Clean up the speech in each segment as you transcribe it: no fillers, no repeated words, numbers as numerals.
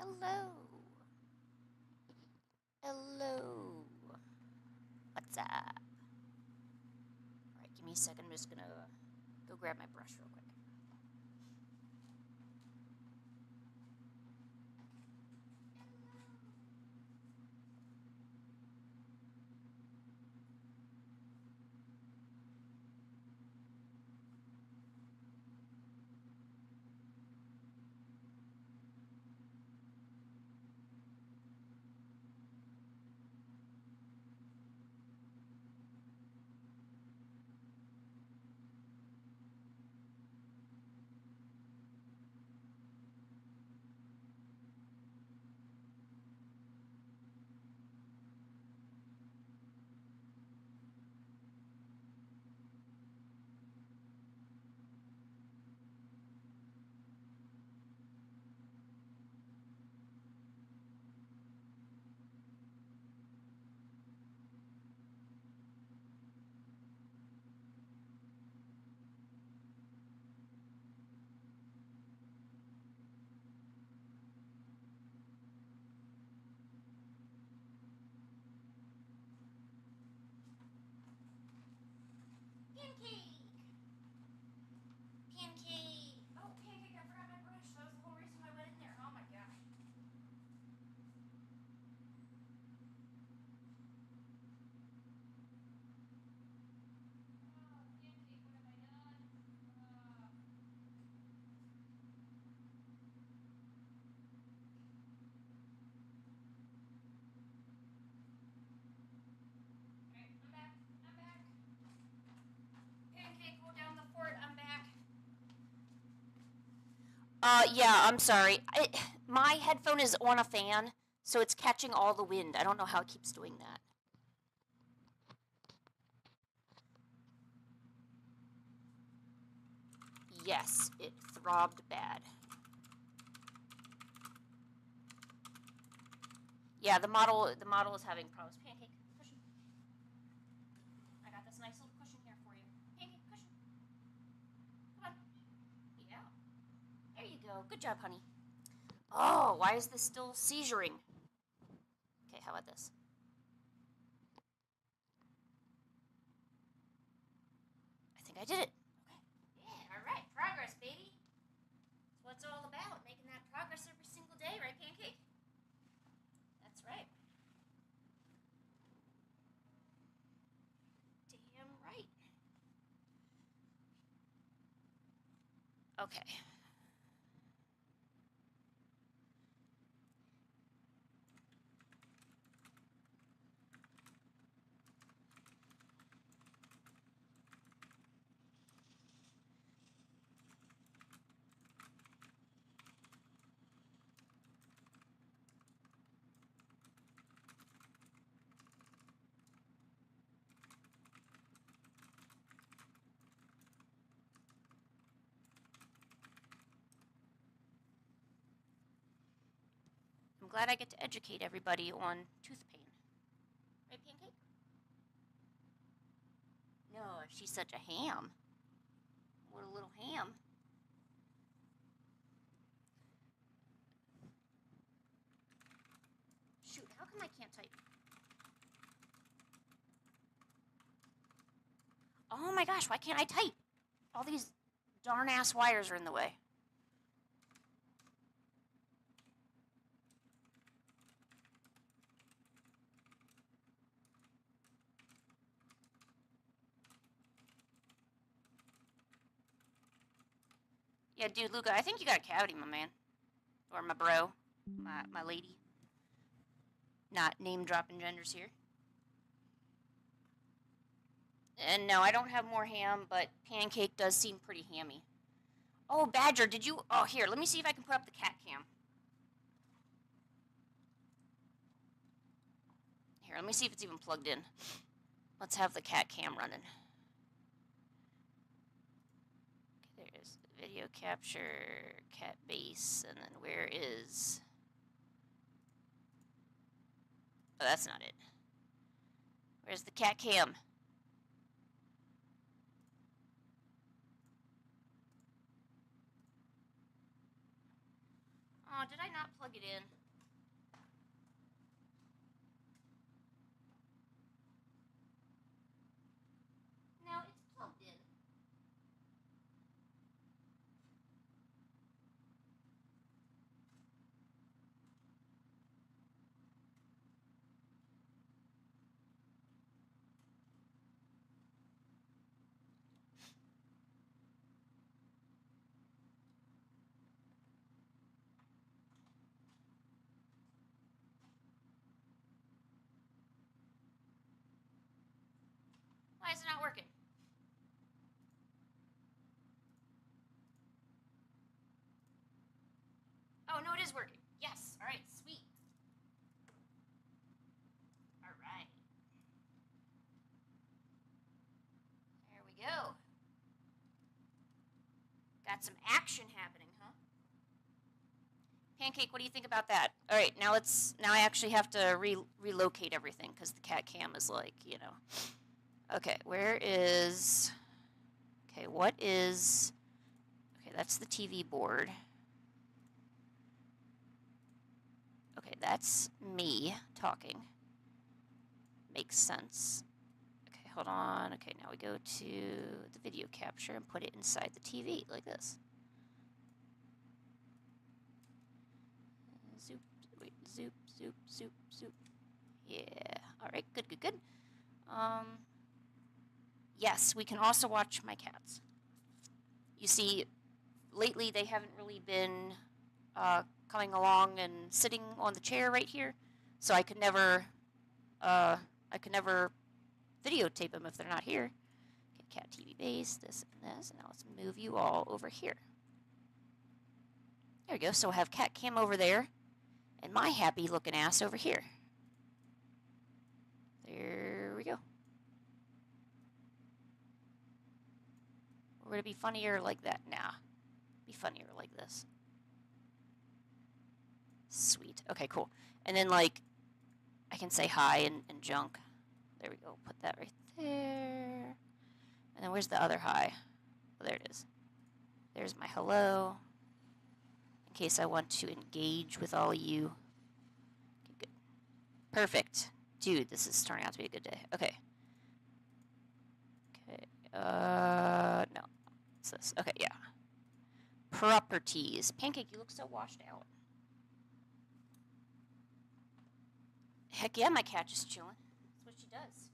Hello. Hello. What's up? Alright, give me a second. I'm just gonna go grab my brush real quick. Pancake! Pancake! Oh, Pancake, I forgot my brush. That was the whole reason why I went in there. Oh my gosh. Oh, Pancake, what have I done? Alright, I'm back. I'm back. Pancake, go down the fort. I'm back. Yeah, I'm sorry. My headphone is on a fan, so it's catching all the wind. I don't know how it keeps doing that. Yes, it throbbed bad. Yeah, the model is having problems. Pancake, cushion. I got this nice little cushion here for you. Pancake, cushion. Come on. Yeah. There you go. Good job, honey. Oh, why is this still seizuring? Okay, how about this? I think I did it. Okay. Yeah, all right. Progress, baby. That's what it's all about. Making that progress every single day, right, Pancake? That's right. Damn right. Okay. I'm glad I get to educate everybody on tooth pain. Right, Pancake? No, she's such a ham. What a little ham. Shoot, how come I can't type? Oh my gosh, why can't I type? All these darn ass wires are in the way. Yeah, dude, Luca, I think you got a cavity, my man. Or my bro. My lady. Not name dropping genders here. And no, I don't have more ham, but Pancake does seem pretty hammy. Oh, Badger, did you... Oh, here, let me see if I can put up the cat cam. Here, let me see if it's even plugged in. Let's have the cat cam running. Okay, there's video capture, cat base, and then where is... Oh, that's not it. Where's the cat cam? Oh, did I not plug it in? is working. Yes. All right. Sweet. All right. There we go. Got some action happening, huh? Pancake, what do you think about that? All right, now I actually have to relocate everything because the cat cam is like, you know. Okay, where is... Okay, what is... Okay, that's the TV board. Okay, that's me talking. Makes sense. Okay, hold on. Okay, now we go to the video capture and put it inside the TV, like this. Zoop, wait, zoop, zoop, zoop, zoop. Yeah, alright, good, good, good. Yes, we can also watch my cats. You see, lately they haven't really been coming along and sitting on the chair right here, so I could never videotape them if they're not here. Okay, cat TV base, this and this, and now let's move you all over here. There we go, so we'll have cat cam over there, and my happy looking ass over here. There we go. Or would it be funnier like that? Nah. Be funnier like this. Sweet. Okay, cool. And then, like, I can say hi and junk. There we go. Put that right there. And then where's the other hi? Oh, there it is. There's my hello. In case I want to engage with all of you. Okay, good. Perfect. Dude, this is turning out to be a good day. Okay. Okay. No. What's this? Okay, yeah. Properties. Pancake, you look so washed out. Heck yeah, my cat just chilling. That's what she does.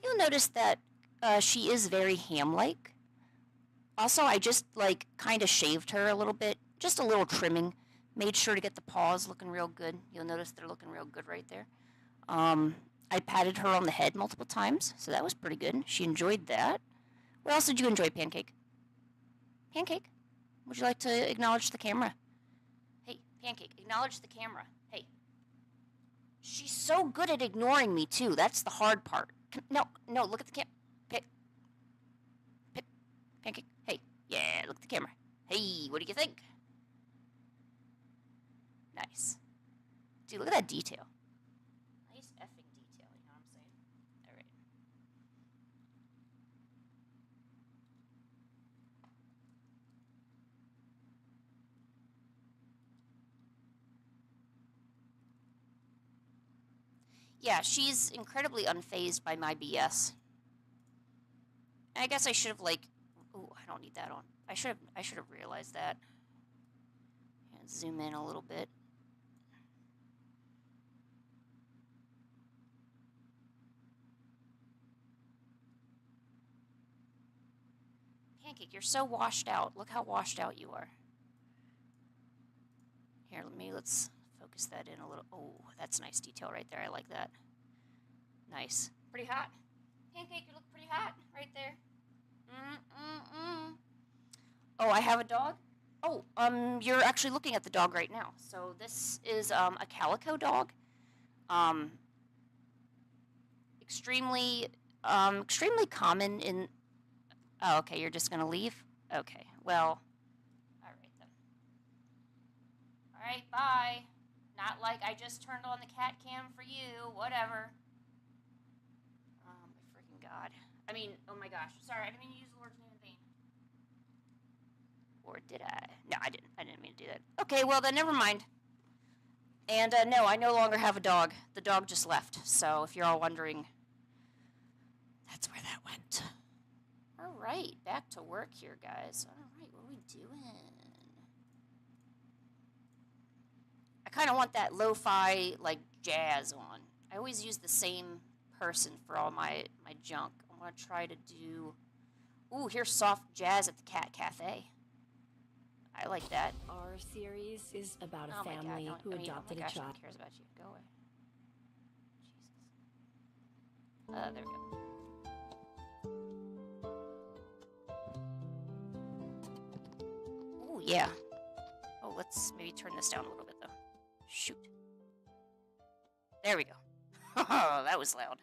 You'll notice that she is very ham-like. Also, I just, like, kind of shaved her a little bit. Just a little trimming. Made sure to get the paws looking real good. You'll notice they're looking real good right there. I patted her on the head multiple times, so that was pretty good. She enjoyed that. What else did you enjoy, Pancake? Pancake, would you like to acknowledge the camera? Hey, Pancake, acknowledge the camera. Hey. She's so good at ignoring me, too. That's the hard part. No, look at the Pancake, hey. Yeah, look at the camera. Hey, what do you think? Nice. Dude, look at that detail. Nice effing detail, you know what I'm saying? Alright. Yeah, she's incredibly unfazed by my BS. I guess I should have, like... Ooh, I don't need that on. I should have realized that. And zoom in a little bit. Pancake, you're so washed out. Look how washed out you are. Here, let's focus that in a little. Oh, that's nice detail right there. I like that. Nice. Pretty hot. Pancake, you look pretty hot right there. Oh, I have a dog? Oh, you're actually looking at the dog right now. So this is a calico dog. Extremely common in... Oh, okay, you're just gonna leave? Okay, well, alright then. Alright, bye. Not like I just turned on the cat cam for you, whatever. Oh my freaking god. I mean, oh my gosh. Sorry, I didn't mean to use the Lord's name in vain. Or did I? No, I didn't. I didn't mean to do that. Okay, well then, never mind. And no, I no longer have a dog. The dog just left. So if you're all wondering, that's where that went. Alright, back to work here, guys. Alright, what are we doing? I kind of want that lo-fi, like, jazz on. I always use the same person for all my junk. I want to try to do... Ooh, here's soft jazz at the Cat Cafe. I like that. Our series is about a family who adopted a child. No one cares about you. Go away. Jesus. There we go. Yeah. Oh, let's maybe turn this down a little bit, though. Shoot. There we go. Oh, that was loud.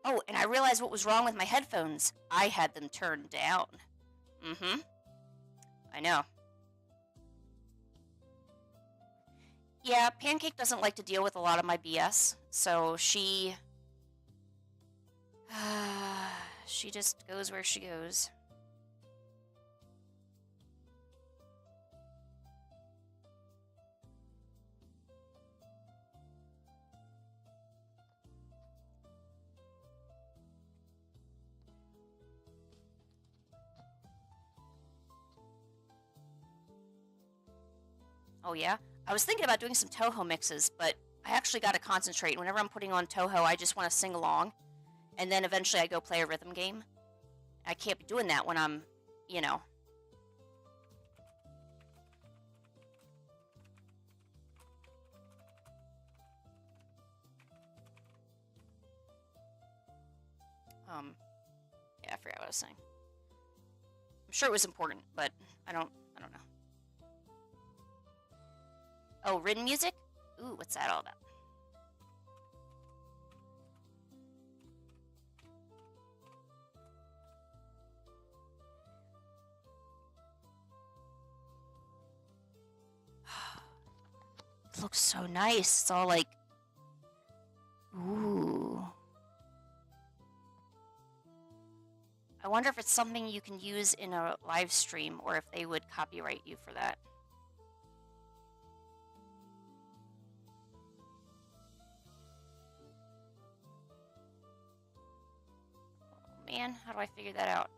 Oh, and I realized what was wrong with my headphones. I had them turned down. Mm-hmm. I know. Yeah, Pancake doesn't like to deal with a lot of my BS, so she just goes where she goes. Oh yeah? I was thinking about doing some Toho mixes, but I actually got to concentrate. Whenever I'm putting on Toho, I just want to sing along, and then eventually I go play a rhythm game. I can't be doing that when I'm, you know. Yeah, I forgot what I was saying. I'm sure it was important, but I don't know. Oh, written music? Ooh, what's that all about? It looks so nice. It's all like, ooh. I wonder if it's something you can use in a live stream or if they would copyright you for that. Oh, man, how do I figure that out?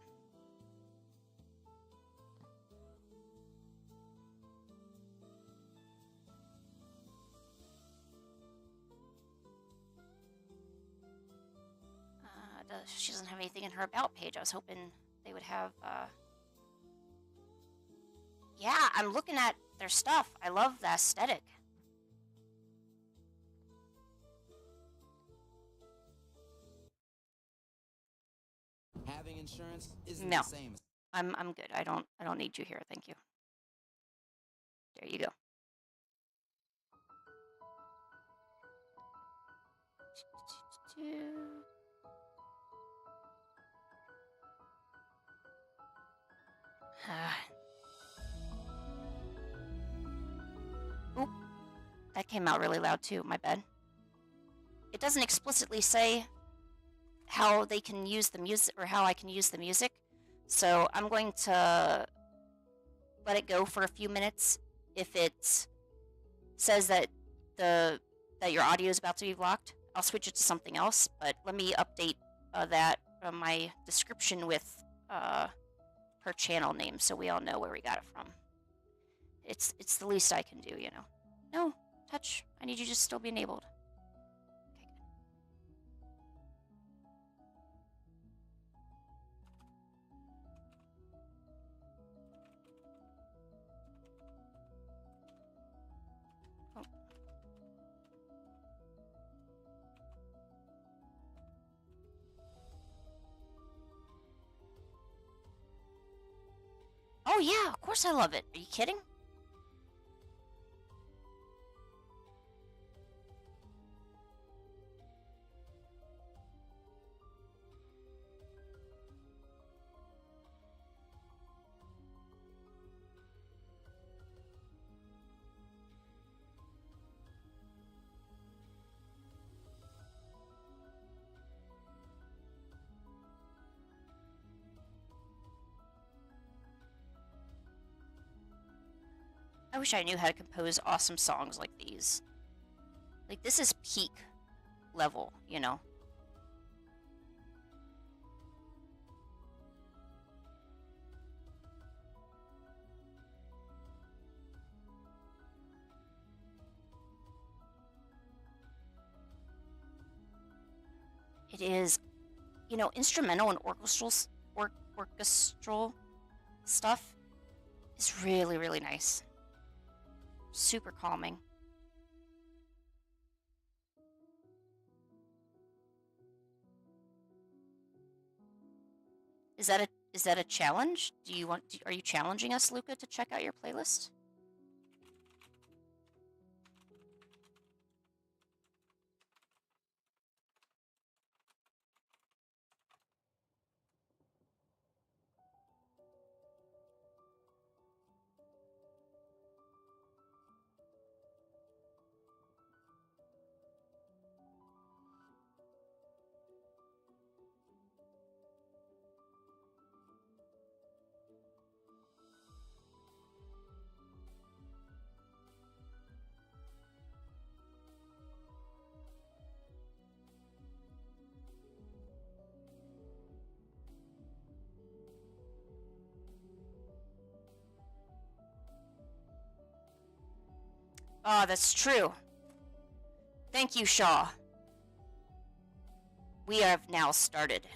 She doesn't have anything in her About page. I was hoping they would have, Yeah, I'm looking at their stuff. I love the aesthetic. Having insurance isn't No. the same. I'm good. I don't need you here. Thank you. There you go. Oop. That came out really loud too, my bad. It doesn't explicitly say how they can use the music or how I can use the music. So I'm going to let it go for a few minutes. If it says that your audio is about to be blocked, I'll switch it to something else. But let me update that my description with her channel name so we all know where we got it from. It's the least I can do, you know. No, touch. I need you to still be enabled. Okay, good. Oh yeah, of course I love it. Are you kidding? I wish I knew how to compose awesome songs like these. Like, this is peak level, you know? It is, you know, instrumental and orchestral stuff is really, really nice. Super calming. Is that a challenge? Are you challenging us, Luca, to check out your playlist? Ah, that's true. Thank you, Shaw. We have now started.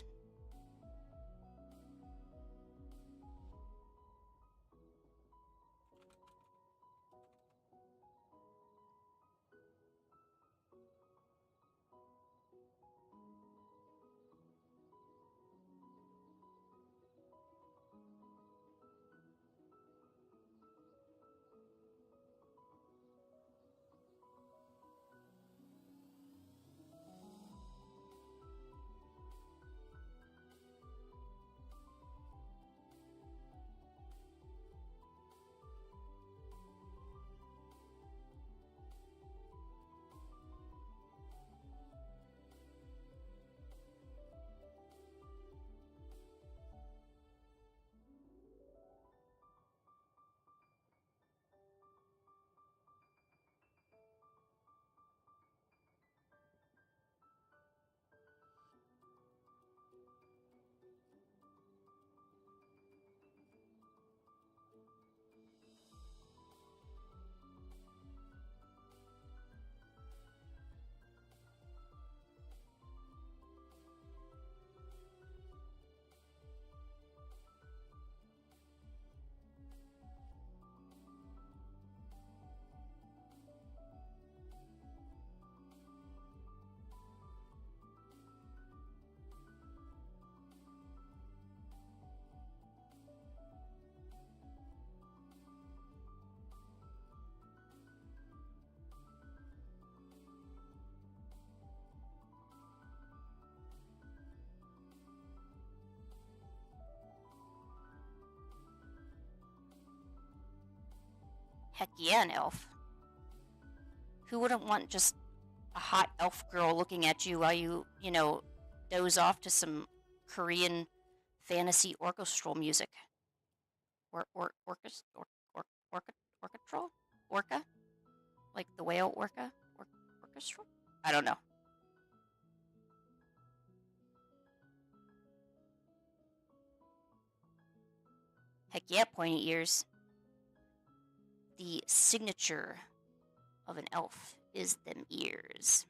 Heck yeah, an elf. Who wouldn't want just a hot elf girl looking at you while you doze off to some Korean fantasy orchestral music? Orchestral? Orca? Like the whale orca? Orchestral? I don't know. Heck yeah, pointy ears. The signature of an elf is them ears.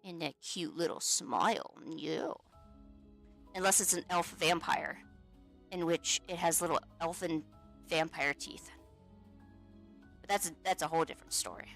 And that cute little smile. Yeah. Unless it's an elf vampire, in which it has little elfin vampire teeth. But that's a whole different story.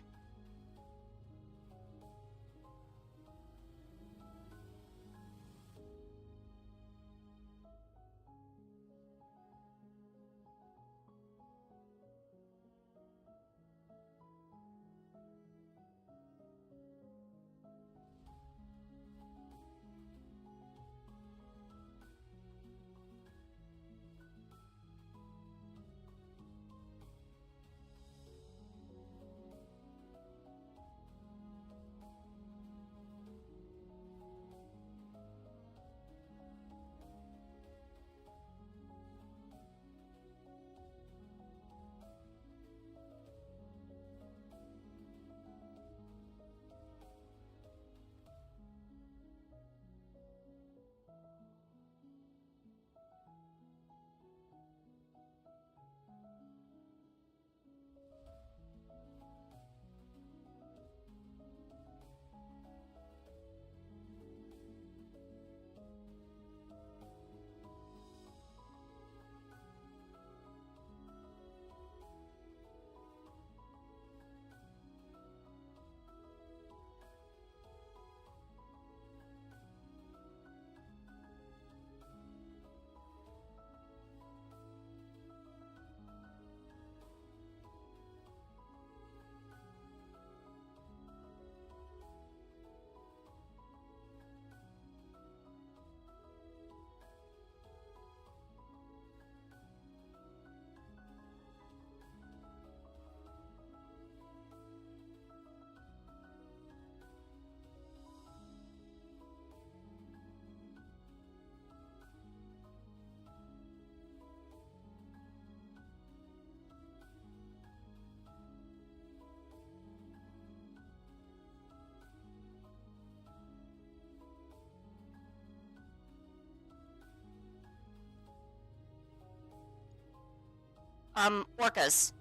Orcas.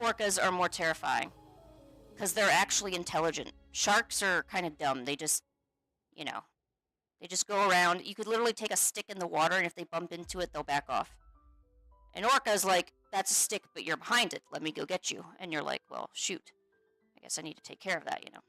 orcas are more terrifying because they're actually intelligent. Sharks are kind of dumb. They just, you know, they just go around. You could literally take a stick in the water, and if they bump into it, they'll back off. An orca's like, that's a stick, but you're behind it. Let me go get you. And you're like, well, shoot. I guess I need to take care of that, you know.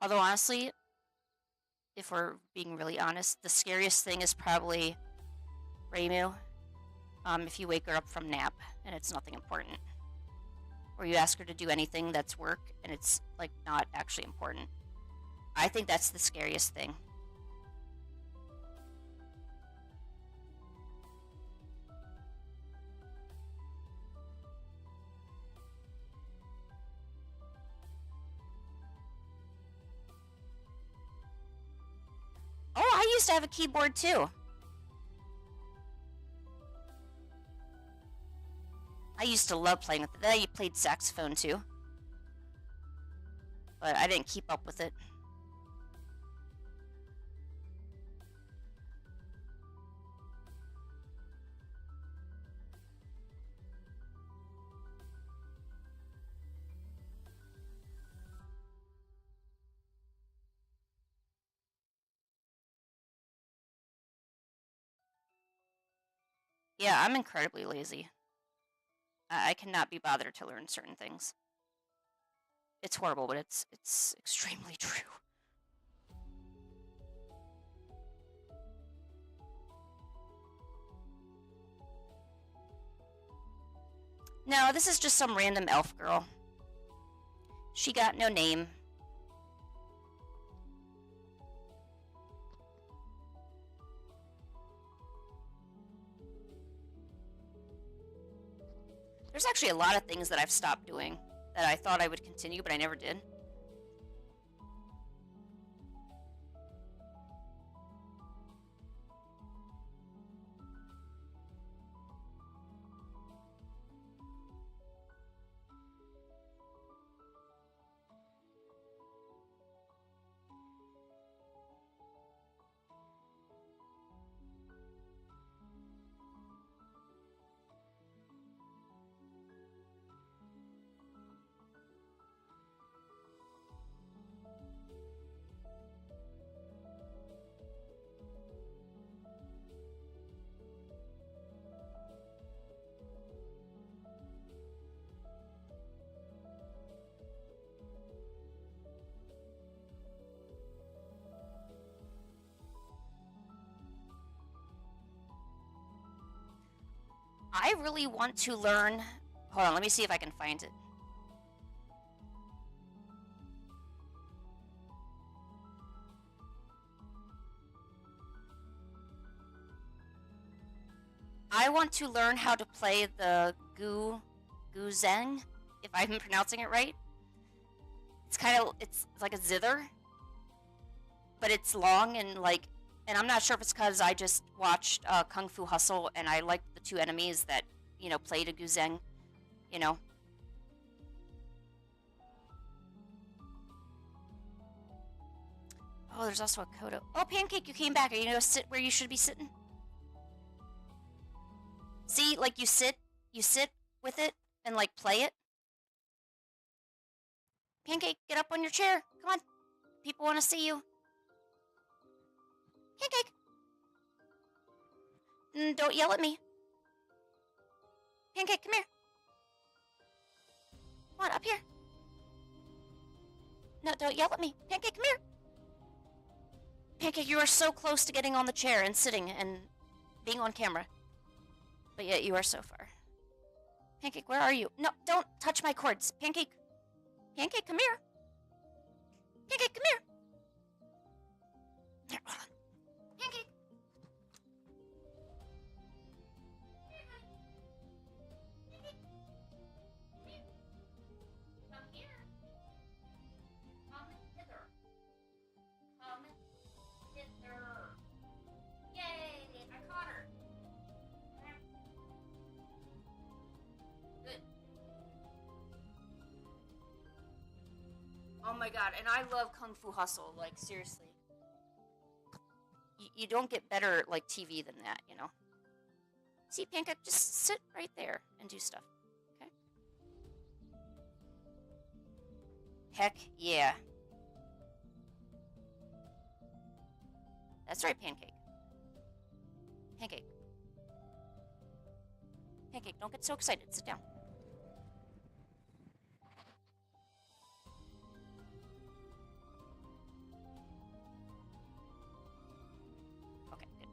Although, honestly, if we're being really honest, the scariest thing is probably Reimu. If you wake her up from nap and it's nothing important. Or you ask her to do anything that's work and it's, like, not actually important. I think that's the scariest thing. Oh, I used to have a keyboard too. I used to love playing with it. I played saxophone too. But I didn't keep up with it. Yeah, I'm incredibly lazy. I cannot be bothered to learn certain things. It's horrible, but it's extremely true. No, this is just some random elf girl. She got no name. There's actually a lot of things that I've stopped doing that I thought I would continue, but I never did. I really want to learn... Hold on, let me see if I can find it. I want to learn how to play the guzheng, if I'm pronouncing it right. It's like a zither, but it's long and like... And I'm not sure if it's because I just watched Kung Fu Hustle and I liked the two enemies that, you know, played a guzheng, you know. Oh, there's also a Kodo. Oh, Pancake, you came back. Are you gonna sit where you should be sitting? See, like you sit with it and like play it. Pancake, get up on your chair. Come on. People want to see you. Pancake. Don't yell at me. Pancake, come here. Come on, up here. No, don't yell at me. Pancake, come here. Pancake, you are so close to getting on the chair and sitting and being on camera. But yet you are so far. Pancake, where are you? No, don't touch my cords. Pancake. Pancake, come here. Pancake, come here. Here, hold on. Pancake. Pancake. Come here. Come hither. Come hither. Yay! I caught her. Good. Oh my god, and I love Kung Fu Hustle, like, seriously. You don't get better, like, TV than that, you know? See, Pancake, just sit right there and do stuff, okay? Heck yeah. That's right, Pancake. Pancake. Pancake, don't get so excited. Sit down. Okay, good.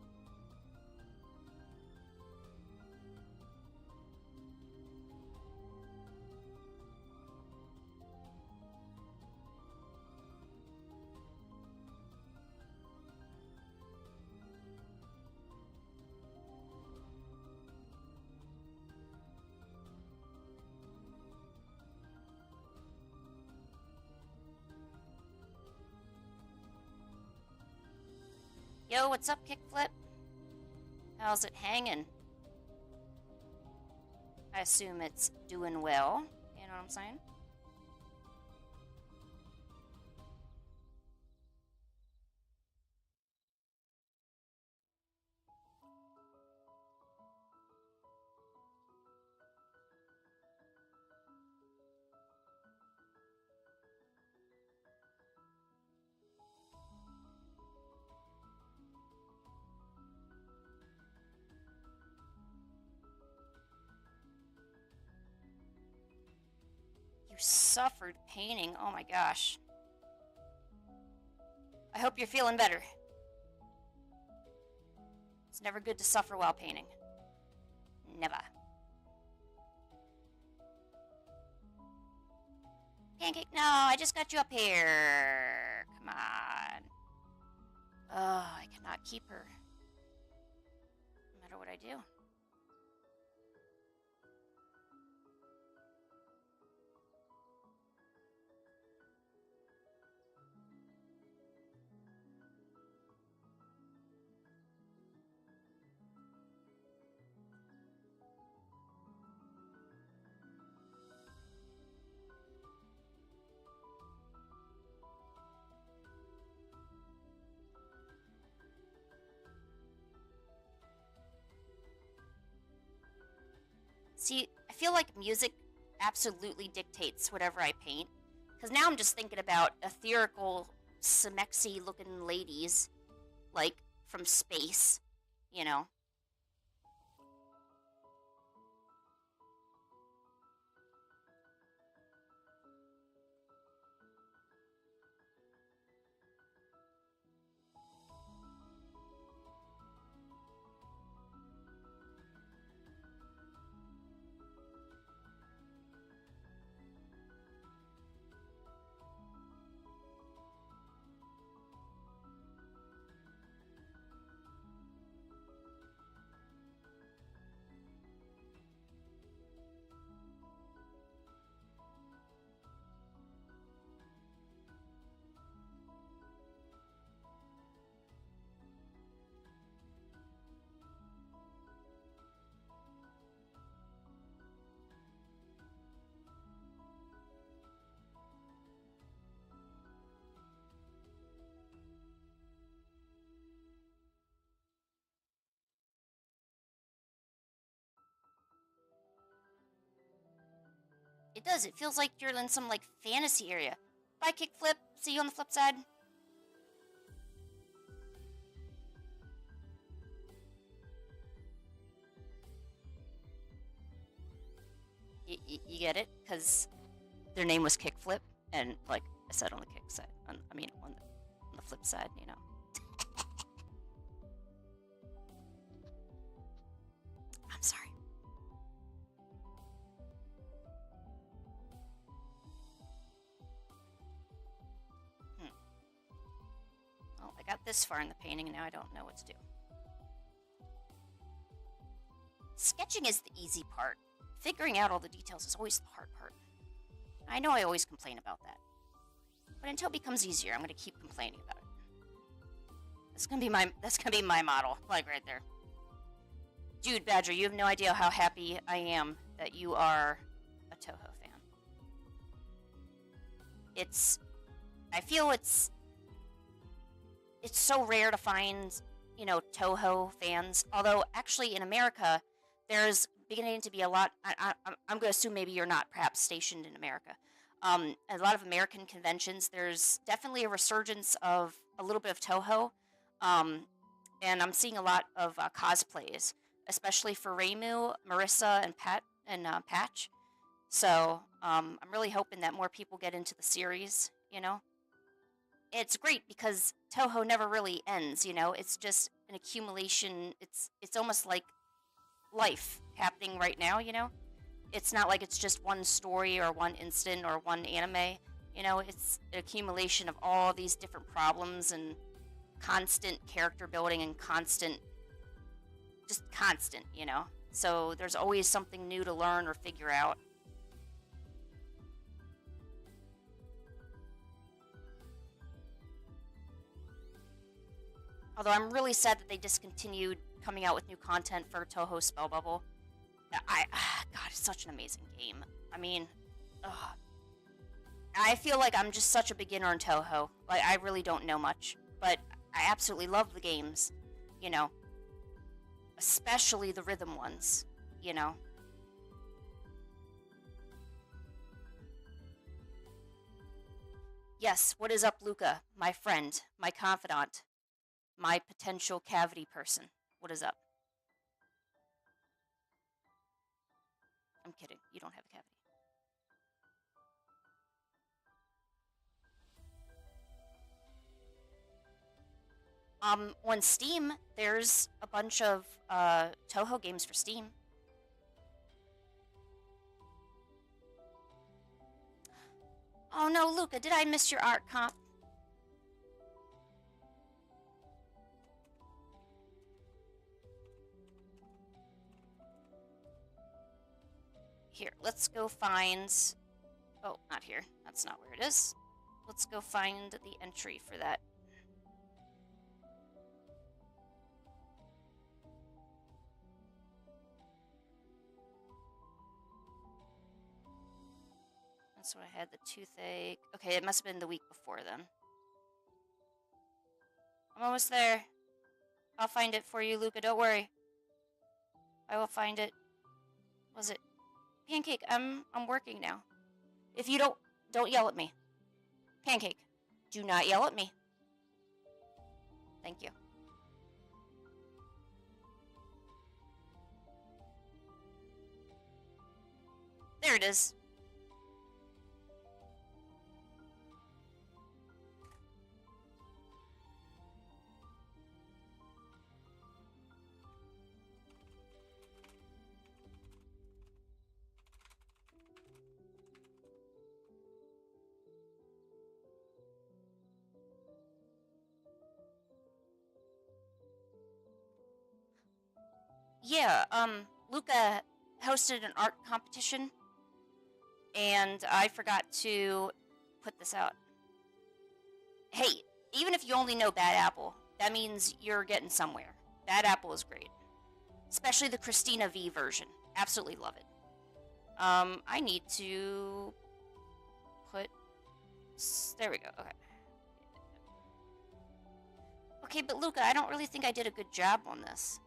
Yo, what's up, Kickflip? How's it hanging? I assume it's doing well. You know what I'm saying? You suffered painting. Oh my gosh. I hope you're feeling better. It's never good to suffer while painting. Never. Pancake, no, I just got you up here. Come on. Oh, I cannot keep her. No matter what I do. See, I feel like music absolutely dictates whatever I paint. Because now I'm just thinking about ethereal, Semexy-looking ladies, like, from space, you know? It does. It feels like you're in some, like, fantasy area. Bye, Kickflip. See you on the flip side. You get it? Because their name was Kickflip, and, like I said, on the kick side. On the flip side, you know. I'm sorry. Well, I got this far in the painting, and now I don't know what to do. Sketching is the easy part. Figuring out all the details is always the hard part. I know I always complain about that. But until it becomes easier, I'm going to keep complaining about it. That's gonna be my model, like right there. Dude, Badger, you have no idea how happy I am that you are a Toho fan. I feel it's so rare to find, you know, Toho fans. Although, actually, in America, there's beginning to be a lot. I'm going to assume maybe you're not perhaps stationed in America. A lot of American conventions, there's definitely a resurgence of a little bit of Toho. And I'm seeing a lot of cosplays, especially for Reimu, Marissa, and Patch. So I'm really hoping that more people get into the series, you know? It's great because Toho never really ends, you know? It's just an accumulation. It's almost like life happening right now, you know? It's not like it's just one story or one incident or one anime, you know? It's an accumulation of all these different problems and constant character building and constant, you know? So there's always something new to learn or figure out. Although I'm really sad that they discontinued coming out with new content for Toho Spell Bubble. God, it's such an amazing game. I mean, I feel like I'm just such a beginner in Toho. Like, I really don't know much, but I absolutely love the games, you know. Especially the rhythm ones, you know. Yes, what is up, Luca? My friend, my confidant, my potential cavity person. What is up? I'm kidding. You don't have a cavity. On Steam, there's a bunch of Toho games for Steam. Oh no, Luca, did I miss your art comp? Here, let's go find... Oh, not here. That's not where it is. Let's go find the entry for that. That's when I had the toothache. Okay, it must have been the week before then. I'm almost there. I'll find it for you, Luca. Don't worry. I will find it. Was it Pancake? I'm working now. If you don't yell at me. Pancake, do not yell at me. Thank you. There it is. Yeah, Luca hosted an art competition, and I forgot to put this out. Hey, even if you only know Bad Apple, that means you're getting somewhere. Bad Apple is great. Especially the Christina V version. Absolutely love it. I need to put... There we go, okay. Okay, but Luca, I don't really think I did a good job on this.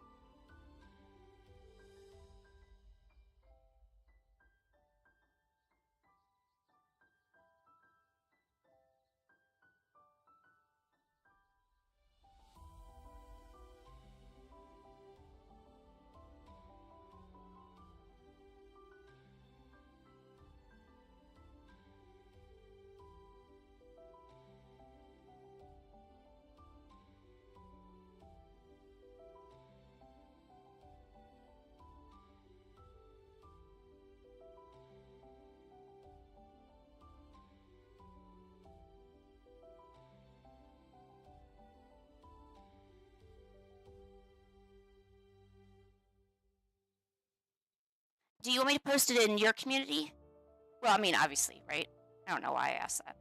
Do you want me to post it in your community? Well, I mean, obviously, right? I don't know why I asked that.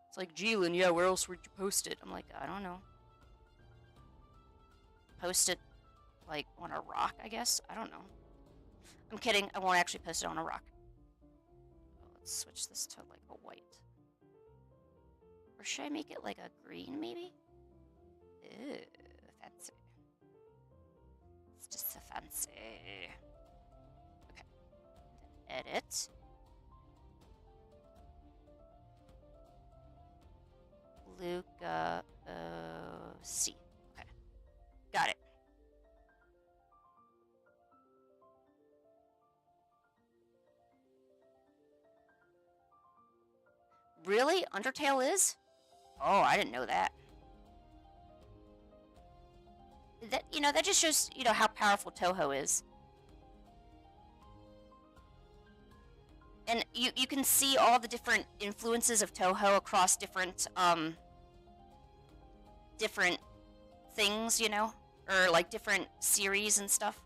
It's like, Jeelan, yeah, where else would you post it? I'm like, I don't know. Post it, like, on a rock, I guess? I don't know. I'm kidding. I won't actually post it on a rock. Oh, let's switch this to, like, a white. Or should I make it, like, a green, maybe? Ew, fancy. It's just so fancy. Okay. Then edit. Luca C. Okay. Got it. Really? Undertale is? Oh, I didn't know that. That, you know, that just shows, you know, how powerful Toho is. And you can see all the different influences of Toho across different different things, you know, or like different series and stuff.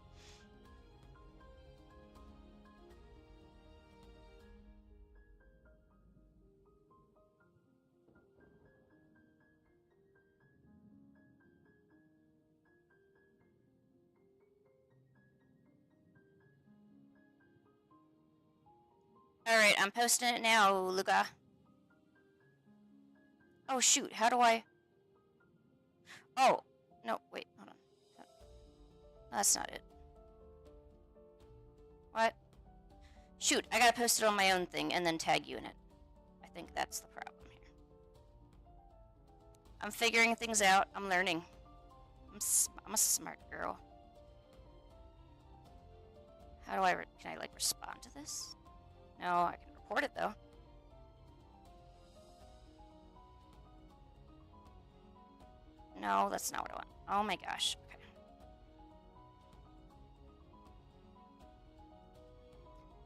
Alright, I'm posting it now, Luca. Oh shoot, how do I... Oh, no, wait, hold on. That's not it. What? Shoot, I gotta post it on my own thing and then tag you in it. I think that's the problem here. I'm figuring things out. I'm learning. I'm a smart girl. How do I... can I, like, respond to this? No, I can report it, though. No, that's not what I want. Oh my gosh. Okay.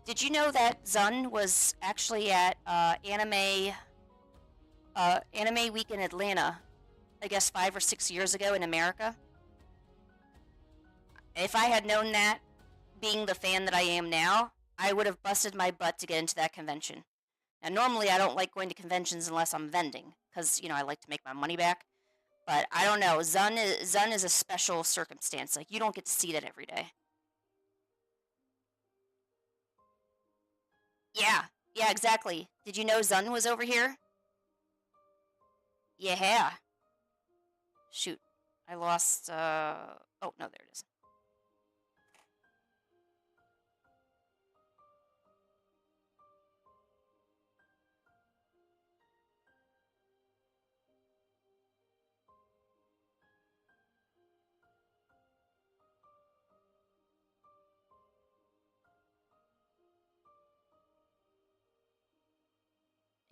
Did you know that Zun was actually at Anime Week in Atlanta, I guess 5 or 6 years ago in America? If I had known that, being the fan that I am now, I would have busted my butt to get into that convention. Now, normally I don't like going to conventions unless I'm vending, because, you know, I like to make my money back. But I don't know, Zun is a special circumstance. Like, you don't get to see that every day. Yeah, yeah, exactly. Did you know Zun was over here? Yeah. Shoot, I lost, oh, no, there it is.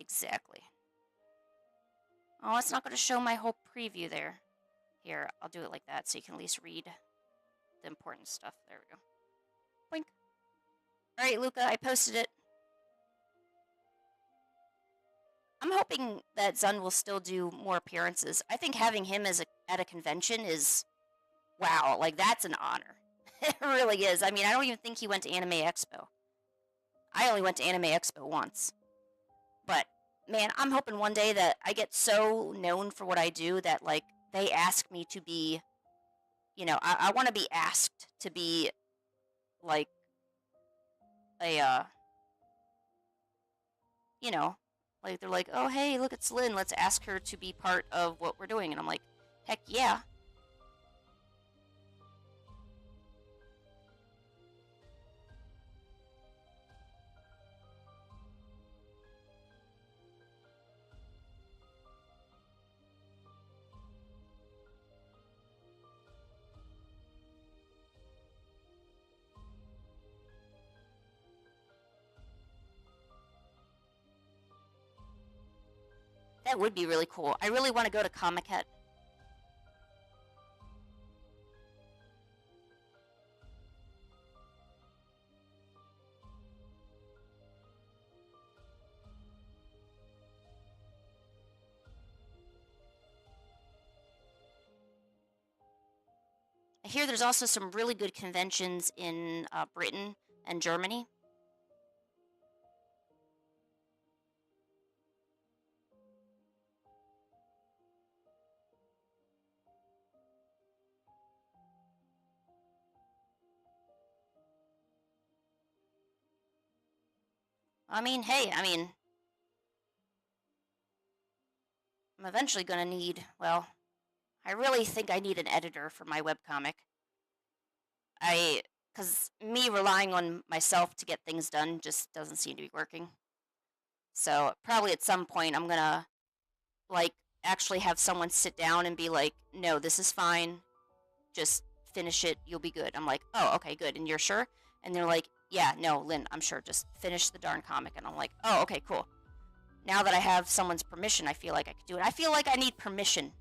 Exactly. Oh, it's not going to show my whole preview there. Here, I'll do it like that so you can at least read the important stuff. There we go. Boink. Alright, Luca, I posted it. I'm hoping that Zun will still do more appearances. I think having him at a convention is... wow, like, that's an honor. It really is. I mean, I don't even think he went to Anime Expo. I only went to Anime Expo once. But, man, I'm hoping one day that I get so known for what I do that, like, they ask me to be... you know, I want to be asked to be, like, a, you know, like, they're like, oh, hey, look, it's Lynn, let's ask her to be part of what we're doing. And I'm like, heck yeah. That would be really cool. I really want to go to Comic-Con. I I hear there's also some really good conventions in Britain and Germany. I mean, hey, I'm eventually gonna need, well, I really think I need an editor for my webcomic. Because me relying on myself to get things done just doesn't seem to be working. So probably at some point I'm gonna, like, actually have someone sit down and be like, no, this is fine. Just finish it. You'll be good. I'm like, oh, okay, good. And you're sure? And they're like, yeah, no, Lynn, I'm sure. Just finish the darn comic. And I'm like, oh, okay, cool. Now that I have someone's permission, I feel like I could do it. I feel like I need permission.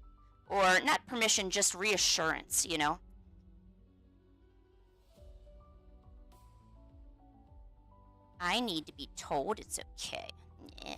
Or not permission, just reassurance, you know? I need to be told it's okay. Yeah.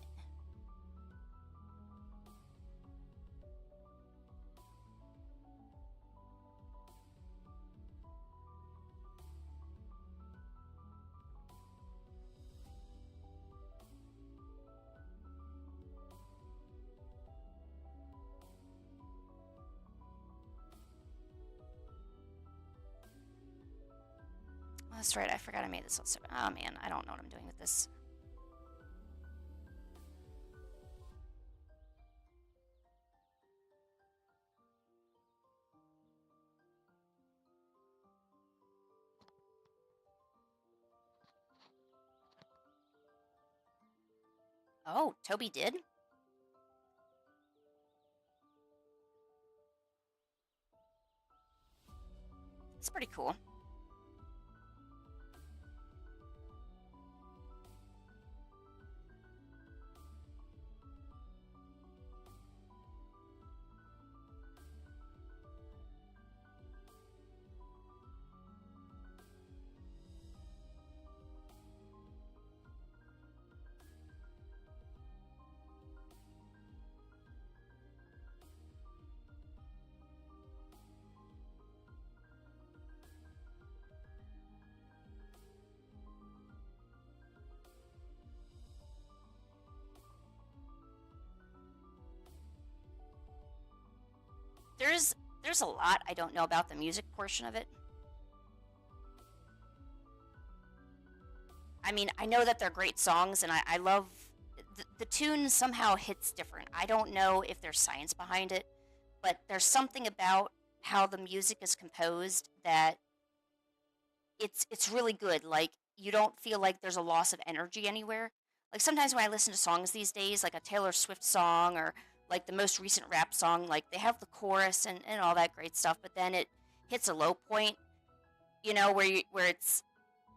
That's right, I forgot I made this also. Oh man, I don't know what I'm doing with this. Oh, Toby did? It's pretty cool. There's a lot I don't know about the music portion of it. I mean, I know that they're great songs, and I love the tune somehow hits different. I don't know if there's science behind it, but there's something about how the music is composed that it's really good. Like you don't feel like there's a loss of energy anywhere. Like sometimes when I listen to songs these days, like a Taylor Swift song or like the most recent rap song, like they have the chorus and all that great stuff, but then it hits a low point, you know, where it's,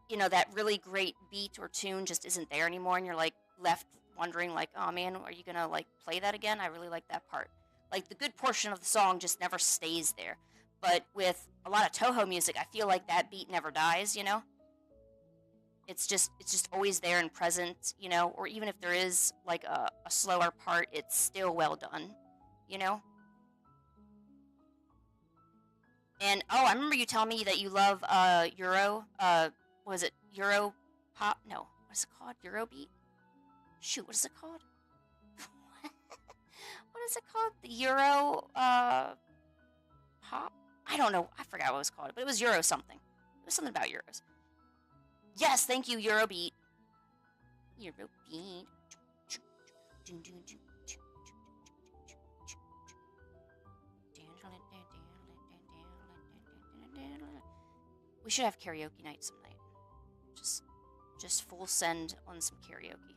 you know, that really great beat or tune just isn't there anymore, and you're like left wondering like, oh man, are you gonna like play that again? I really like that part. Like the good portion of the song just never stays there. But with a lot of Toho music, I feel like that beat never dies, you know? It's just always there and present, you know, or even if there is like a slower part, it's still well done, you know? And oh, I remember you telling me that you love Euro, was it Euro pop? No, what is it called? Eurobeat? Shoot, what is it called? What is it called? The Euro pop? I don't know. I forgot what it was called, but it was Euro something. It was something about Euros. Yes, thank you, Eurobeat. Eurobeat. We should have karaoke night some night. Just full send on some karaoke.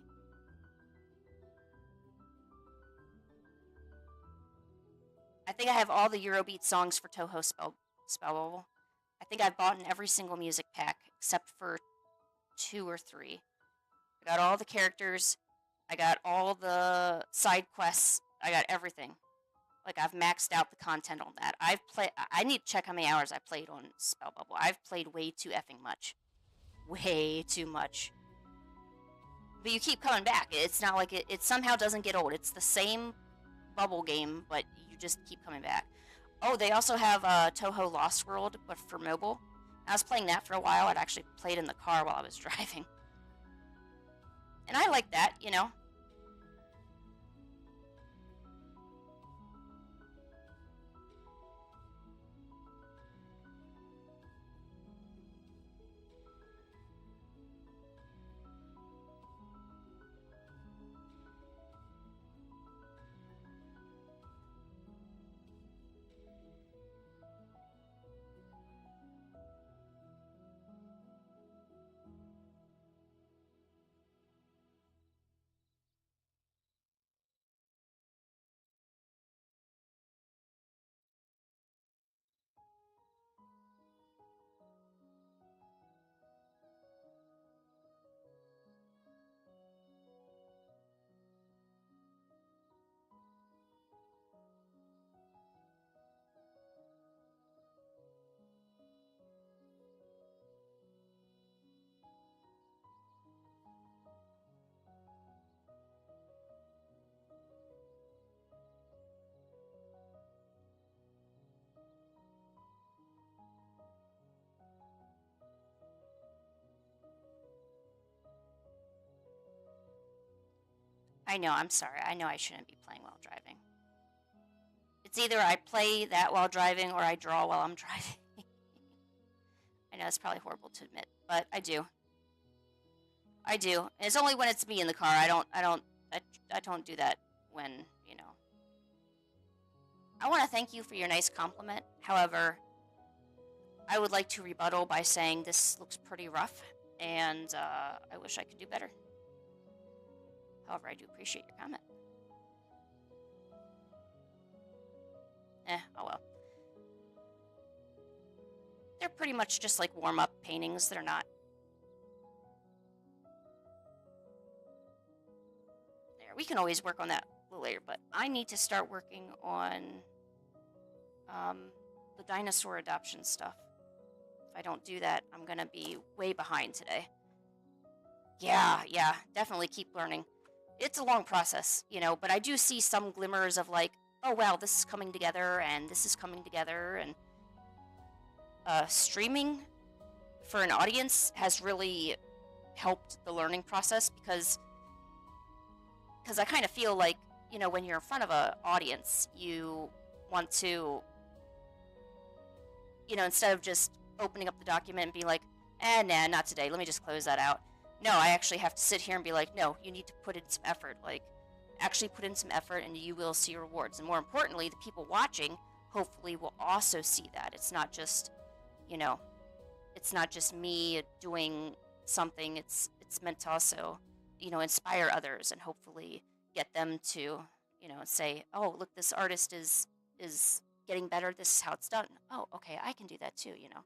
I think I have all the Eurobeat songs for Toho Spellbubble. I think I've bought in every single music pack except for 2 or 3. I got all the characters. I got all the side quests. I got everything. Like I've maxed out the content on that. I need to check how many hours I played on Spellbubble. I've played way too effing much. Way too much. But you keep coming back. It's not like it somehow doesn't get old. It's the same bubble game, but you just keep coming back. Oh, they also have Toho Lost World, but for mobile. I was playing that for a while. I'd actually played in the car while I was driving. And I like that, you know. I know, I'm sorry. I know I shouldn't be playing while driving. It's either I play that while driving or I draw while I'm driving. I know it's probably horrible to admit, but I do. I do. And it's only when it's me in the car. I don't do that when, you know. I want to thank you for your nice compliment. However, I would like to rebuttal by saying this looks pretty rough, and I wish I could do better. However, I do appreciate your comment. Oh well. They're pretty much just like warm-up paintings. They're not. There, we can always work on that a little later, but I need to start working on the dinosaur adoption stuff. If I don't do that, I'm going to be way behind today. Yeah, definitely keep learning. It's a long process, you know, but I do see some glimmers of like, oh wow, this is coming together and this is coming together, and streaming for an audience has really helped the learning process because I kind of feel like, you know, when you're in front of an audience, you want to, you know, instead of just opening up the document and be like, nah, not today, let me just close that out. No, I actually have to sit here and be like, no, you need to put in some effort. Like, actually put in some effort and you will see rewards. And more importantly, the people watching hopefully will also see that. It's not just, you know, it's not just me doing something. It's meant to also, you know, inspire others and hopefully get them to, you know, say, oh, look, this artist is getting better. This is how it's done. Oh, okay, I can do that too, you know.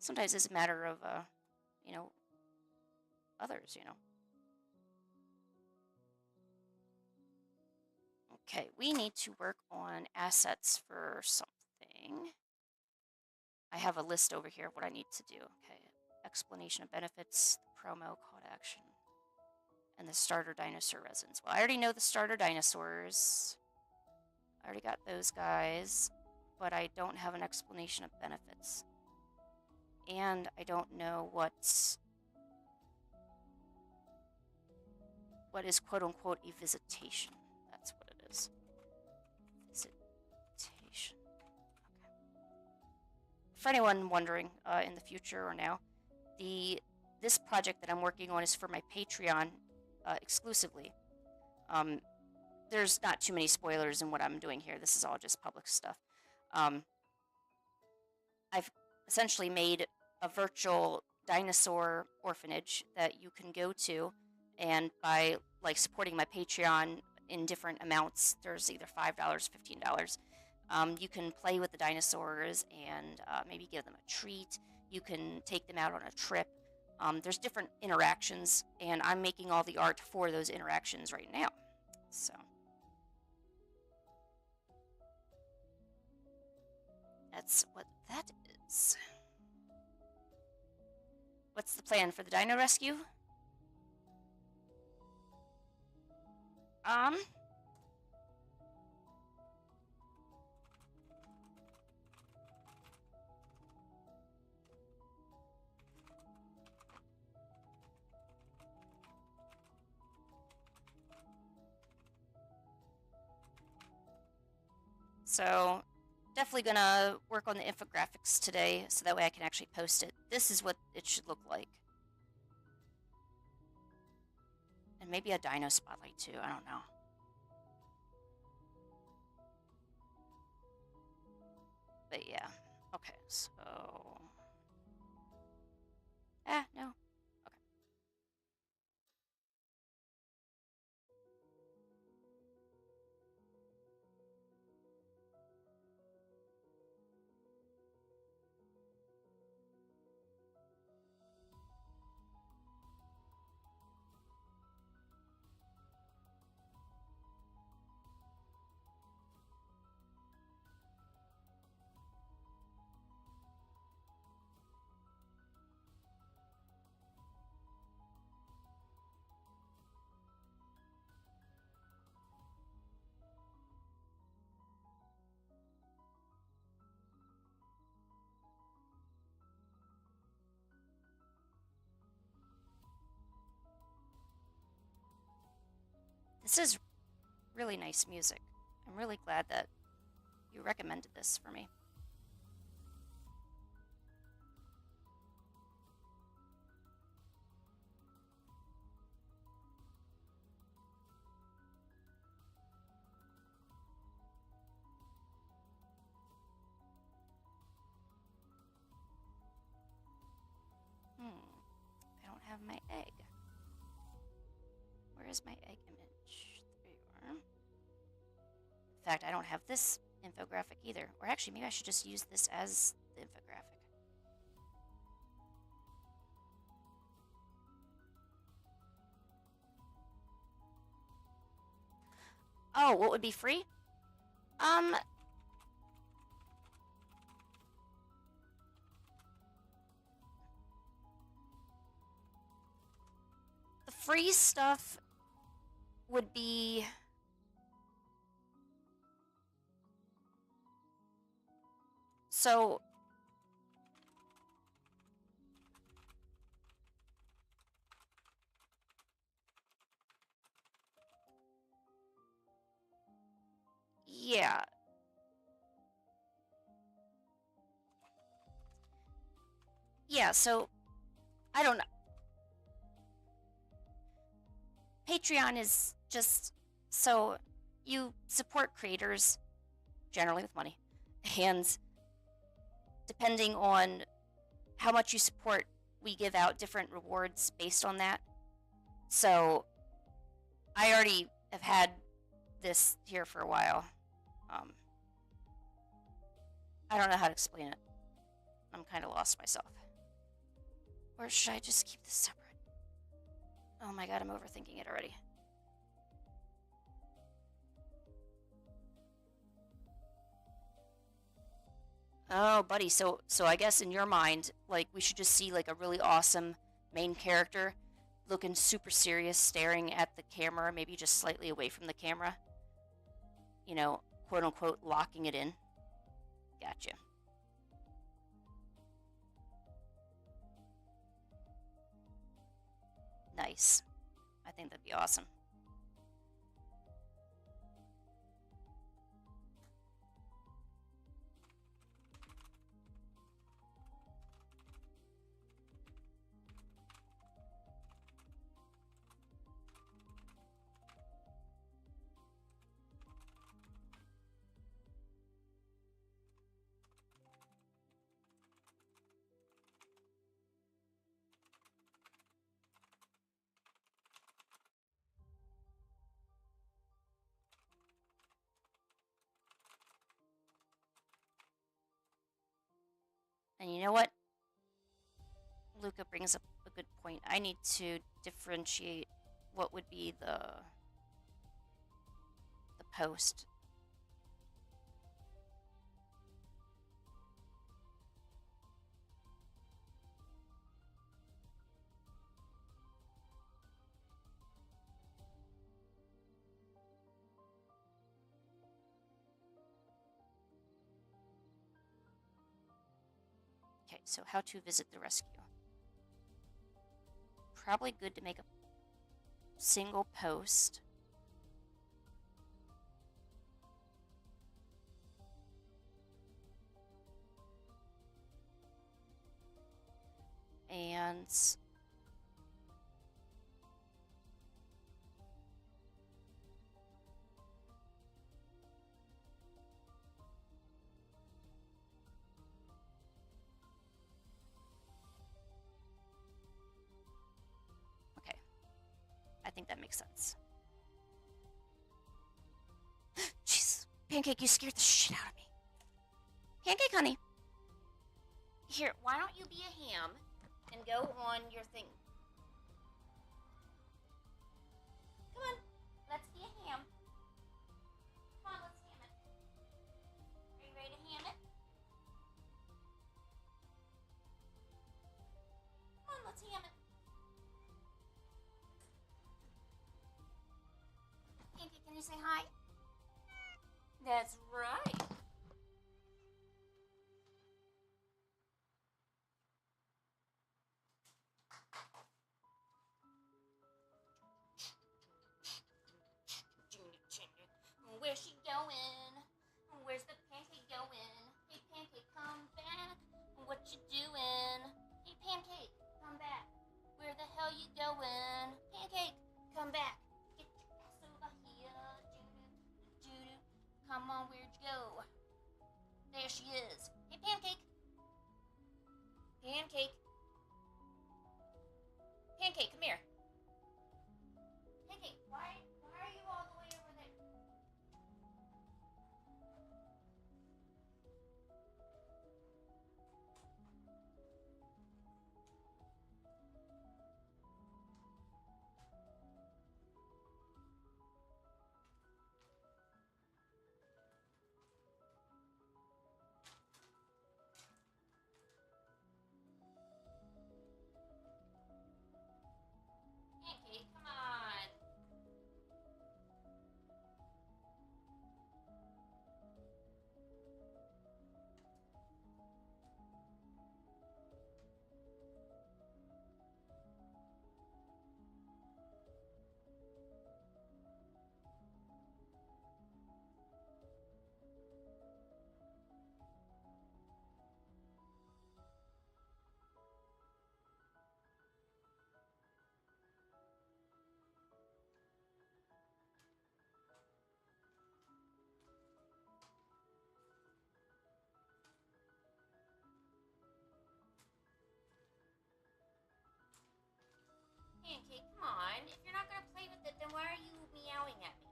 Sometimes it's a matter of, you know, others, you know. Okay, we need to work on assets for something. I have a list over here of what I need to do. Okay, explanation of benefits, the promo, call to action, and the starter dinosaur resins. Well, I already know the starter dinosaurs. I already got those guys, but I don't have an explanation of benefits. And I don't know what is quote-unquote a visitation. That's what it is. Visitation. Okay. For anyone wondering, in the future or now, this project that I'm working on is for my Patreon exclusively. There's not too many spoilers in what I'm doing here. This is all just public stuff. I've essentially made a virtual dinosaur orphanage that you can go to, and by like supporting my Patreon in different amounts, there's either $5, $15. You can play with the dinosaurs and maybe give them a treat. You can take them out on a trip. There's different interactions, and I'm making all the art for those interactions right now. So that's what that is. What's the plan for the dino rescue? So definitely gonna work on the infographics today so that way I can actually post it. This is what it should look like. And maybe a dino spotlight too, I don't know. But yeah, okay, so... no. Okay. This is really nice music. I'm really glad that you recommended this for me. I don't have my egg. Where is my egg image? There you are. In fact, I don't have this infographic either. Or actually, maybe I should just use this as the infographic. Oh, what would be free? The free stuff would be... So... Yeah. Yeah, so... I don't know. Patreon is just... So, you support creators, generally with money, and depending on how much you support, we give out different rewards based on that. So, I already have had this here for a while. I don't know how to explain it. I'm kind of lost myself. Or should I just keep this separate? Oh my god, I'm overthinking it already. Oh, buddy, so I guess in your mind, like, we should just see, like, a really awesome main character looking super serious, staring at the camera, maybe just slightly away from the camera. You know, quote-unquote, locking it in. Gotcha. Nice. I think that'd be awesome. And you know what? Luca brings up a good point. I need to differentiate what would be the post. Okay, so how to visit the rescue. Probably good to make a single post. sense. Okay. I think that makes sense. Jeez. Pancake, you scared the shit out of me. Pancake, honey. Here, why don't you be a ham and go on your thing? Come on, let's be a ham. Come on, let's ham it. Are you ready to ham it? Come on, let's ham it. Pancake, can you say hi? That's right. Where's she going? Where's the pancake going? Hey, pancake, come back. What you doing? Hey, pancake, come back. Where the hell you going? Pancake, come back. Get your ass over here. Doo-doo. Come on, where'd you go? There she is. Hey, pancake. Pancake. Pancake, come here. Pancake, why are you all the way over there? Pancake, come on. Pancake, come on. If you're not gonna play with it, then why are you meowing at me?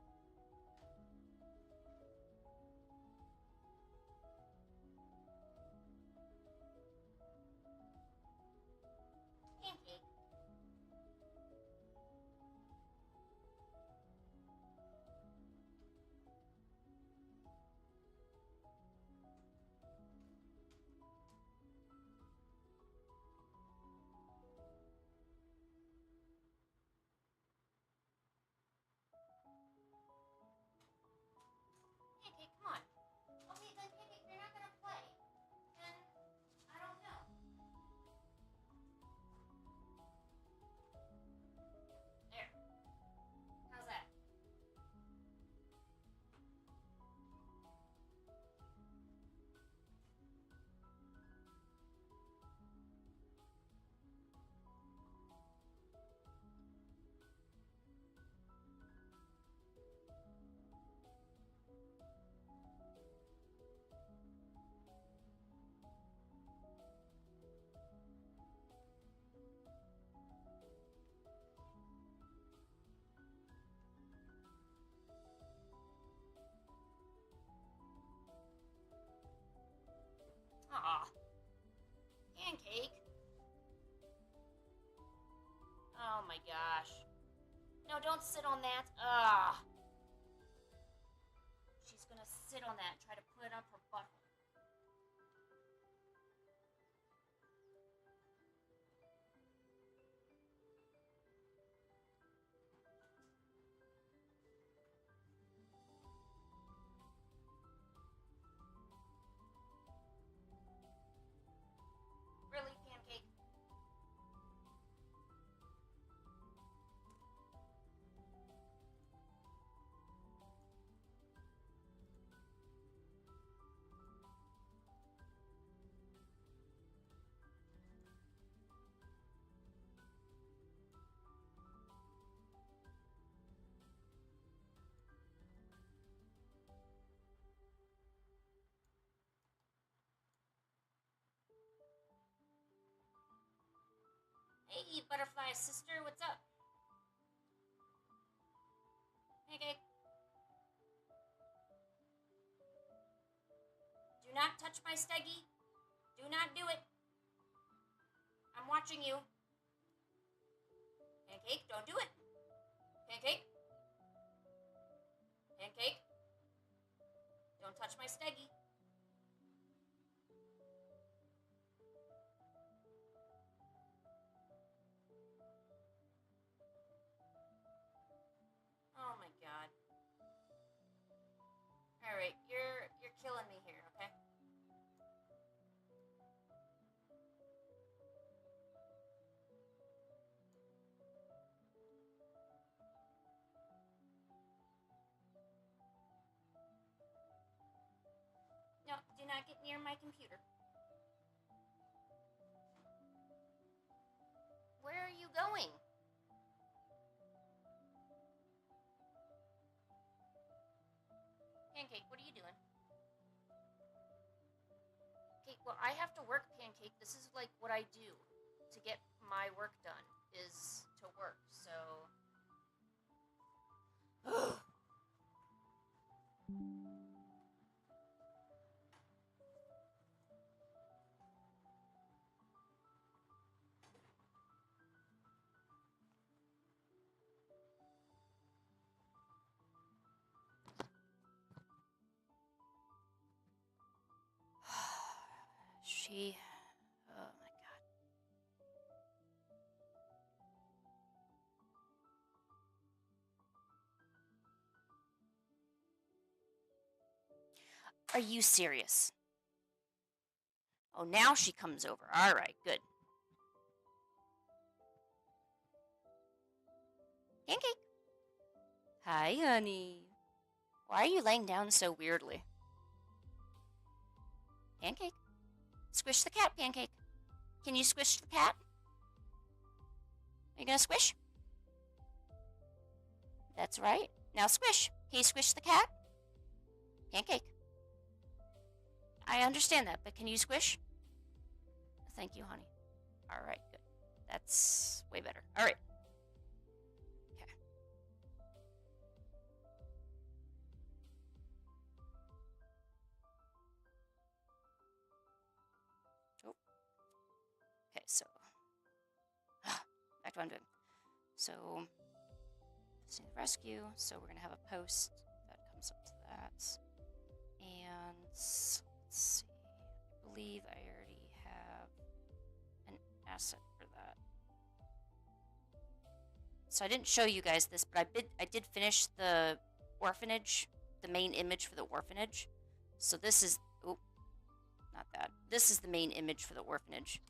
Pancake. Pancake, come on. Okay, then Pancake, you're not gonna play. Then I don't know. There. How's that? Aw. Pancake. Oh my gosh. No, don't sit on that. Ugh. She's gonna sit on that and try to put it up her butthole. Really, Pancake? Hey, butterfly sister, what's up? Pancake. Do not touch my steggy. Do not do it. I'm watching you. Pancake, don't do it. Pancake. Pancake. Don't touch my steggy. Oh my god. Alright, you're killing me here, okay? No, do not get near my computer. Where are you going? Pancake, what are you doing? Okay, well, I have to work, Pancake. This is like what I do to get my work done, is to work, so... Oh my god. Are you serious? Oh, now she comes over. All right, good. Pancake. Hi, honey. Why are you laying down so weirdly? Pancake. Squish the cat, Pancake. Can you squish the cat? Are you gonna squish? That's right. Now squish. Can you squish the cat? Pancake. I understand that, but can you squish? Thank you, honey. All right, good. That's way better. All right. Okay. Oh. Okay, so back to what I'm doing. So, see the rescue. So we're gonna have a post that comes up to that, and let's see. I believe I already have an asset for that. So I didn't show you guys this, but I did finish the orphanage, the main image for the orphanage. So this is, oh, not that. This is the main image for the orphanage.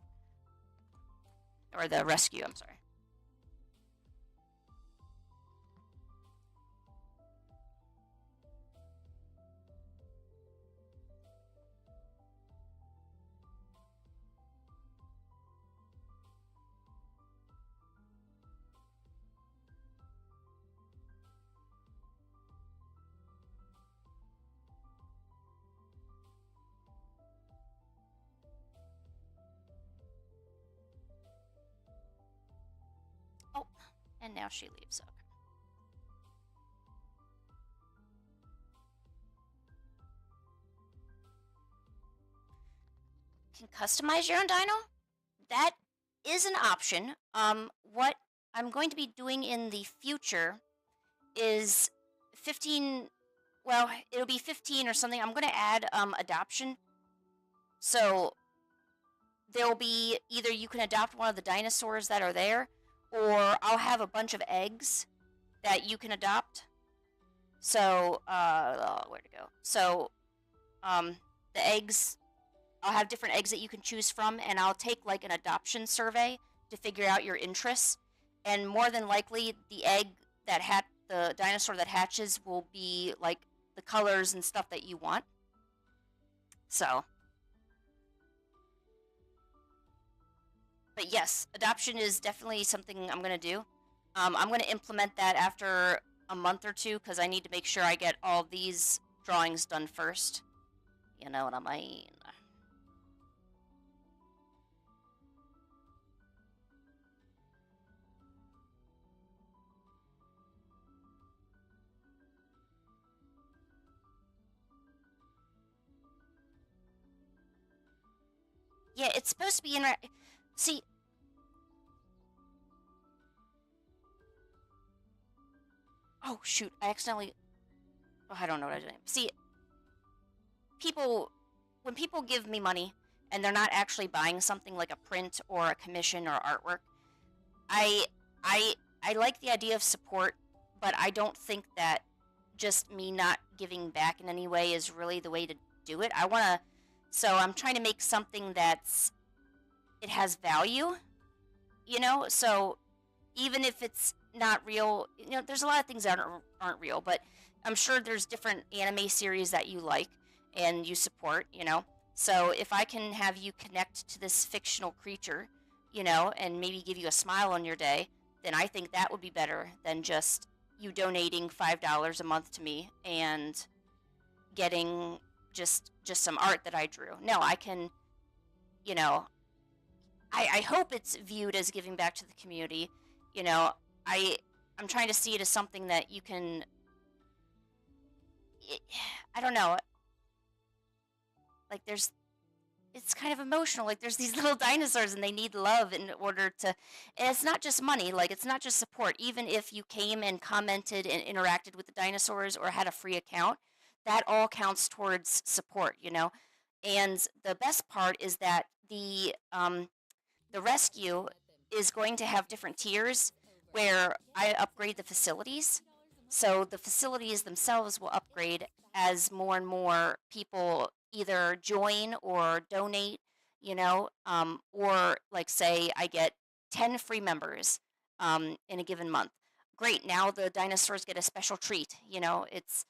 Or the rescue, I'm sorry. Oh, and now she leaves. Okay. Can customize your own dino? That is an option. What I'm going to be doing in the future is 15, well, it'll be 15 or something. I'm going to add adoption. So there'll be either you can adopt one of the dinosaurs that are there, or I'll have a bunch of eggs that you can adopt. So, where to go? So, the eggs, I'll have different eggs that you can choose from, and I'll take like an adoption survey to figure out your interests. And more than likely, the egg that the dinosaur that hatches will be like the colors and stuff that you want. So, but yes, adoption is definitely something I'm gonna do. I'm gonna implement that after a month or two because I need to make sure I get all these drawings done first. You know what I mean? Yeah, it's supposed to be See, oh shoot, I accidentally. Oh, I don't know what I did. See, people, when people give me money and they're not actually buying something like a print or a commission or artwork, I, I, I like the idea of support, but I don't think that just me not giving back in any way is really the way to do it. So I'm trying to make something it has value, So even if it's not real, there's a lot of things that aren't real, but I'm sure there's different anime series that you like and you support. So if I can have you connect to this fictional creature, and maybe give you a smile on your day, then I think that would be better than just you donating $5 a month to me and getting just some art that I drew. No, I can, you know, I hope it's viewed as giving back to the community. You know, I I'm trying to see it as something that you can. I don't know. Like it's kind of emotional. Like there's these little dinosaurs and they need love in order to. And it's not just money. Like it's not just support. Even if you came and commented and interacted with the dinosaurs or had a free account, that all counts towards support. And the best part is that the rescue is going to have different tiers where I upgrade the facilities. So the facilities themselves will upgrade as more and more people either join or donate, or like say I get 10 free members in a given month. Great, now the dinosaurs get a special treat. It's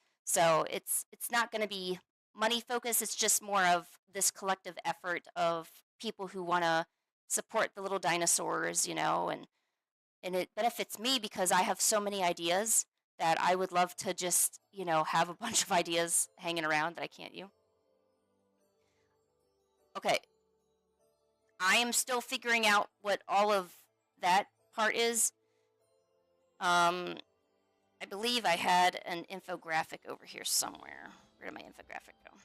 not going to be money focused. It's just more of this collective effort of people who want to support the little dinosaurs, and it benefits me because I have so many ideas that I would love to just, have a bunch of ideas hanging around that I can't use. Okay, I am still figuring out what all of that part is. I believe I had an infographic over here somewhere. Where did my infographic go?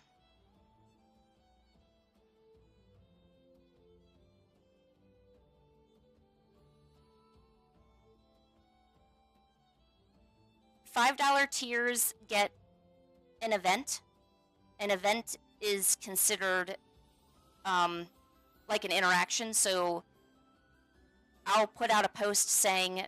$5 tiers get an event. An event is considered like an interaction. So I'll put out a post saying,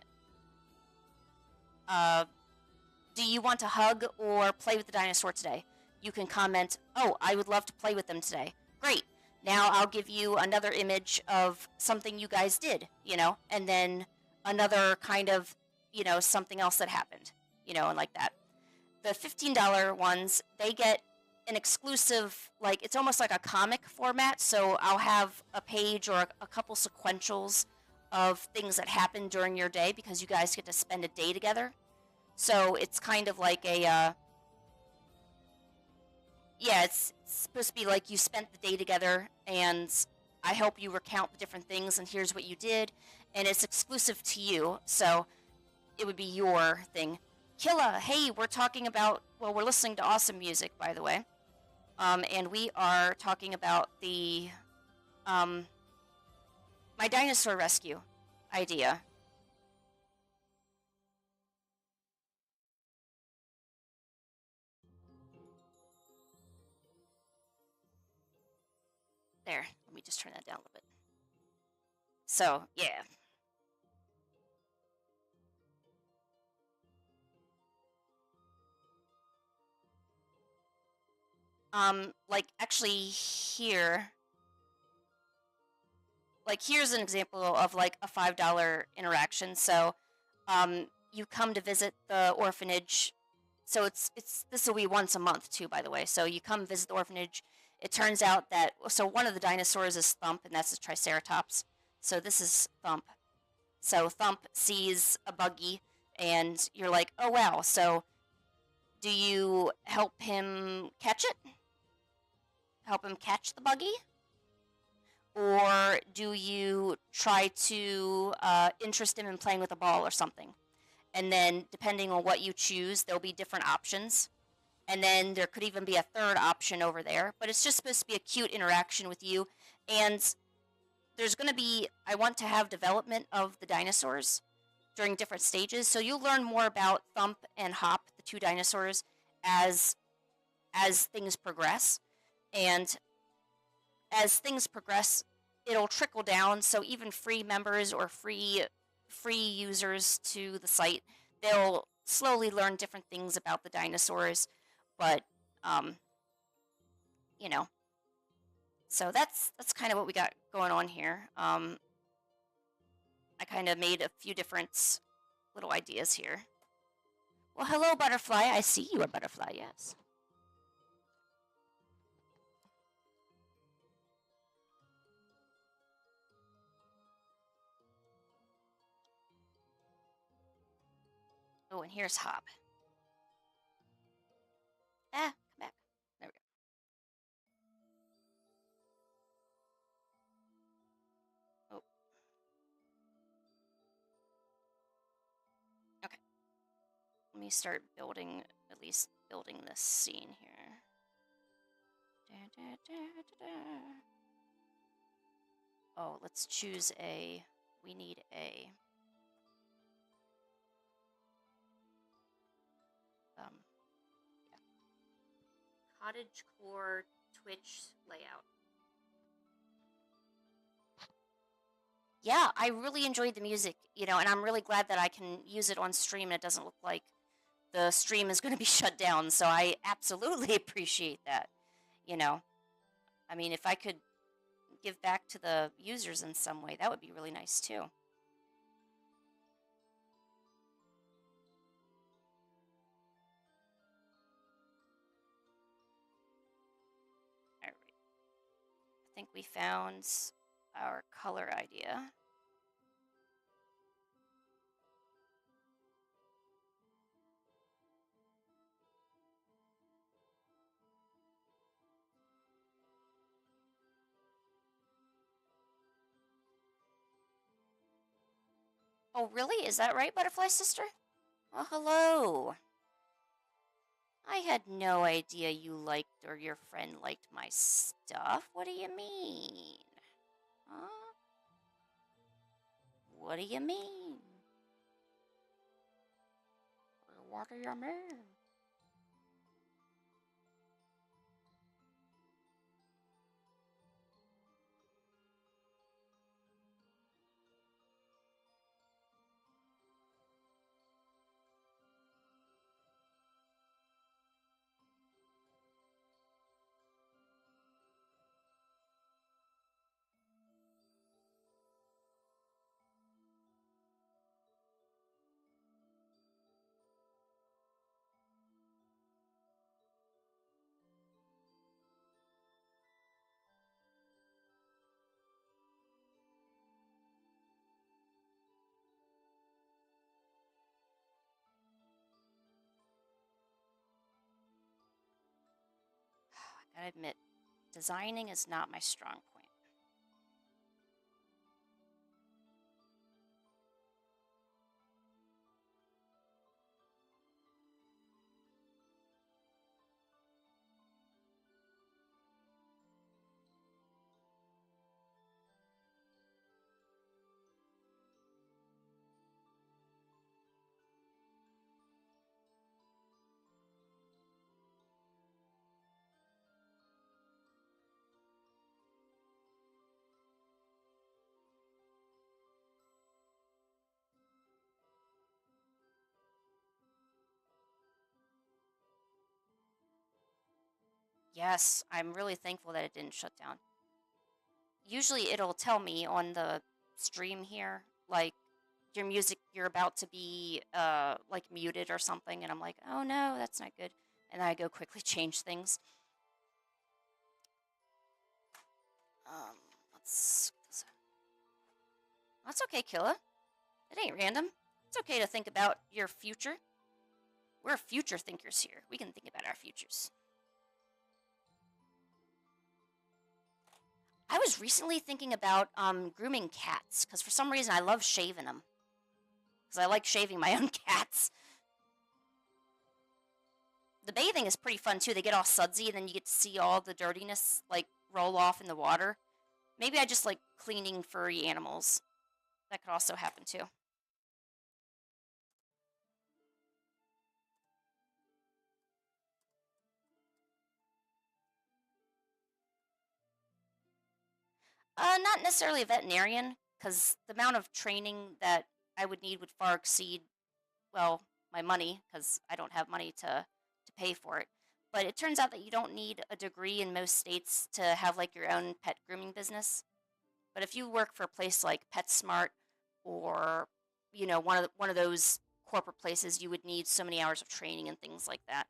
do you want to hug or play with the dinosaur today? You can comment, oh, I would love to play with them today. Great. Now I'll give you another image of something you guys did, and then another kind of, something else that happened, and like that. The $15 ones, they get an exclusive, like it's almost like a comic format. So I'll have a page or a couple sequentials of things that happen during your day because you guys get to spend a day together. So it's kind of like it's supposed to be like you spent the day together and I help you recount the different things and here's what you did. And it's exclusive to you. So it would be your thing. Killa, hey, we're listening to awesome music, by the way. And we are talking about my dinosaur rescue idea. There, let me just turn that down a little bit. So, yeah. Like actually here's an example of like a $5 interaction. So, you come to visit the orphanage. So this will be once a month too, by the way. So you come visit the orphanage. It turns out that one of the dinosaurs is Thump, and that's a Triceratops. So this is Thump. So Thump sees a buggy, and you're like, oh wow. So do you help him catch it? Help him catch the buggy? Or do you try to interest him in playing with a ball or something? And then depending on what you choose, there'll be different options. And then there could even be a third option over there. But it's just supposed to be a cute interaction with you. And there's going to be, I want to have development of the dinosaurs during different stages. So you'll learn more about Thump and Hop, the two dinosaurs, as things progress. And as things progress, it'll trickle down. So even free members or free users to the site, they'll slowly learn different things about the dinosaurs. But you know, so that's kind of what we got going on here. I kind of made a few different little ideas here. Well, hello, butterfly. I see you, a butterfly. Yes. Oh, and here's Hop. Come back. There we go. Oh. Okay. Let me start building, at least building this scene here. Oh, let's choose a, we need a, yeah. Cottage core Twitch layout. Yeah, I really enjoyed the music, and I'm really glad that I can use it on stream and it doesn't look like the stream is going to be shut down. So I absolutely appreciate that. I mean, if I could give back to the users in some way, that would be really nice too. All right. I think we found our color idea. Oh, really? Is that right, Butterfly Sister? Well, hello. I had no idea you liked or your friend liked my stuff. What do you mean? Huh? What do you mean? What do you mean? I gotta admit, designing is not my strong point. Yes, I'm really thankful that it didn't shut down. Usually it'll tell me on the stream here, like, your music, you're about to be, like, muted or something, and I'm like, oh no, that's not good. And then I go quickly change things. Let's... That's okay, Killa. It ain't random. It's okay to think about your future. We're future thinkers here. We can think about our futures. I was recently thinking about grooming cats, because for some reason I love shaving them. Because I like shaving my own cats. The bathing is pretty fun too. They get all sudsy and then you get to see all the dirtiness like roll off in the water. Maybe I just like cleaning furry animals. That could also happen too. Not necessarily a veterinarian, because the amount of training that I would need would far exceed, well, my money, because I don't have money to pay for it. But it turns out that you don't need a degree in most states to have like your own pet grooming business. But if you work for a place like PetSmart or one of those corporate places, you would need so many hours of training and things like that.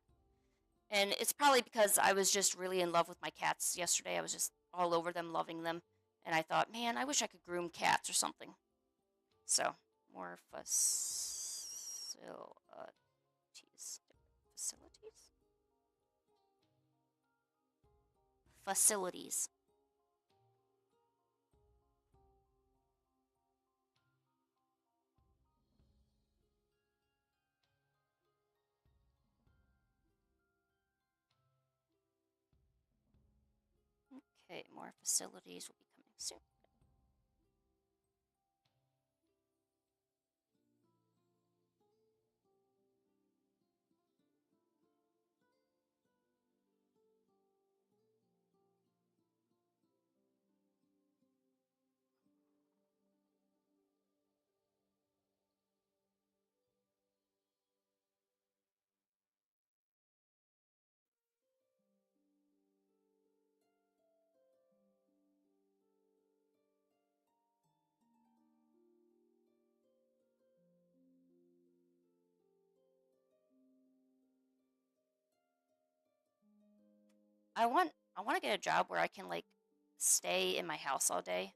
And it's probably because I was just really in love with my cats yesterday. I was just all over them, loving them. And I thought, man, I wish I could groom cats or something. So, more facilities? Facilities. Okay, more facilities will be coming soon. I want to get a job where I can like stay in my house all day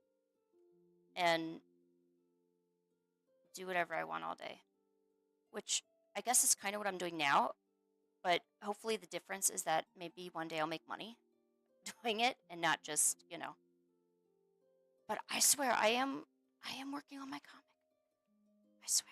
and do whatever I want all day, which I guess is kind of what I'm doing now, but hopefully the difference is that maybe one day I'll make money doing it and not just. But I swear I am working on my comic. I swear.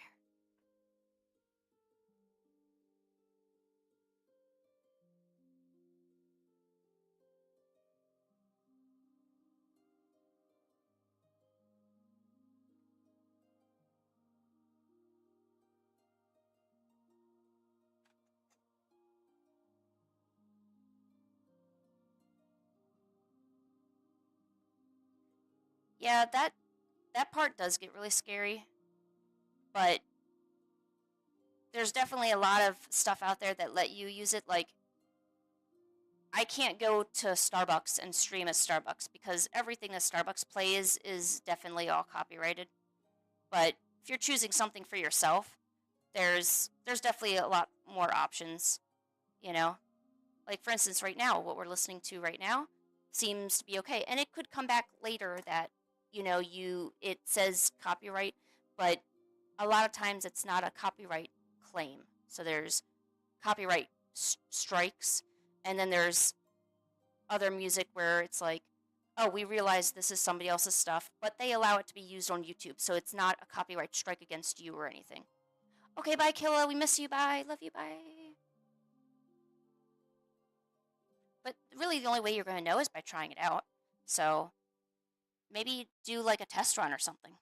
Yeah, that part does get really scary, but there's definitely a lot of stuff out there that let you use it. Like, I can't go to Starbucks and stream at Starbucks because everything that Starbucks plays is definitely all copyrighted. But if you're choosing something for yourself, there's definitely a lot more options, you know? Like for instance, right now, what we're listening to right now seems to be okay. And it could come back later that, it says copyright, but a lot of times it's not a copyright claim. So there's copyright strikes, and then there's other music where it's like, oh, we realize this is somebody else's stuff, but they allow it to be used on YouTube, so it's not a copyright strike against you or anything. Okay, bye, Killa. We miss you. Bye. Love you. Bye. But really, the only way you're going to know is by trying it out. So maybe do like a test run or something.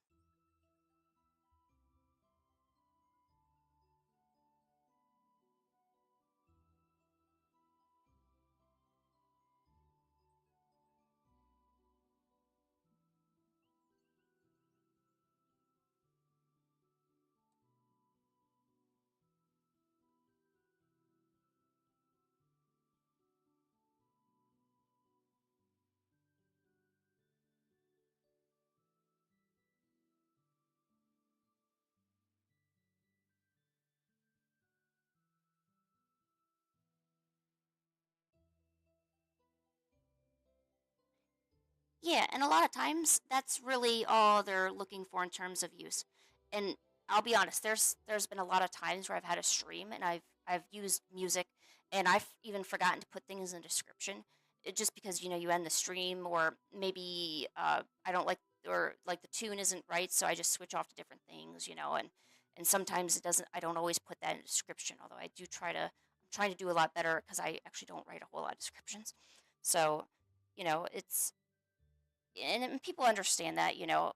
Yeah, and a lot of times that's really all they're looking for in terms of use. And I'll be honest, there's been a lot of times where I've had a stream and I've used music and I've even forgotten to put things in the description. Just because you end the stream, or maybe I don't like, or like the tune isn't right, so I just switch off to different things. And sometimes it doesn't, I don't always put that in the description, although I do I'm trying to do a lot better because I actually don't write a whole lot of descriptions. So, it's and people understand that, you know.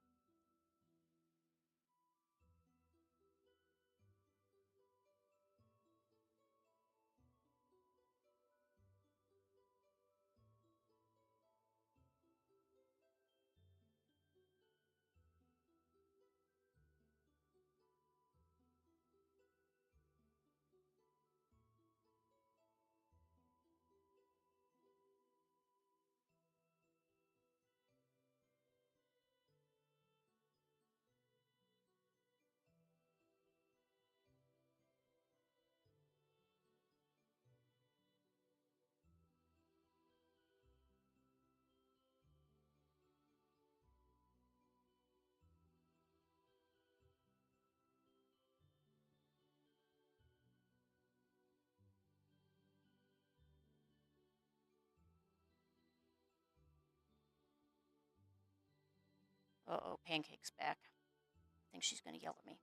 Uh-oh, Pancake's back. I think she's going to yell at me.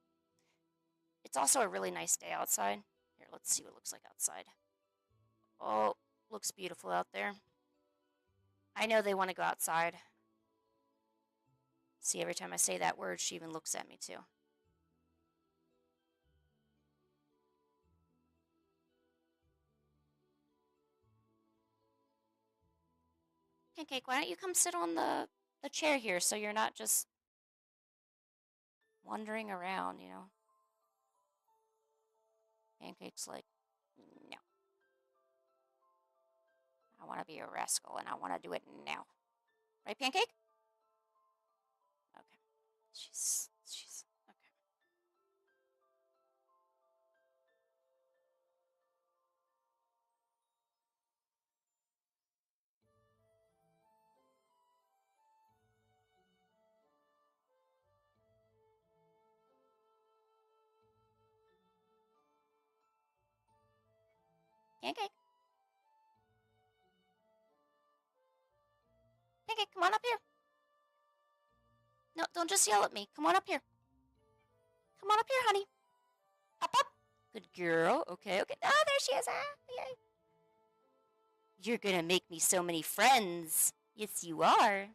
It's also a really nice day outside. Here, let's see what it looks like outside. Oh, looks beautiful out there. I know they want to go outside. See, every time I say that word, she even looks at me too. Pancake, why don't you come sit on the chair here so you're not just wandering around, you know? Pancake's like, no. I want to be a rascal and I want to do it now. Right, Pancake? Okay. She's okay. Pancake. Pancake, come on up here. No, don't just yell at me. Come on up here. Come on up here, honey. Up, up. Good girl. Okay, okay. Oh, there she is. Ah, yay. You're gonna make me so many friends. Yes, you are.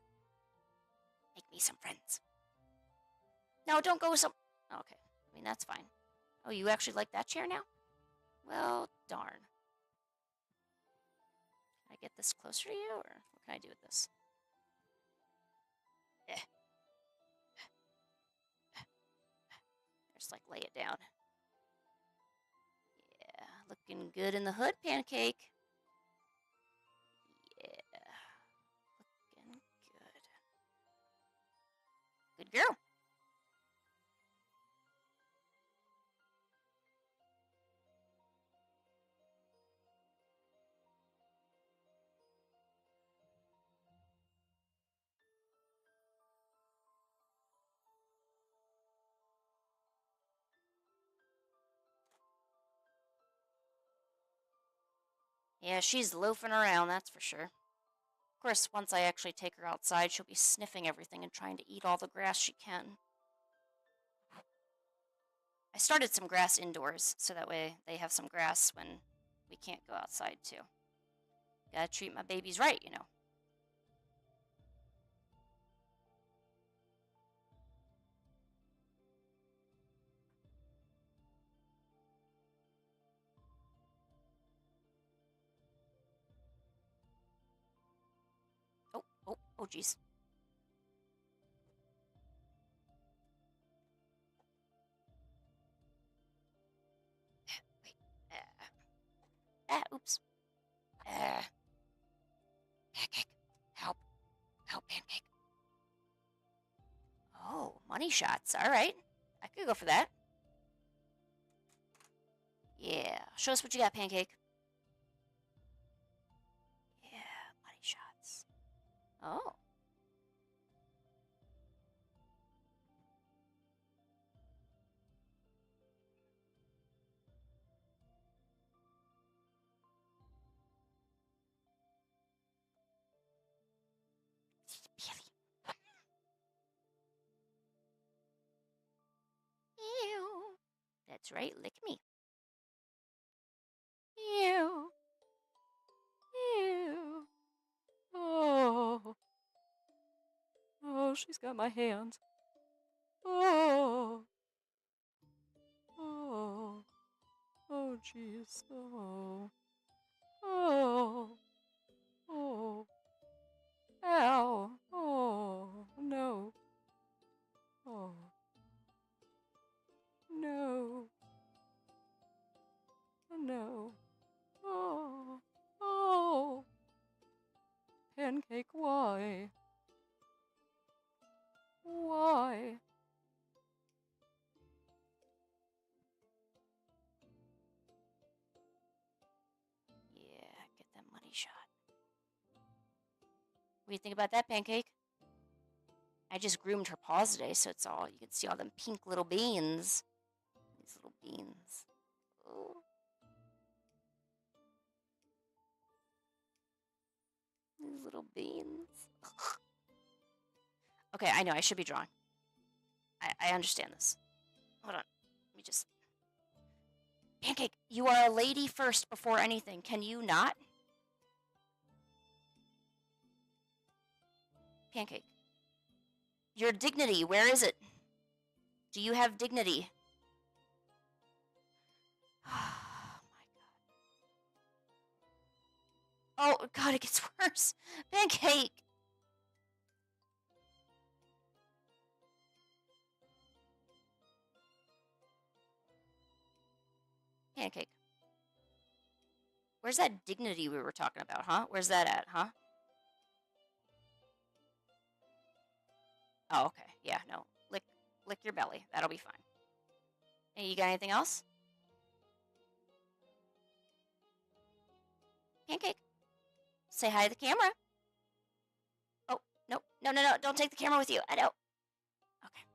Make me some friends. No, don't go some... Okay, I mean, that's fine. Oh, you actually like that chair now? Well, darn. Can I get this closer to you, or what can I do with this? Just, like, lay it down. Yeah, looking good in the hood, Pancake. Yeah, looking good. Good girl. Yeah, she's loafing around, that's for sure. Of course, once I actually take her outside, she'll be sniffing everything and trying to eat all the grass she can. I started some grass indoors, so that way they have some grass when we can't go outside, too. Gotta treat my babies right, you know. Oh, jeez. Wait. Oops. Pancake. Help. Help, Pancake. Oh, money shots. All right. I could go for that. Yeah. Show us what you got, Pancake. Yeah, money shots. Oh. Ew. That's right, lick me. Ew. Ew. Oh. she's got my hands. Oh. Oh. Oh, jeez. Oh. Oh. Oh. Ow. Oh. No. Oh. No. No. Oh. Oh. Pancake, why? Why? Yeah, get that money shot. What do you think about that, Pancake? I just groomed her paws today, so it's all, you can see all them pink little beans. These little beans. Oh. These little beans. Okay, I know, I should be drawing. I understand this. Hold on. Let me just... Pancake, you are a lady first before anything. Can you not? Pancake. Your dignity, where is it? Do you have dignity? Oh, my God. Oh, God, it gets worse. Pancake. Pancake. Where's that dignity we were talking about, huh? Where's that at, huh? Oh, okay. Yeah, no. Lick your belly. That'll be fine. Hey, you got anything else? Pancake. Say hi to the camera. Oh, no. No, no, no. Don't take the camera with you. I know. Okay.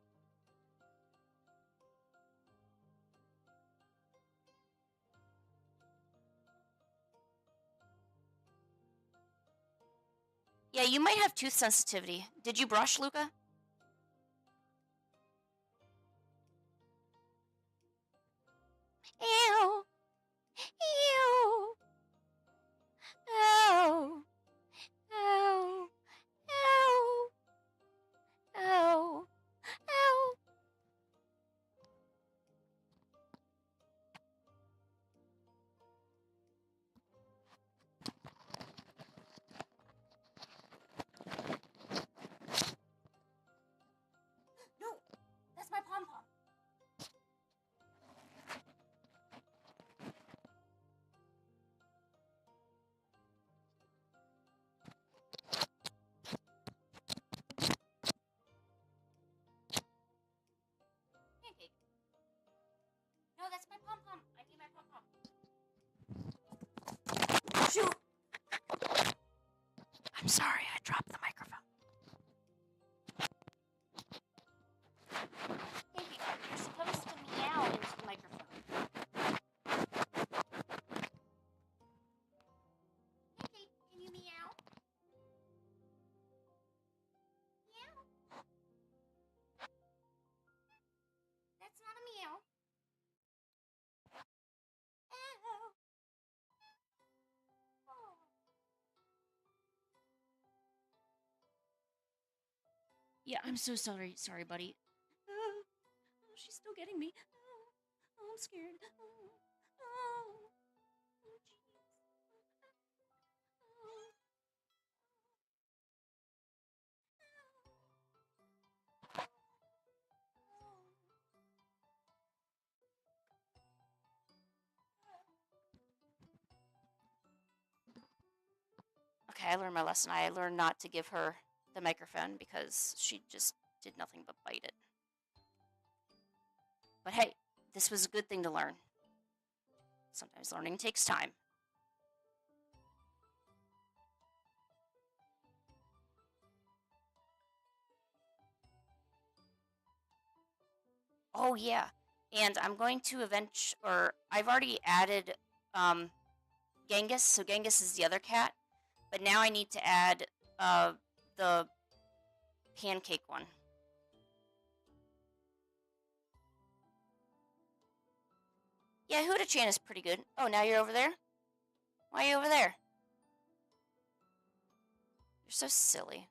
Yeah, you might have tooth sensitivity. Did you brush, Luca? Ew. Ew. Ow. Ow. Ow. Ow. Ow. No, that's my pom-pom. Pancake. No, that's my pom-pom. I need my pom-pom. Shoot! I'm sorry, I dropped the microphone. Pancake, you're supposed to meow into the microphone. Pancake, can you meow? Meow. That's not a meow. Ow. Oh. Yeah, I'm so sorry. Sorry, buddy. Oh, she's still getting me. Oh, I'm scared. Oh, oh, jeez. Okay, I learned my lesson. I learned not to give her the microphone because she just did nothing but bite it. But hey, this was a good thing to learn. Sometimes learning takes time. Oh yeah, and I'm going to I've already added Genghis, so Genghis is the other cat, but now I need to add the pancake one. Yeah, Huda-chan is pretty good. Oh, now you're over there? Why are you over there? You're so silly.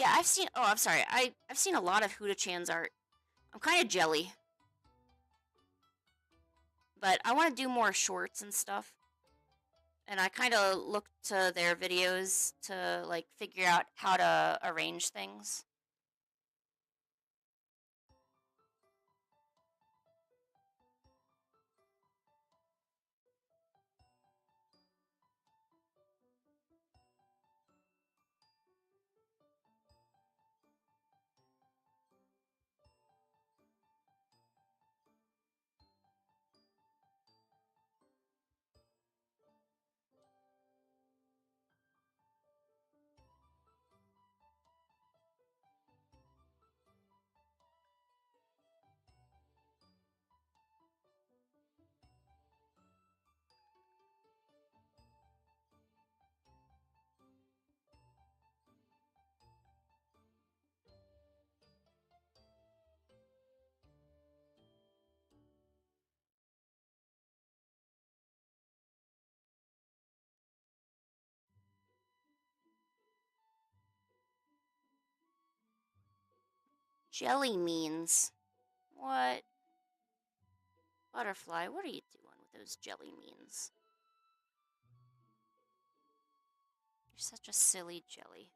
Yeah, I've seen. Oh, I'm sorry. I've seen a lot of Huda-chan's art. I'm kind of jelly, but I want to do more shorts and stuff. And I kind of look to their videos to like figure out how to arrange things. Jelly means what? Butterfly, what are you doing with those jelly means? You're such a silly jelly.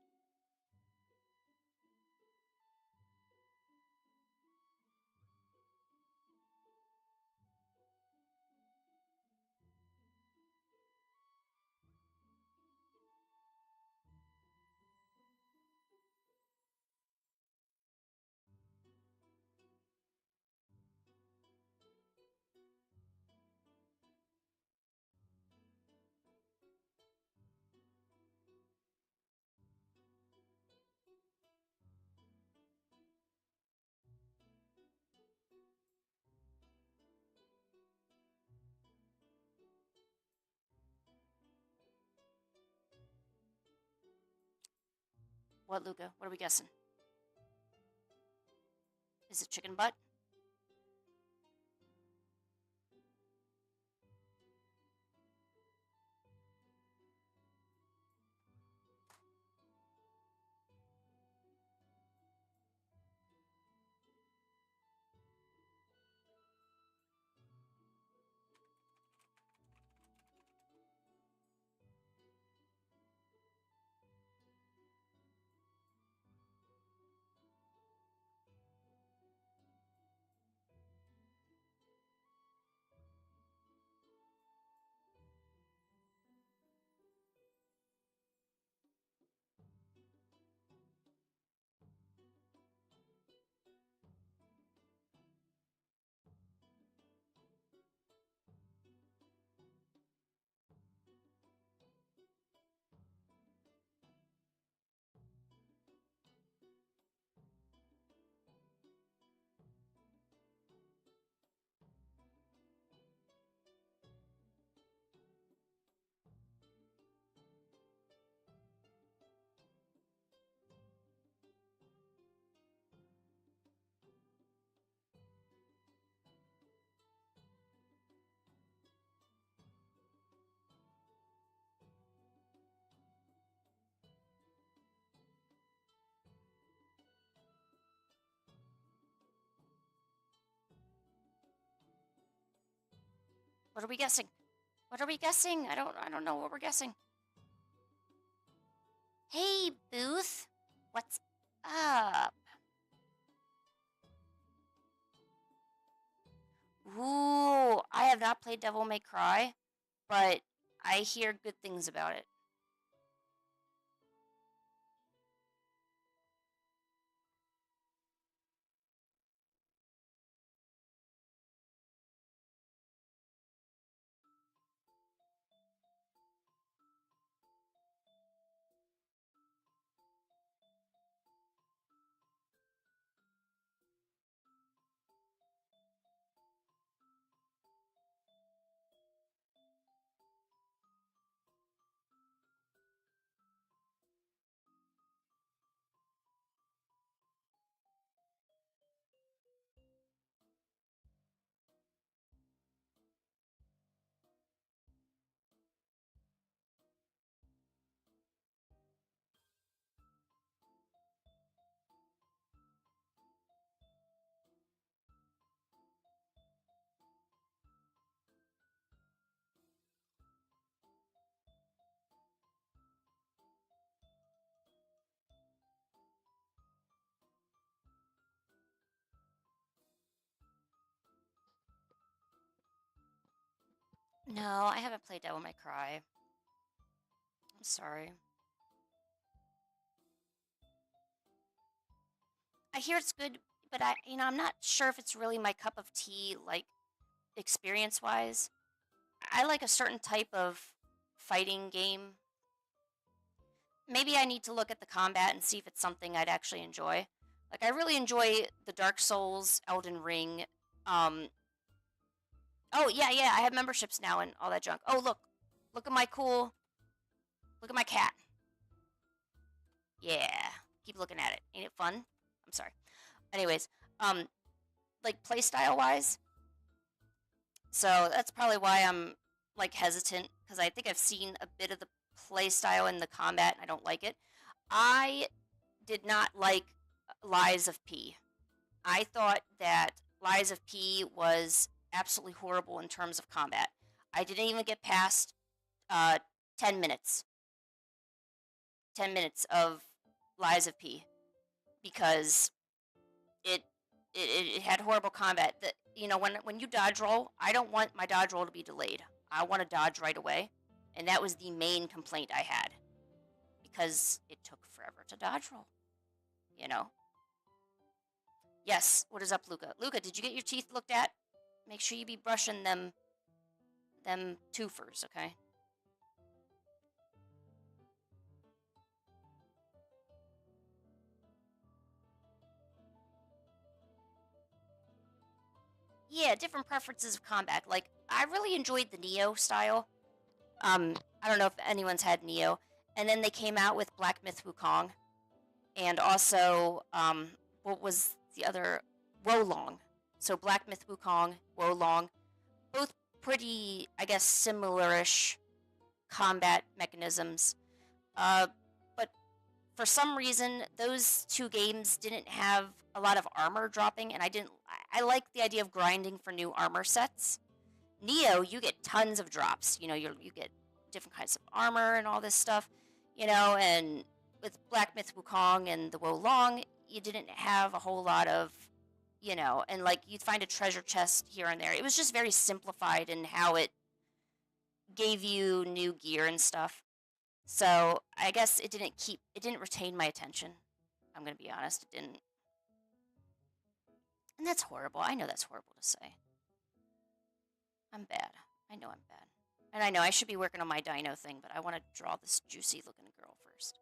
What, Luca? What are we guessing? Is it chicken butt? What are we guessing? What are we guessing? I don't know what we're guessing. Hey, Booth. What's up? Ooh, I have not played Devil May Cry, but I hear good things about it. No, I haven't played Devil May Cry. I'm sorry. I hear it's good, but I'm not sure if it's really my cup of tea, like experience-wise. I like a certain type of fighting game. Maybe I need to look at the combat and see if it's something I'd actually enjoy. Like I really enjoy the Dark Souls, Elden Ring. Um, oh yeah, yeah, I have memberships now and all that junk. Oh look at my look at my cat. Yeah, keep looking at it. Ain't it fun? I'm sorry. Anyways, um, like playstyle wise, so that's probably why I'm like hesitant because I think I've seen a bit of the playstyle in the combat and I don't like it. I did not like Lies of P. I thought that Lies of P was absolutely horrible in terms of combat. I didn't even get past uh, 10 minutes. 10 minutes of Lies of P because it it had horrible combat. That when you dodge roll, I don't want my dodge roll to be delayed. I want to dodge right away, and that was the main complaint I had because it took forever to dodge roll. You know. Yes. What is up, Luca? Luca, did you get your teeth looked at? Make sure you be brushing them twofers, okay? Yeah, different preferences of combat. Like I really enjoyed the Neo style. I don't know if anyone's had Neo, and then they came out with Black Myth Wukong, and also what was the other Wolong. So Black Myth Wukong, Wolong, both pretty, I guess, similarish combat mechanisms. Uh, but for some reason, those two games didn't have a lot of armor dropping, and I didn't. I like the idea of grinding for new armor sets. Neo, you get tons of drops. You get different kinds of armor and all this stuff. And with Black Myth Wukong and the Wolong, you didn't have a whole lot of, and like you'd find a treasure chest here and there. It was just very simplified in how it gave you new gear and stuff. So I guess it didn't retain my attention. I'm gonna be honest, it didn't, and that's horrible. I know that's horrible to say. I'm bad. I know I'm bad. And I know I should be working on my dino thing, but I want to draw this juicy looking girl first.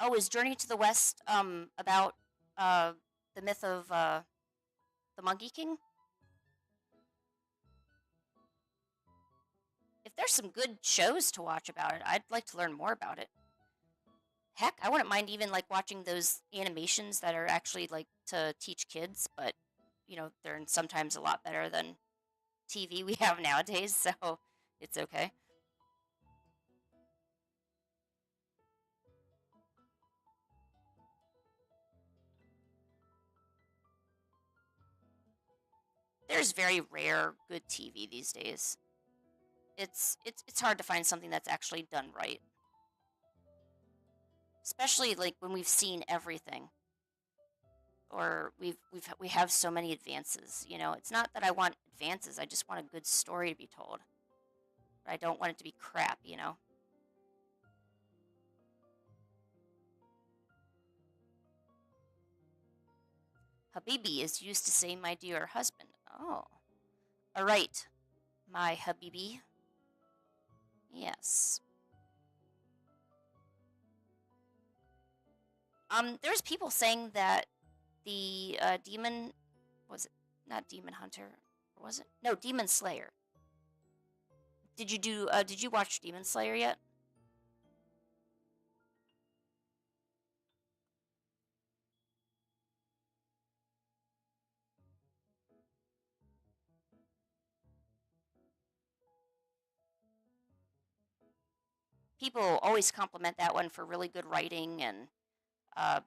Oh, is Journey to the West about uh the myth of the Monkey King? If there's some good shows to watch about it, I'd like to learn more about it. Heck, I wouldn't mind even like watching those animations that are actually like to teach kids, but they're sometimes a lot better than TV we have nowadays, so it's okay. There's very rare good TV these days. It's hard to find something that's actually done right, especially like when we've seen everything or we have so many advances. It's not that I want advances. I just want a good story to be told. But I don't want it to be crap. Habibi is used to say my dear husband. Oh. All right. My Habibi. Yes. There's people saying that the demon was it not demon hunter, or was it? No, demon slayer. Did you watch Demon Slayer yet? People always compliment that one for really good writing and uh,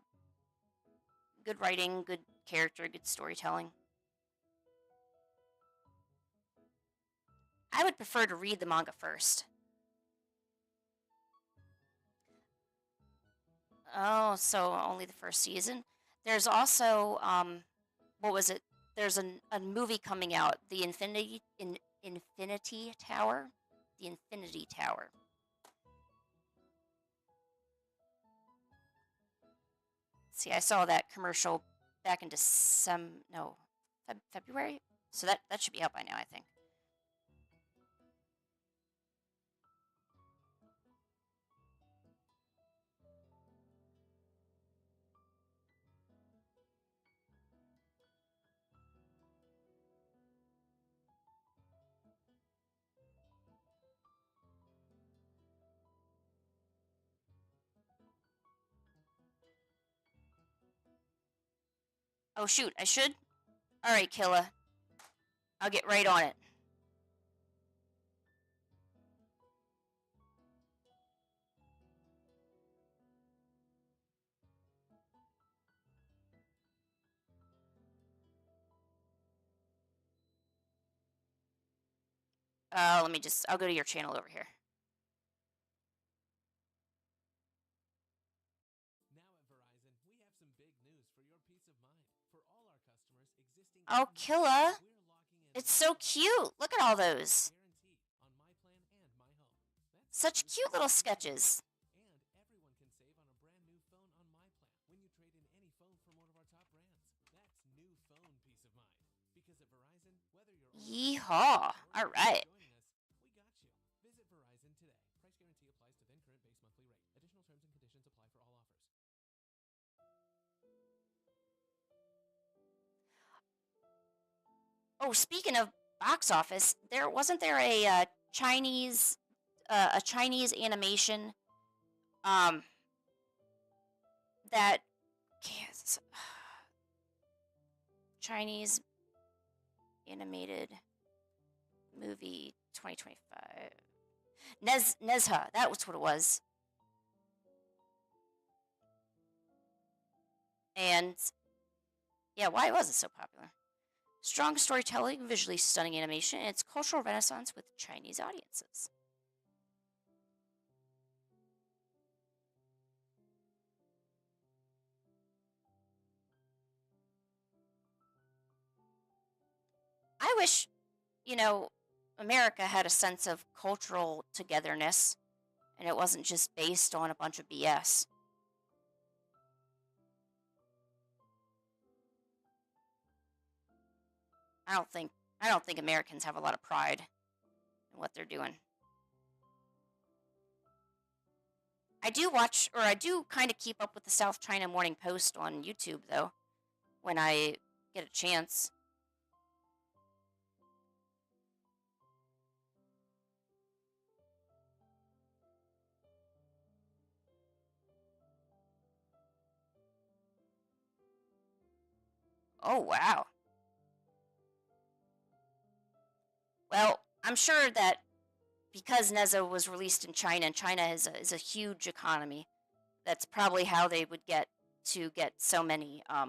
good writing, good character, good storytelling. I would prefer to read the manga first. Oh, so only the first season. There's also what was it? There's a movie coming out, the Infinity Tower, the Infinity Tower. See, I saw that commercial back in February. So that should be out by now, I think. Oh shoot, I should? Alright, Killa. I'll get right on it. I'll go to your channel over here. Now at Verizon, we have some big news for your peace of mind. For all our customers existing Oh, Killa. It's so cute. Look at all those. Such cute little sketches. And everyone can save on a brand new phone on my plan when you trade in any phone from one of our top brands. That's new phone peace of mind. Because at Verizon, whether you're Yeehaw. All right. joining us, we got you. Visit Verizon today. Price guarantee applies to then current base monthly rate. Additional terms and conditions apply for all offers. Oh, speaking of box office, wasn't there a Chinese animation that Chinese animated movie 2025 Nezha, that was what it was. And yeah, why was it so popular? Strong storytelling, visually stunning animation, and its cultural renaissance with Chinese audiences. I wish, America had a sense of cultural togetherness and it wasn't just based on a bunch of BS. I don't think Americans have a lot of pride in what they're doing. I do kind of keep up with the South China Morning Post on YouTube though, when I get a chance. Oh wow. Well, I'm sure that because Nezha was released in China, and China is a huge economy, that's probably how they would get so many, uh,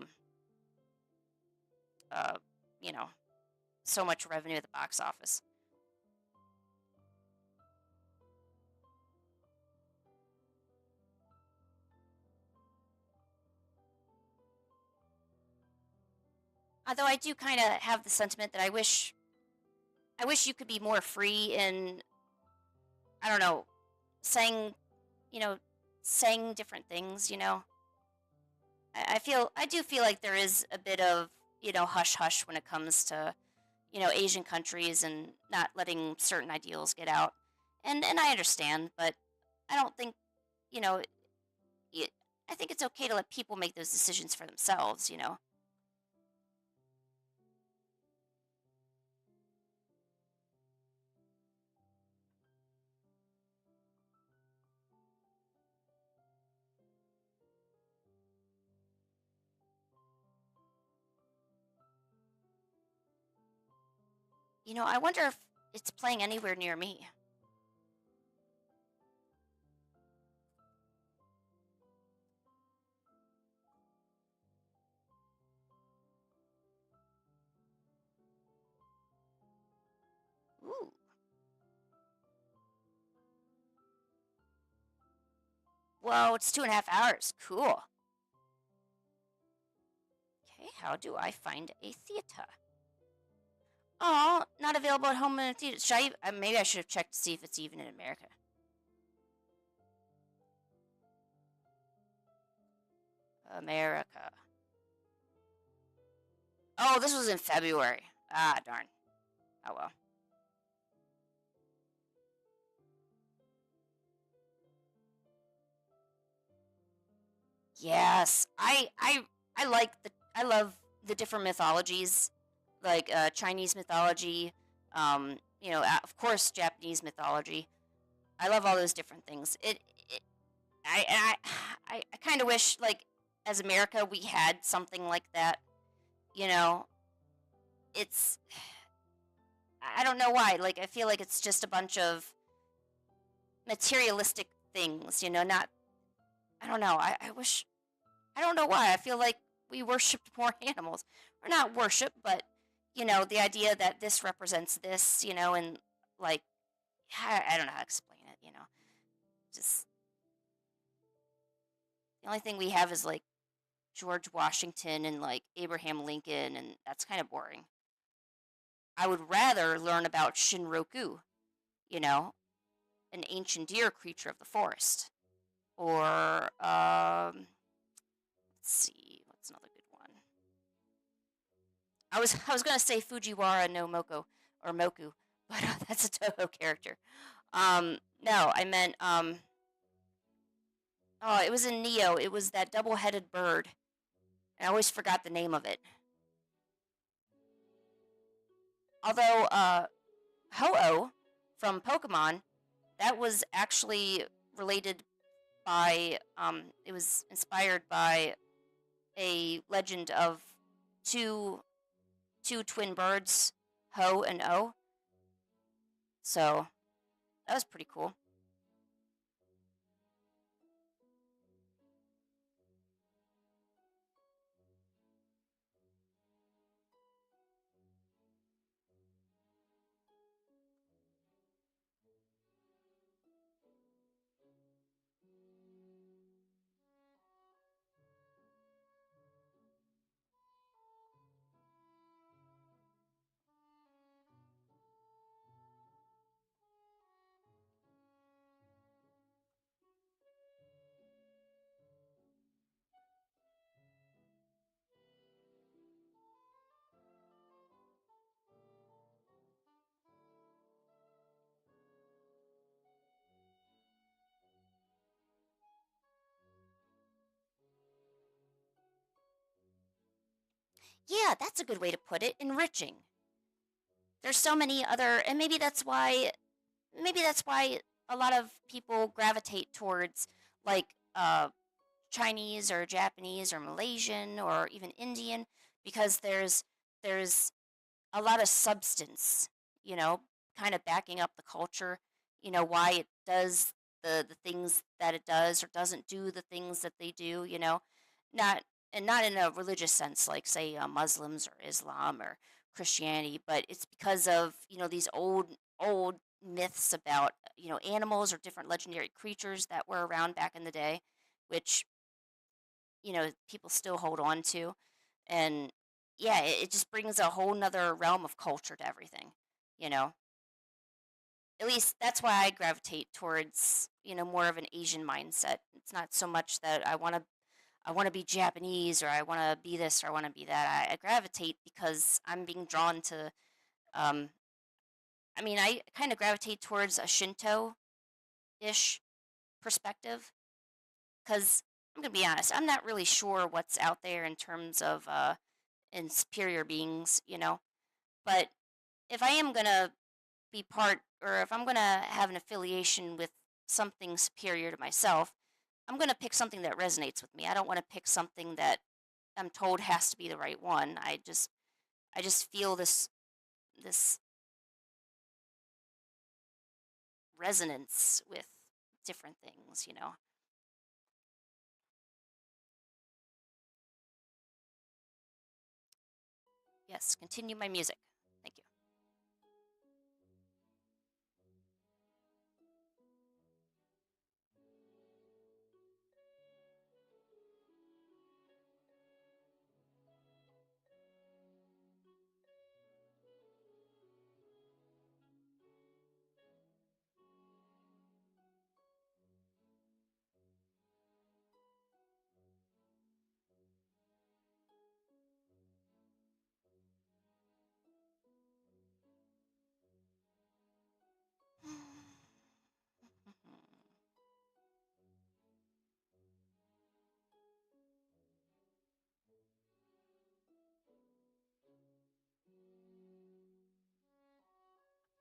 you know, so much revenue at the box office. Although I do kind of have the sentiment that I wish you could be more free in, I don't know, saying, saying different things. I do feel like there is a bit of, hush hush when it comes to, Asian countries and not letting certain ideals get out. And I understand, but I don't think, you know, I think it's okay to let people make those decisions for themselves. I wonder if it's playing anywhere near me. Ooh. Whoa, it's 2.5 hours. Cool. Okay. How do I find a theater? Oh, not available at home in a theater. Maybe I should have checked to see if it's even in America. America. Oh, this was in February. Ah, darn. Oh well. Yes, I love the different mythologies, like Chinese mythology, of course Japanese mythology. I love all those different things. It I kind of wish like as America we had something like that. You know, it's I don't know why. Like I feel like it's just a bunch of materialistic things. Not I don't know. I wish I don't know why. I feel like we worshipped more animals. Or not worship, but the idea that this represents this, and like I don't know how to explain it. Just the only thing we have is like George Washington and like Abraham Lincoln, and that's kind of boring. I would rather learn about Shinroku, you know, an ancient deer creature of the forest, or let's see, what's another good one? I was gonna say Fujiwara no Moko or Moku, but that's a Toho character. No, I meant oh, it was in Neo. It was that double-headed bird. I always forgot the name of it. Although Ho-Oh from Pokemon, that was actually related by it was inspired by a legend of two two twin birds, Ho and O. So that was pretty cool. Yeah, that's a good way to put it. Enriching. There's so many other, and maybe that's why a lot of people gravitate towards like Chinese or Japanese or Malaysian or even Indian because there's a lot of substance, you know, kind of backing up the culture, why it does the things that it does or doesn't do the things that they do, not not in a religious sense like say Muslims or Islam or Christianity, but it's because of, these old myths about, animals or different legendary creatures that were around back in the day, which, people still hold on to. And yeah, it just brings a whole nother realm of culture to everything, you know. At least that's why I gravitate towards, more of an Asian mindset. It's not so much that I want to be Japanese or I want to be this or I want to be that. I gravitate because I'm being drawn to um I kind of gravitate towards a Shinto-ish perspective cuz I'm going to be honest, I'm not really sure what's out there in terms of in superior beings, but if I am going to be part or if I'm going to have an affiliation with something superior to myself, I'm going to pick something that resonates with me. I don't want to pick something that I'm told has to be the right one. I just feel this resonance with different things. Yes, continue my music. Thank you.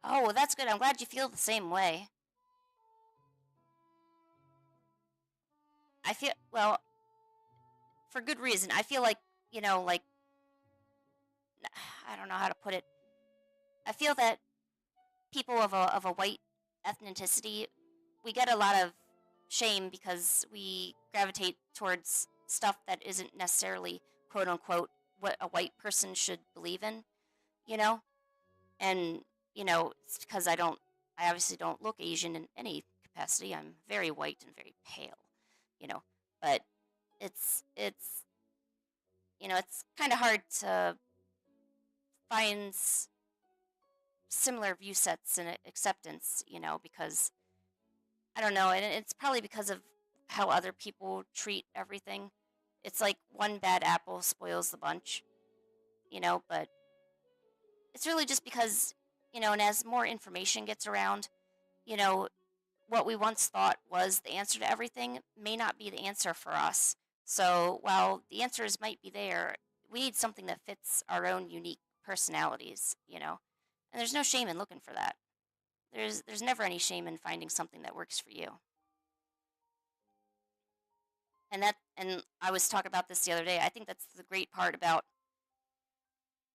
Oh, well, that's good. I'm glad you feel the same way. I feel, well, for good reason. I feel like, like, I don't know how to put it. I feel that people of a white ethnicity, we get a lot of shame because we gravitate towards stuff that isn't necessarily quote unquote what a white person should believe in, you know? And, it's because I obviously don't look Asian in any capacity. I'm very white and very pale, you know. But it's it's kind of hard to find similar view sets and acceptance, because I don't know, and it's probably because of how other people treat everything. It's like one bad apple spoils the bunch, but it's really just because, and as more information gets around, you know, what we once thought was the answer to everything may not be the answer for us. So while the answers might be there, we need something that fits our own unique personalities, And there's no shame in looking for that. There's never any shame in finding something that works for you. And I was talking about this the other day. I think that's the great part about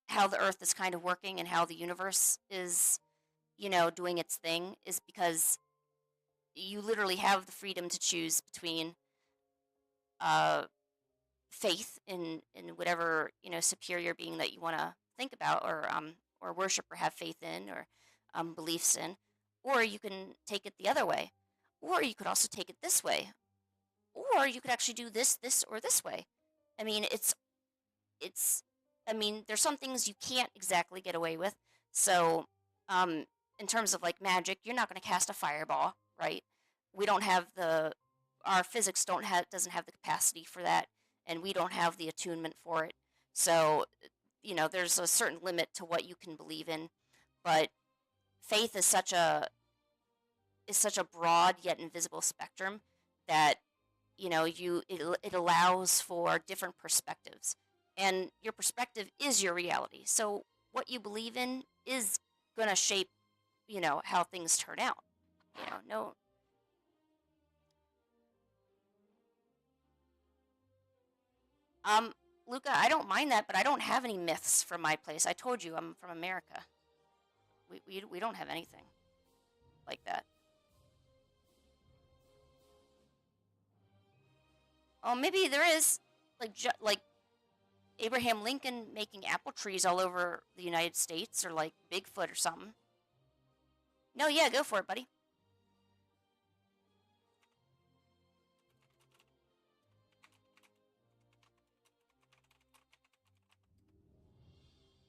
how the earth is kind of working and how the universe is, doing its thing, is because you literally have the freedom to choose between uh, faith in whatever superior being that you want to think about or worship or have faith in or beliefs in, or you can take it the other way, or you could also take it this way, or you could actually do this or this way. I mean, it's I mean, there's some things you can't exactly get away with. So, um, in terms of like magic, you're not going to cast a fireball, right? We don't have our physics doesn't have the capacity for that, and we don't have the attunement for it. So, there's a certain limit to what you can believe in. But faith is such a broad yet invisible spectrum that it allows for different perspectives, and your perspective is your reality. So what you believe in is going to shape how things turn out. No. Luca, I don't mind that, but I don't have any myths from my place. I told you I'm from America. We don't have anything like that. Oh, maybe there is, like Abraham Lincoln making apple trees all over the United States, or like Bigfoot or something. No, yeah, go for it, buddy.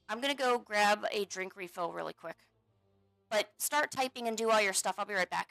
I'm gonna go grab a drink refill really quick. But start typing and do all your stuff. I'll be right back.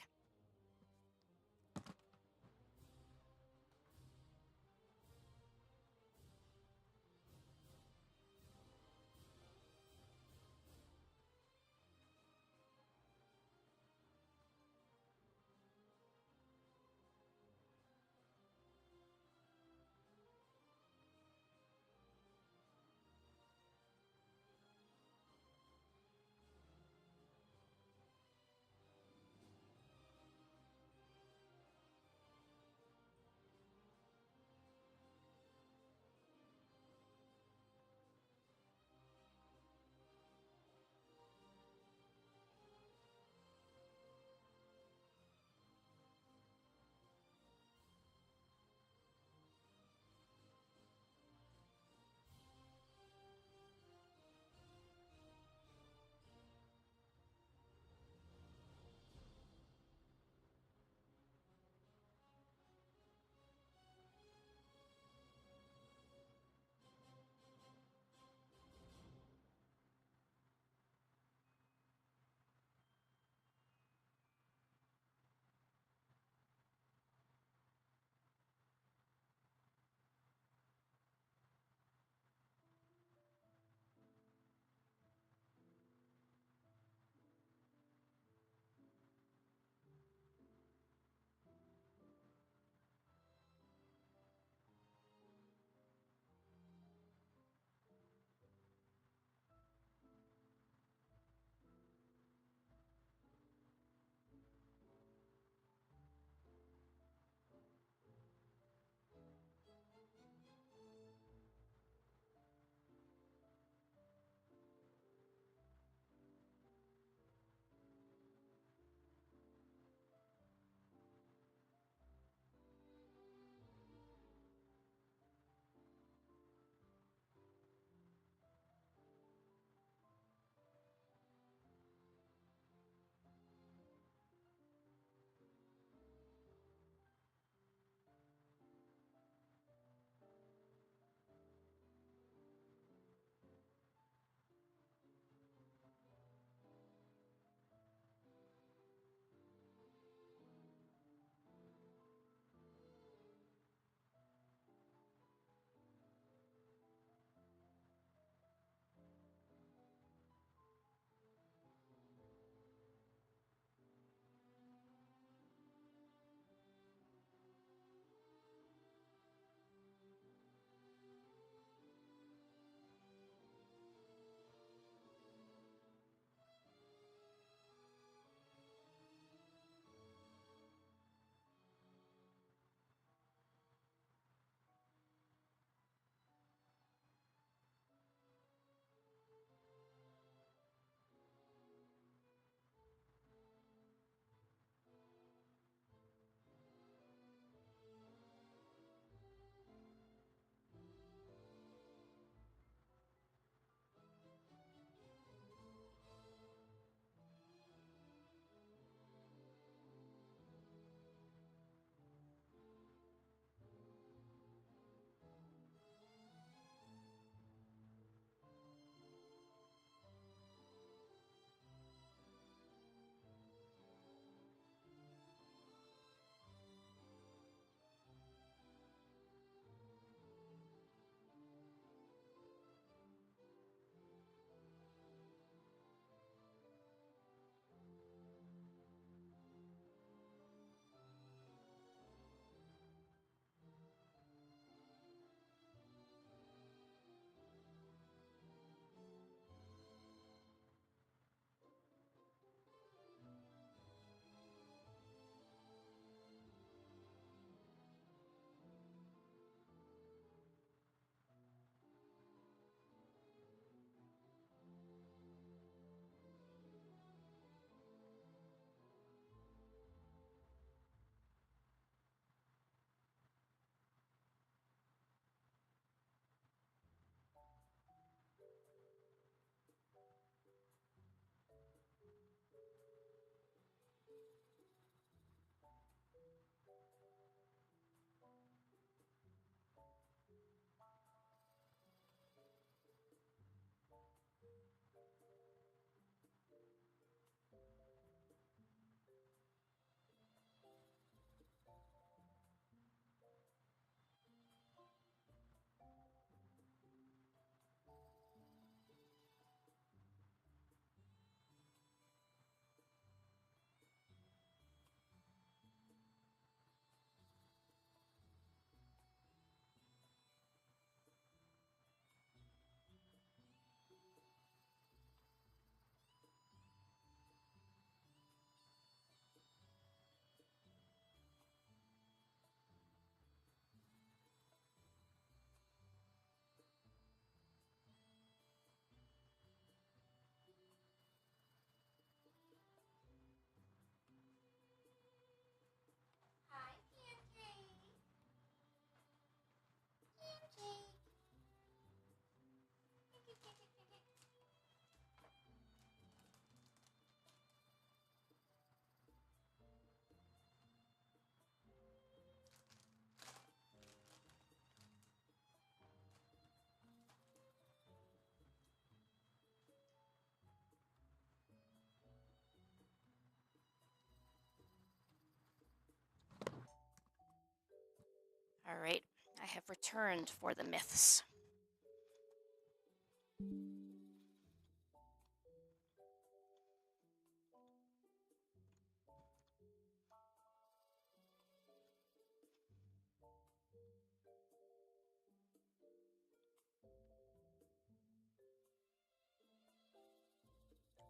All right, I have returned for the myths.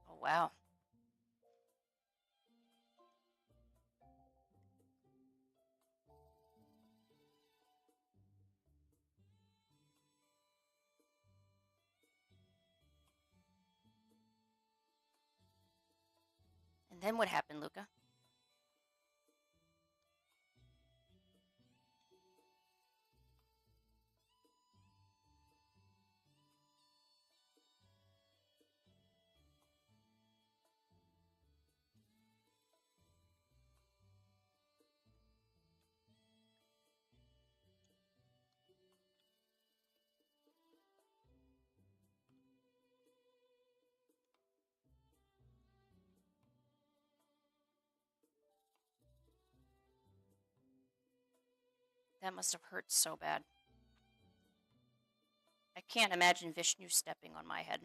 Oh, wow. And then what happened, Luca? That must have hurt so bad. I can't imagine Vishnu stepping on my head.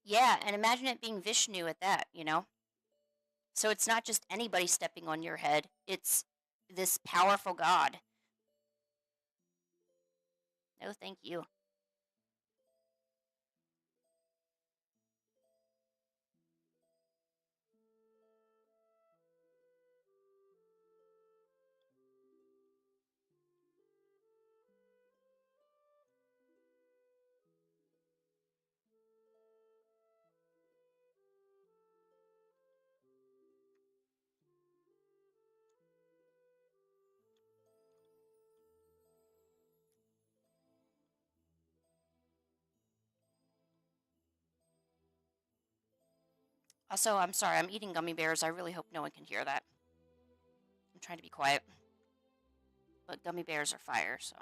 Yeah, and imagine it being Vishnu at that, you know? So it's not just anybody stepping on your head, it's this powerful god. No, thank you. Also, I'm sorry, I'm eating gummy bears. I really hope no one can hear that. I'm trying to be quiet. But gummy bears are fire, so.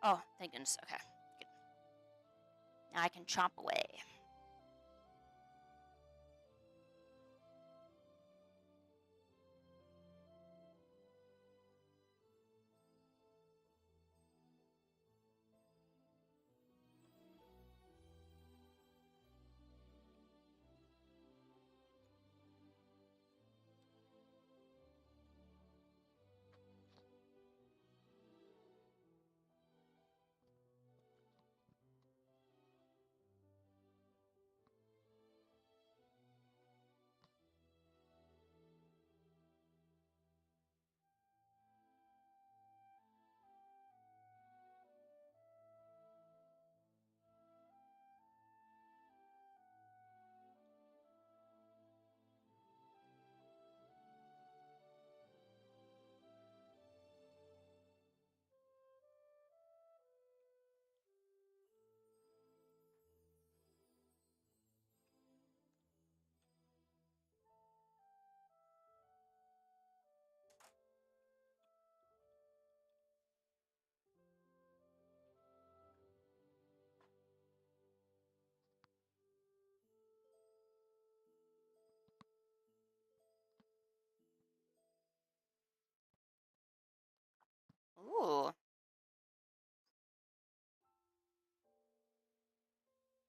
Oh, thank goodness. Okay, good. Now I can chomp away.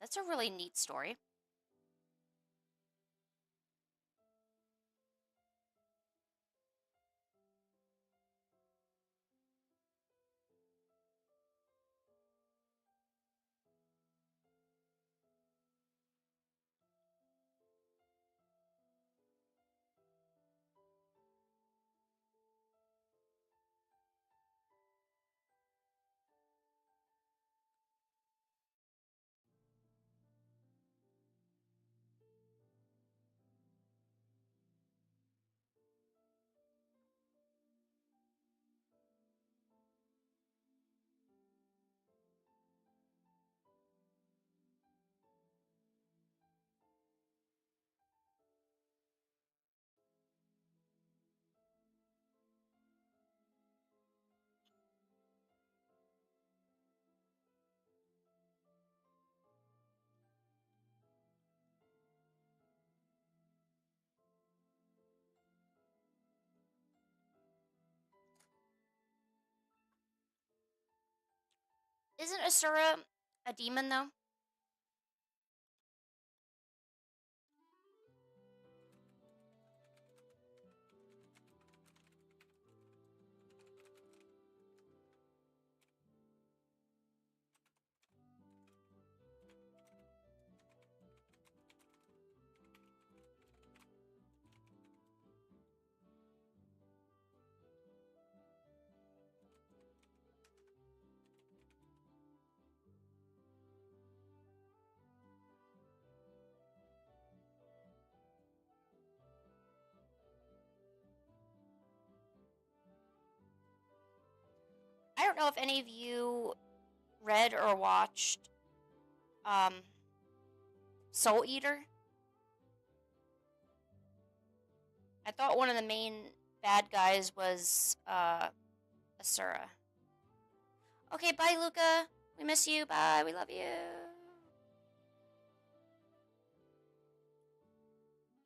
That's a really neat story. Isn't Asura a demon, though? I don't know if any of you read or watched Soul Eater. I thought one of the main bad guys was Asura. Okay, bye, Luca. We miss you. Bye. We love you.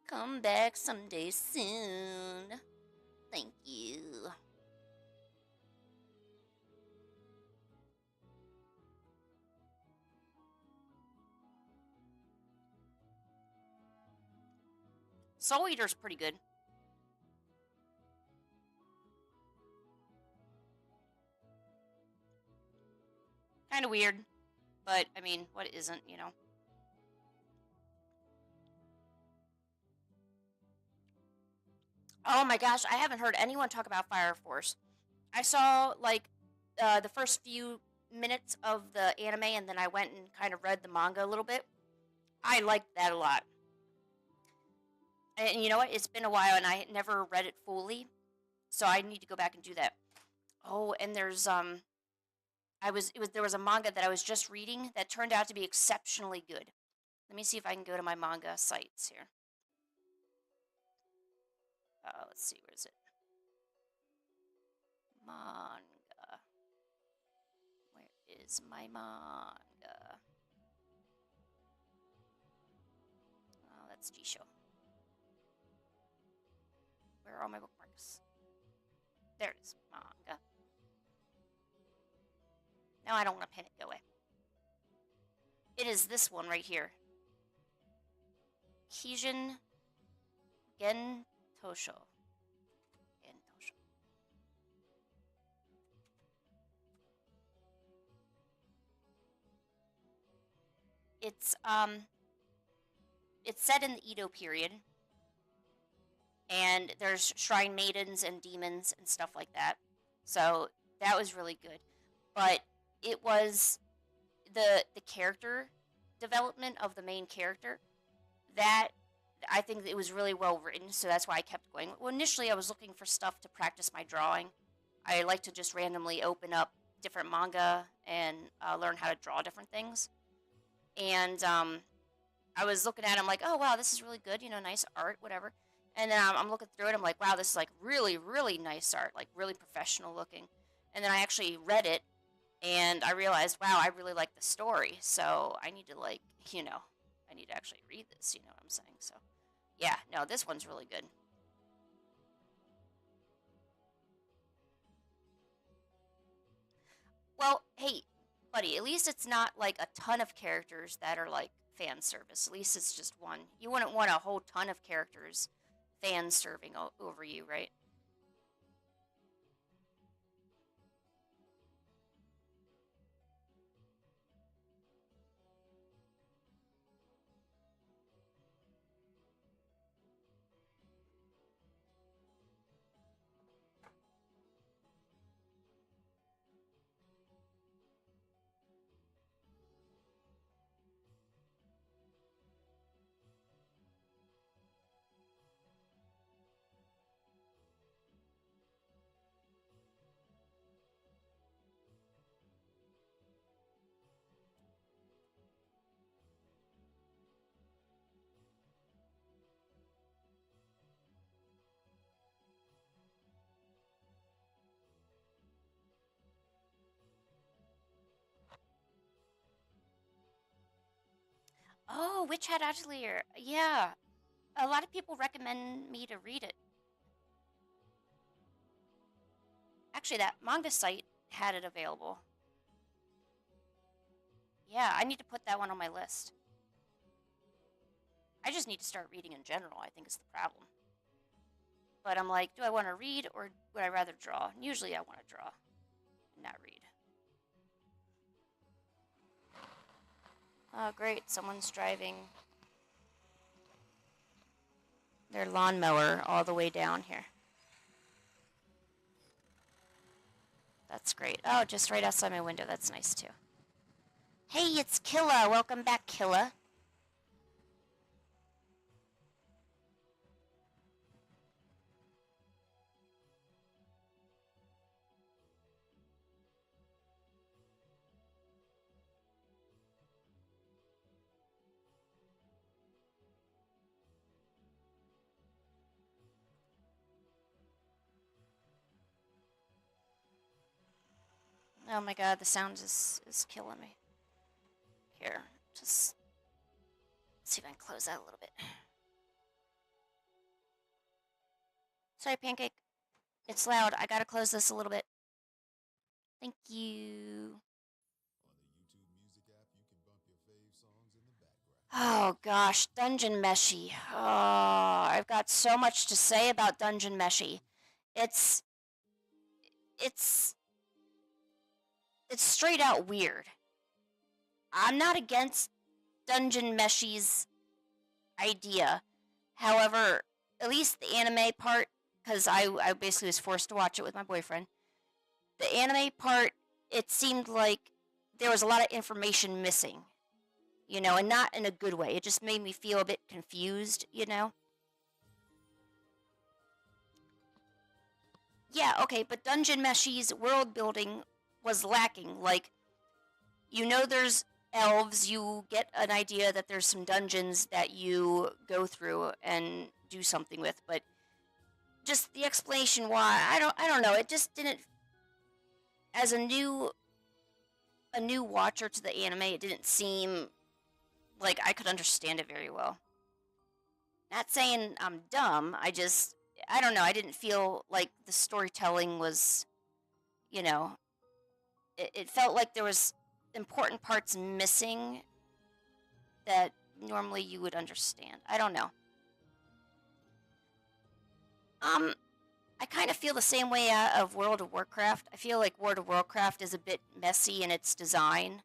Come back someday soon. Thank you. Soul Eater's pretty good. Kind of weird, but I mean, what isn't, you know? Oh my gosh, I haven't heard anyone talk about Fire Force. I saw like the first few minutes of the anime, and then I went and kind of read the manga a little bit. I liked that a lot. And you know what? It's been a while, and I never read it fully, so I need to go back and do that. Oh, and there's there was a manga that I was just reading that turned out to be exceptionally good. Let me see if I can go to my manga sites here. Let's see, where is it? Manga. Where is my manga? Oh, that's G-Show. Where are all my bookmarks? There it is, manga. Now I don't want to pin it, go away. It is this one right here. Kijin Gentosho. It's set in the Edo period, and there's shrine maidens and demons and stuff like that. So that was really good. But it was the character development of the main character that I think it was really well written, so that's why I kept going. Well, initially I was looking for stuff to practice my drawing. I like to just randomly open up different manga and learn how to draw different things. And I was looking at it, I'm like, oh wow, this is really good, you know, nice art, whatever. And then I'm looking through it, I'm like, wow, this is like really, really nice art, like really professional looking. And then I actually read it, and I realized, wow, I really like the story, so I need to like, you know, I need to actually read this, you know what I'm saying? So, yeah, no, this one's really good. Well, hey, buddy, at least it's not like a ton of characters that are like fan service. At least it's just one. You wouldn't want a whole ton of characters fan serving over you, right? Oh, Witch Hat Atelier. Yeah. A lot of people recommend me to read it. Actually, that manga site had it available. Yeah, I need to put that one on my list. I just need to start reading in general, I think is the problem. But I'm like, do I want to read or would I rather draw? And usually I want to draw and not read. Oh, great. Someone's driving their lawnmower all the way down here. That's great. Oh, just right outside my window. That's nice, too. Hey, it's Killa. Welcome back, Killa. Oh my god, the sound is killing me. Here, just see if I can close that a little bit. Sorry, Pancake. It's loud. I gotta close this a little bit. Thank you. Oh gosh, Dungeon Meshi. Oh, I've got so much to say about Dungeon Meshi. It's straight out weird. I'm not against Dungeon Meshi's idea. However, at least the anime part, because I basically was forced to watch it with my boyfriend. The anime part, it seemed like there was a lot of information missing, you know, and not in a good way. It just made me feel a bit confused, you know. Yeah, okay, but Dungeon Meshi's world building was lacking. Like, you know, there's elves, you get an idea that there's some dungeons that you go through and do something with, but just the explanation why, I don't know, it just didn't, as a new watcher to the anime, it didn't seem like I could understand it very well. Not saying I'm dumb, I don't know, I didn't feel like the storytelling was, you know, it felt like there was important parts missing that normally you would understand. I don't know. I kind of feel the same way of World of Warcraft. I feel like World of Warcraft is a bit messy in its design,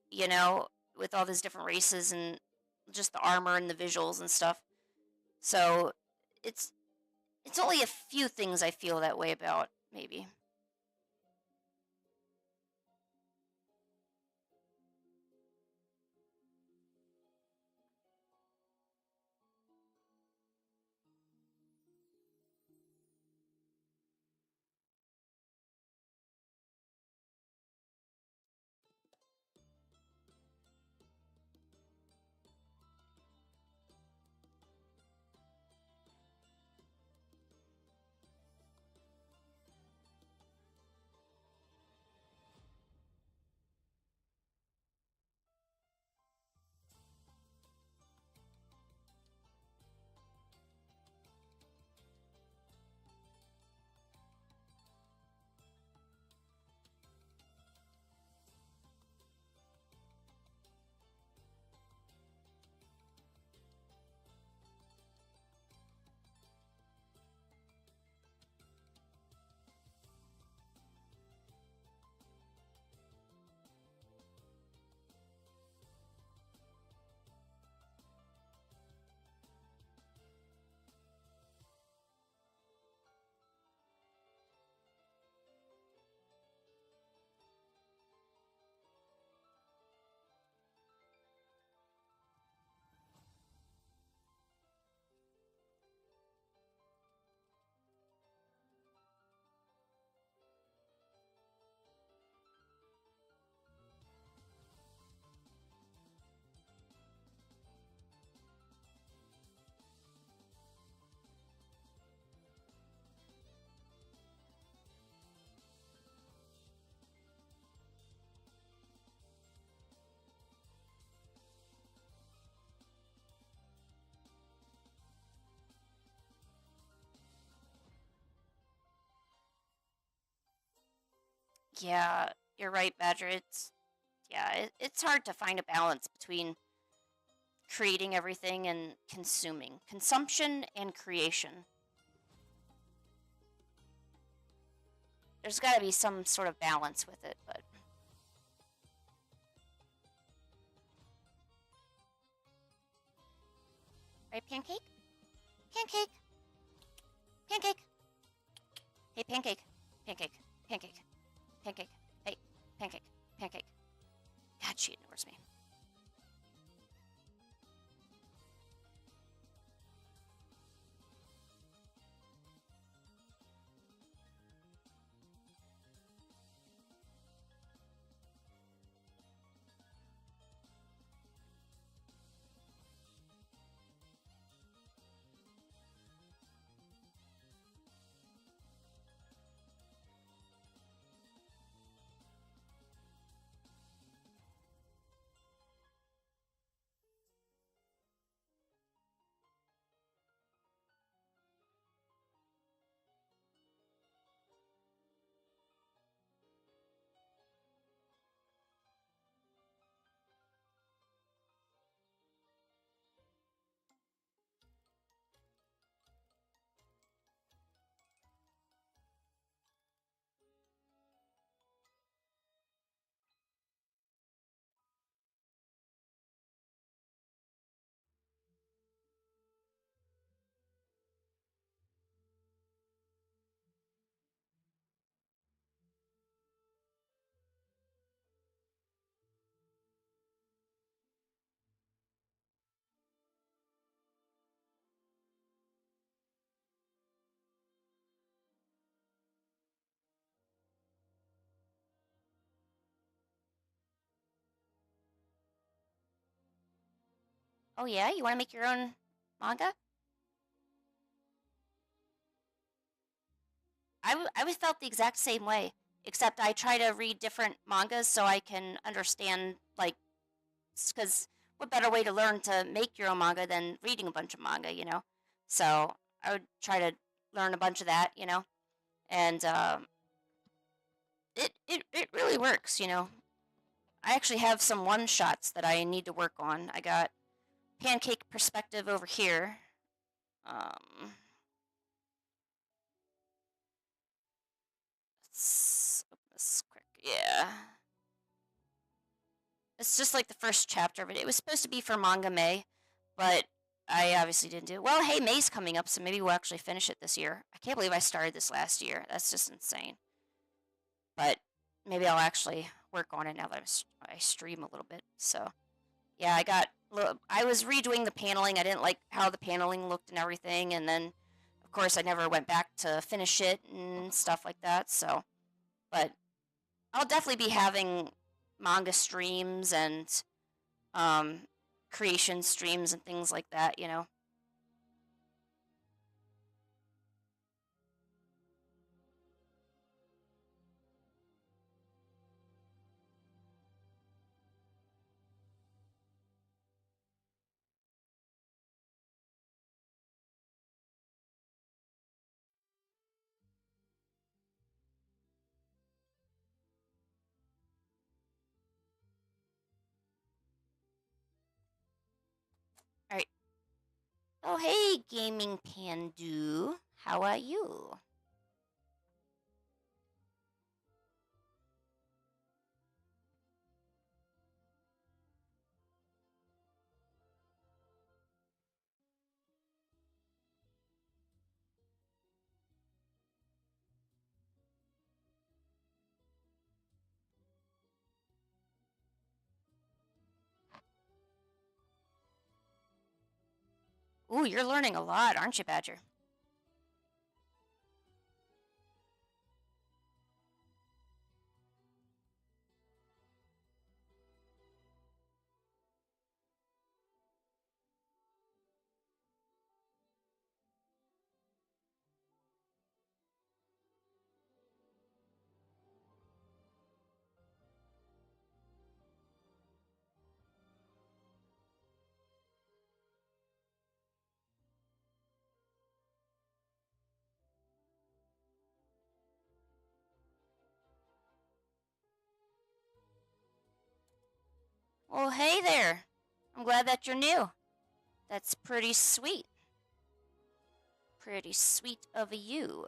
you know, with all these different races and just the armor and the visuals and stuff. So it's only a few things I feel that way about, maybe. Yeah, you're right, Badger. It's hard to find a balance between creating everything and consuming. Consumption and creation. There's got to be some sort of balance with it, but right, Pancake? Pancake? Pancake? Hey, Pancake. Pancake. Pancake. Pancake. Hey, Pancake. Pancake. God, she ignores me. Oh, yeah? You want to make your own manga? I was felt the exact same way, except I try to read different mangas so I can understand, like, because what better way to learn to make your own manga than reading a bunch of manga, you know? So I would try to learn a bunch of that, you know? And it really works, you know? I actually have some one shots that I need to work on. I got Pancake Perspective over here. Let's open this quick. Yeah. It's just like the first chapter of it. It was supposed to be for Manga May, but I obviously didn't do it. Well, hey, May's coming up, so maybe we'll actually finish it this year. I can't believe I started this last year. That's just insane. But maybe I'll actually work on it now that I stream a little bit. So, yeah, I was redoing the paneling. I didn't like how the paneling looked and everything, and then, of course, I never went back to finish it and stuff like that. So, but I'll definitely be having manga streams and um, creation streams and things like that, you know. All right. Oh, hey, Gaming Pandu. How are you? Ooh, you're learning a lot, aren't you, Badger? Well, hey there. I'm glad that you're new. That's pretty sweet. Pretty sweet of you.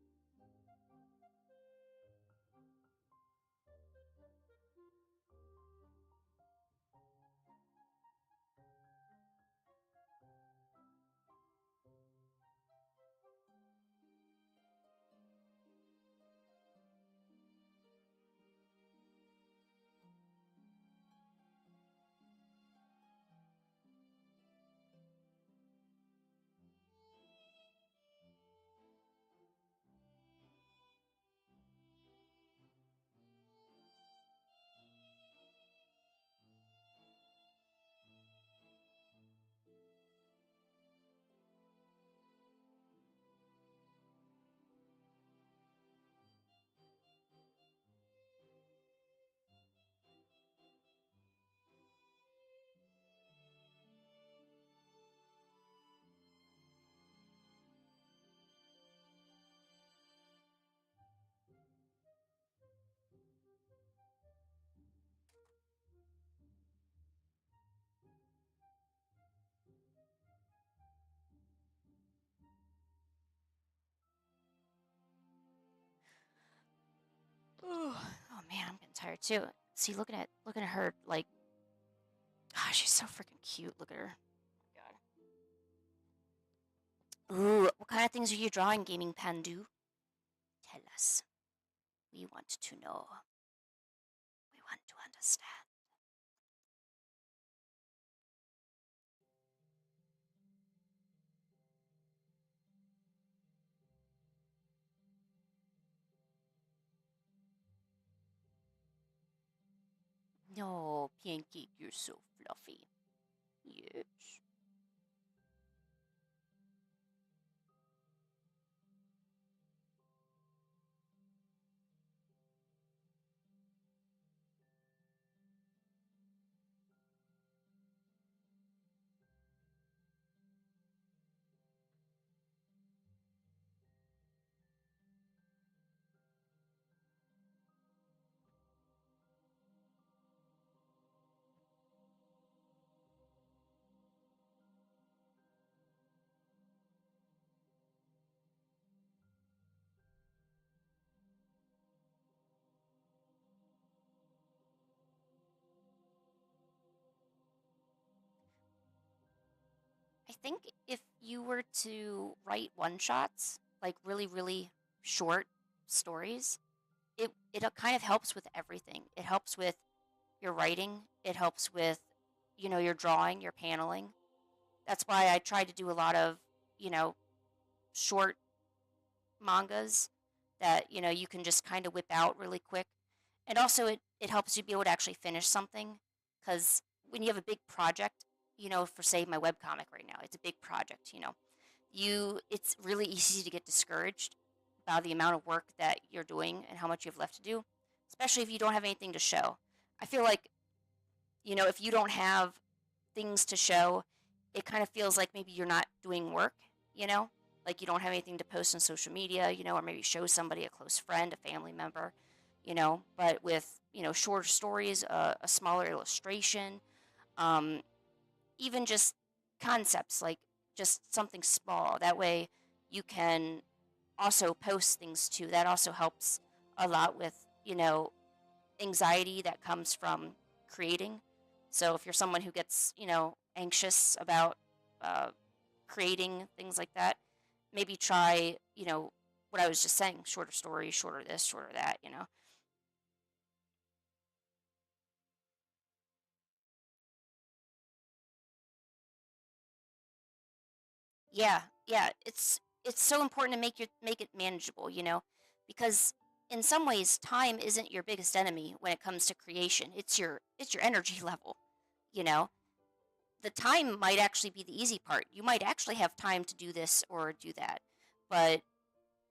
프라이스엔 니꺼 내꺼가 따로 없죠. 우리 프라이스죠. 빠라빠빠빠. Ooh. Oh man, I'm getting tired too. See, looking at her like, ah, she's so freaking cute. Look at her. Oh my god. Ooh, what kind of things are you drawing, Gaming Pandu? Tell us. We want to know. We want to understand. No, Pancake, you're so fluffy. Yes. think if you were to write one-shots, like really, really short stories, it kind of helps with everything. It helps with your writing. It helps with, your drawing, your paneling. That's why I try to do a lot of, short mangas that, you can just kind of whip out really quick. And also it helps you be able to actually finish something because when you have a big project, for say my webcomic right now, it's a big project, it's really easy to get discouraged by the amount of work that you're doing and how much you have left to do, especially if you don't have anything to show. I feel like, if you don't have things to show, it kind of feels like maybe you're not doing work, like you don't have anything to post on social media, or maybe show somebody, a close friend, a family member, but with, shorter stories, a smaller illustration, um, even just concepts, like just something small. That way you can also post things too. That also helps a lot with, anxiety that comes from creating. So if you're someone who gets, anxious about creating things like that, maybe try, what I was just saying, shorter stories, shorter this, shorter that. Yeah, yeah, it's so important to make it manageable, because in some ways time isn't your biggest enemy when it comes to creation. It's your energy level, you know. The time might actually be the easy part. You might actually have time to do this or do that. But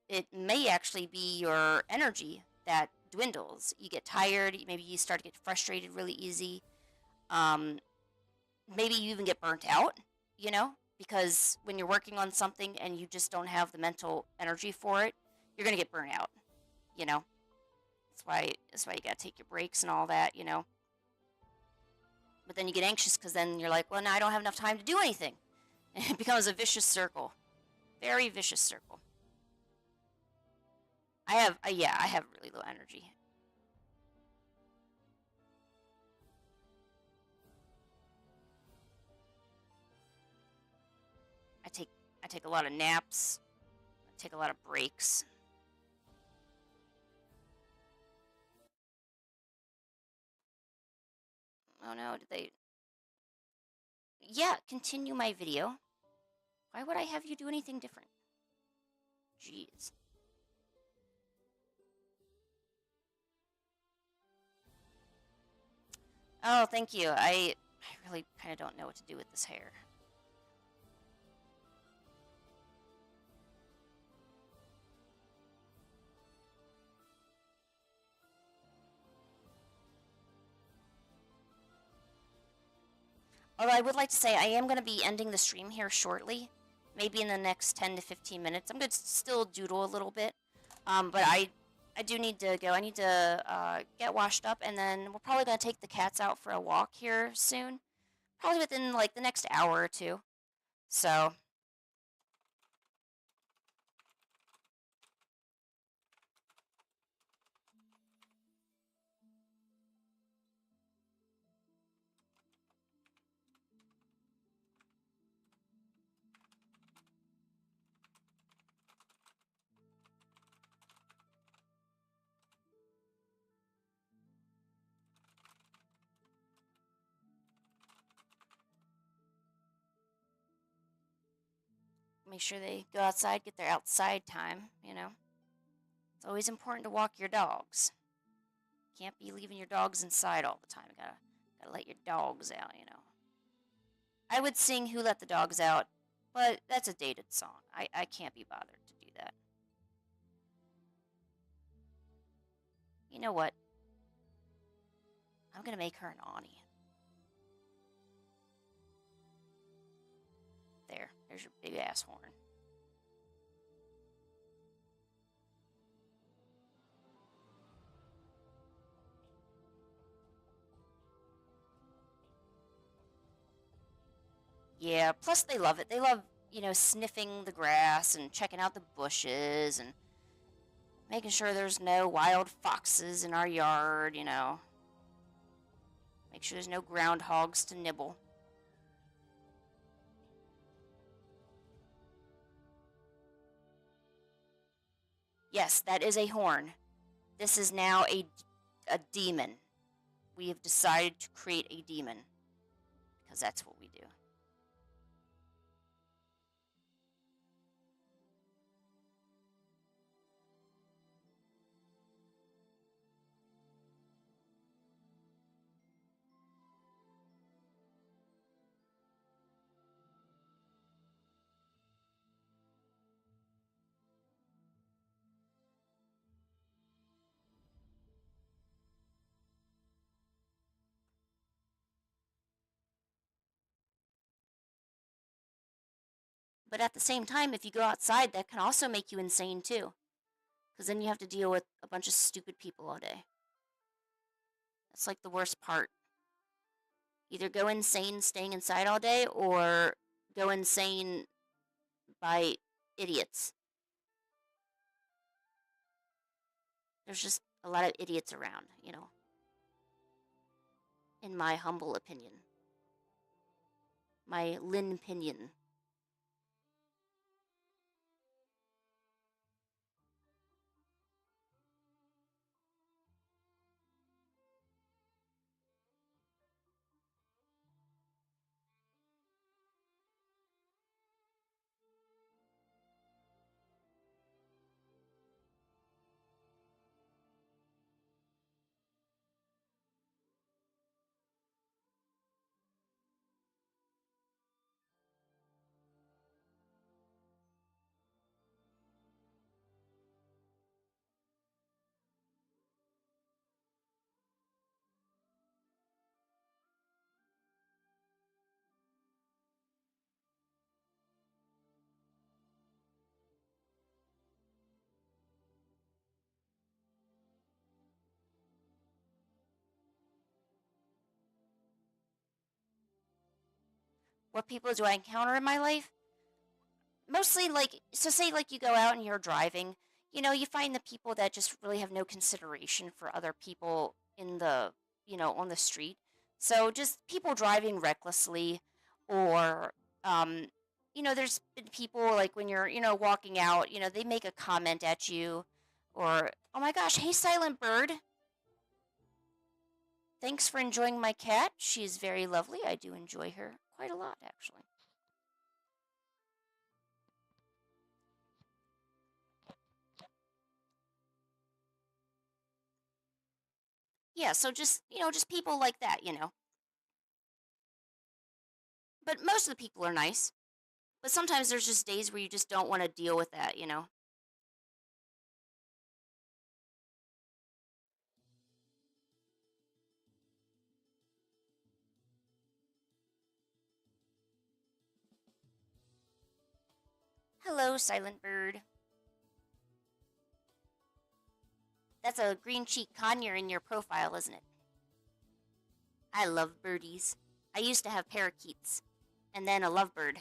it may actually be your energy that dwindles. You get tired, maybe you start to get frustrated really easy. Um, Maybe you even get burnt out, because when you're working on something and you just don't have the mental energy for it, you're going to get burnt out, you know. That's why you got to take your breaks and all that. But then you get anxious because then you're like, well, now I don't have enough time to do anything. And it becomes a vicious circle. Very vicious circle. I have really low energy. I take I take a lot of naps. I take a lot of breaks. Oh no, did they? Yeah, continue my video. Why would I have you do anything different? Jeez. Oh, thank you. I really kind of don't know what to do with this hair. Although I would like to say I am going to be ending the stream here shortly. Maybe in the next 10 to 15 minutes. I'm going to still doodle a little bit. But I do need to go. I need to get washed up, and then we're probably going to take the cats out for a walk here soon. Probably within, like, the next hour or two. So, make sure they go outside, get their outside time. It's always important to walk your dogs. Can't be leaving your dogs inside all the time. You gotta let your dogs out. I would sing Who Let the Dogs Out, but that's a dated song. I can't be bothered to do that. You know what? I'm gonna make her an awning. There's your big ass horn. Yeah, plus they love it. They love, sniffing the grass and checking out the bushes and making sure there's no wild foxes in our yard. Make sure there's no groundhogs to nibble. Yes, that is a horn. This is now a demon. We have decided to create a demon. Because that's what we do. But at the same time, if you go outside, that can also make you insane too. Because then you have to deal with a bunch of stupid people all day. That's like the worst part. Either go insane staying inside all day, or go insane by idiots. There's just a lot of idiots around, you know. In my humble opinion. My Lin opinion. What people do I encounter in my life? Mostly, like, so say, like, you go out and you're driving, you know, you find the people that just really have no consideration for other people in the, you know, on the street. So just people driving recklessly, or, um, you know, there's been people, like, when you're, you know, walking out, you know, they make a comment at you, or, oh my gosh, hey, Silent Bird. Thanks for enjoying my cat. She's very lovely. I do enjoy her quite a lot, actually. Yeah, so just, you know, just people like that, you know. But most of the people are nice. But sometimes there's just days where you just don't want to deal with that, you know. Hello, Silent Bird. That's a green cheek conure in your profile, isn't it? I love birdies. I used to have parakeets, and then a lovebird.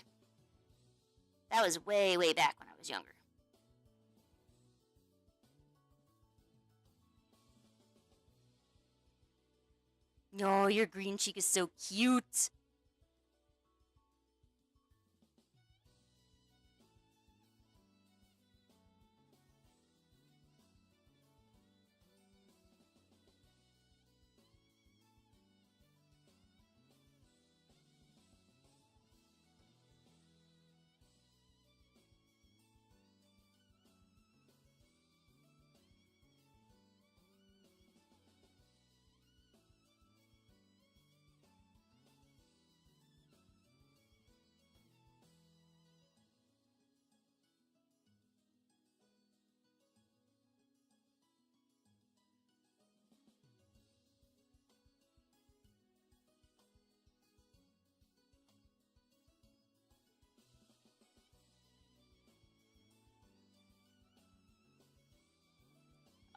That was way, way back when I was younger. No, your green cheek is so cute.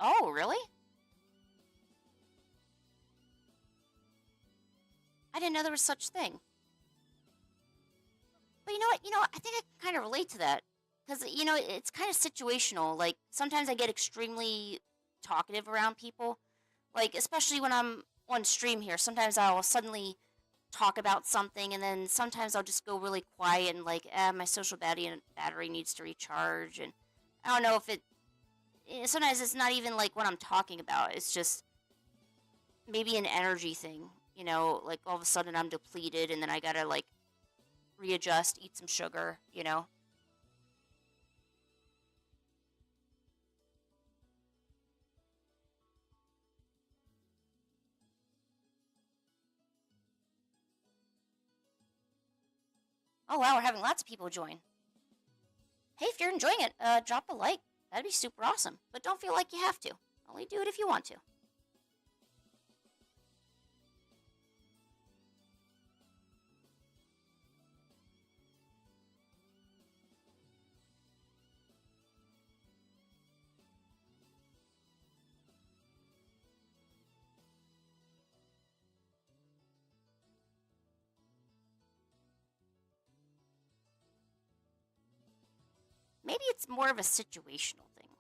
Oh, really? I didn't know there was such thing. But you know what? I think I can kind of relate to that. Because, it's kind of situational. Like, sometimes I get extremely talkative around people. Like, especially when I'm on stream here. Sometimes I'll suddenly talk about something, and then sometimes I'll just go really quiet and, like, my social battery needs to recharge. And I don't know sometimes it's not even like what I'm talking about. It's just maybe an energy thing. Like all of a sudden I'm depleted and then I gotta like readjust, eat some sugar. Oh wow, we're having lots of people join. Hey, if you're enjoying it, drop a like. That'd be super awesome. But don't feel like you have to. Only do it if you want to. Maybe it's more of a situational thing.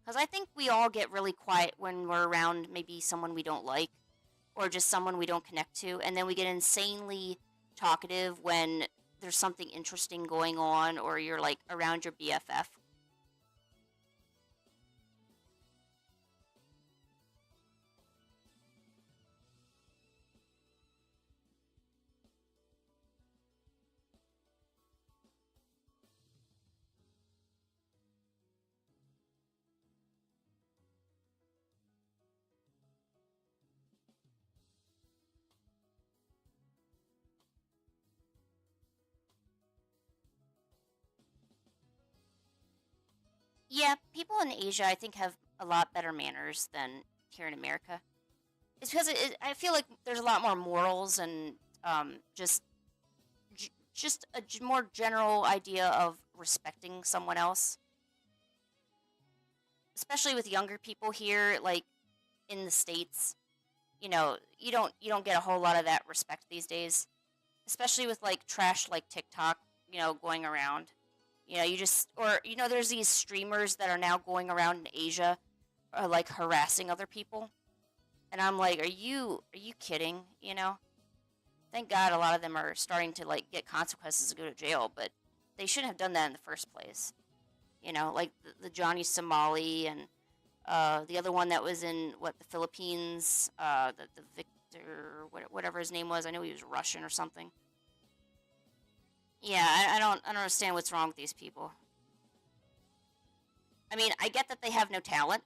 Because I think we all get really quiet when we're around maybe someone we don't like or just someone we don't connect to. And then we get insanely talkative when there's something interesting going on or you're like around your BFF. Yeah, people in Asia, I think, have a lot better manners than here in America. It's because I feel like there's a lot more morals and just a more general idea of respecting someone else, especially with younger people here, like in the states. You don't get a whole lot of that respect these days, especially with like trash like TikTok, going around. You just or there's these streamers that are now going around in Asia, like harassing other people, and I'm like, are you kidding? Thank God a lot of them are starting to like get consequences to go to jail, but they shouldn't have done that in the first place. Like the Johnny Somali and the other one that was in the Philippines, the Victor, whatever his name was. I know he was Russian or something. Yeah, I don't understand what's wrong with these people. I mean, I get that they have no talent.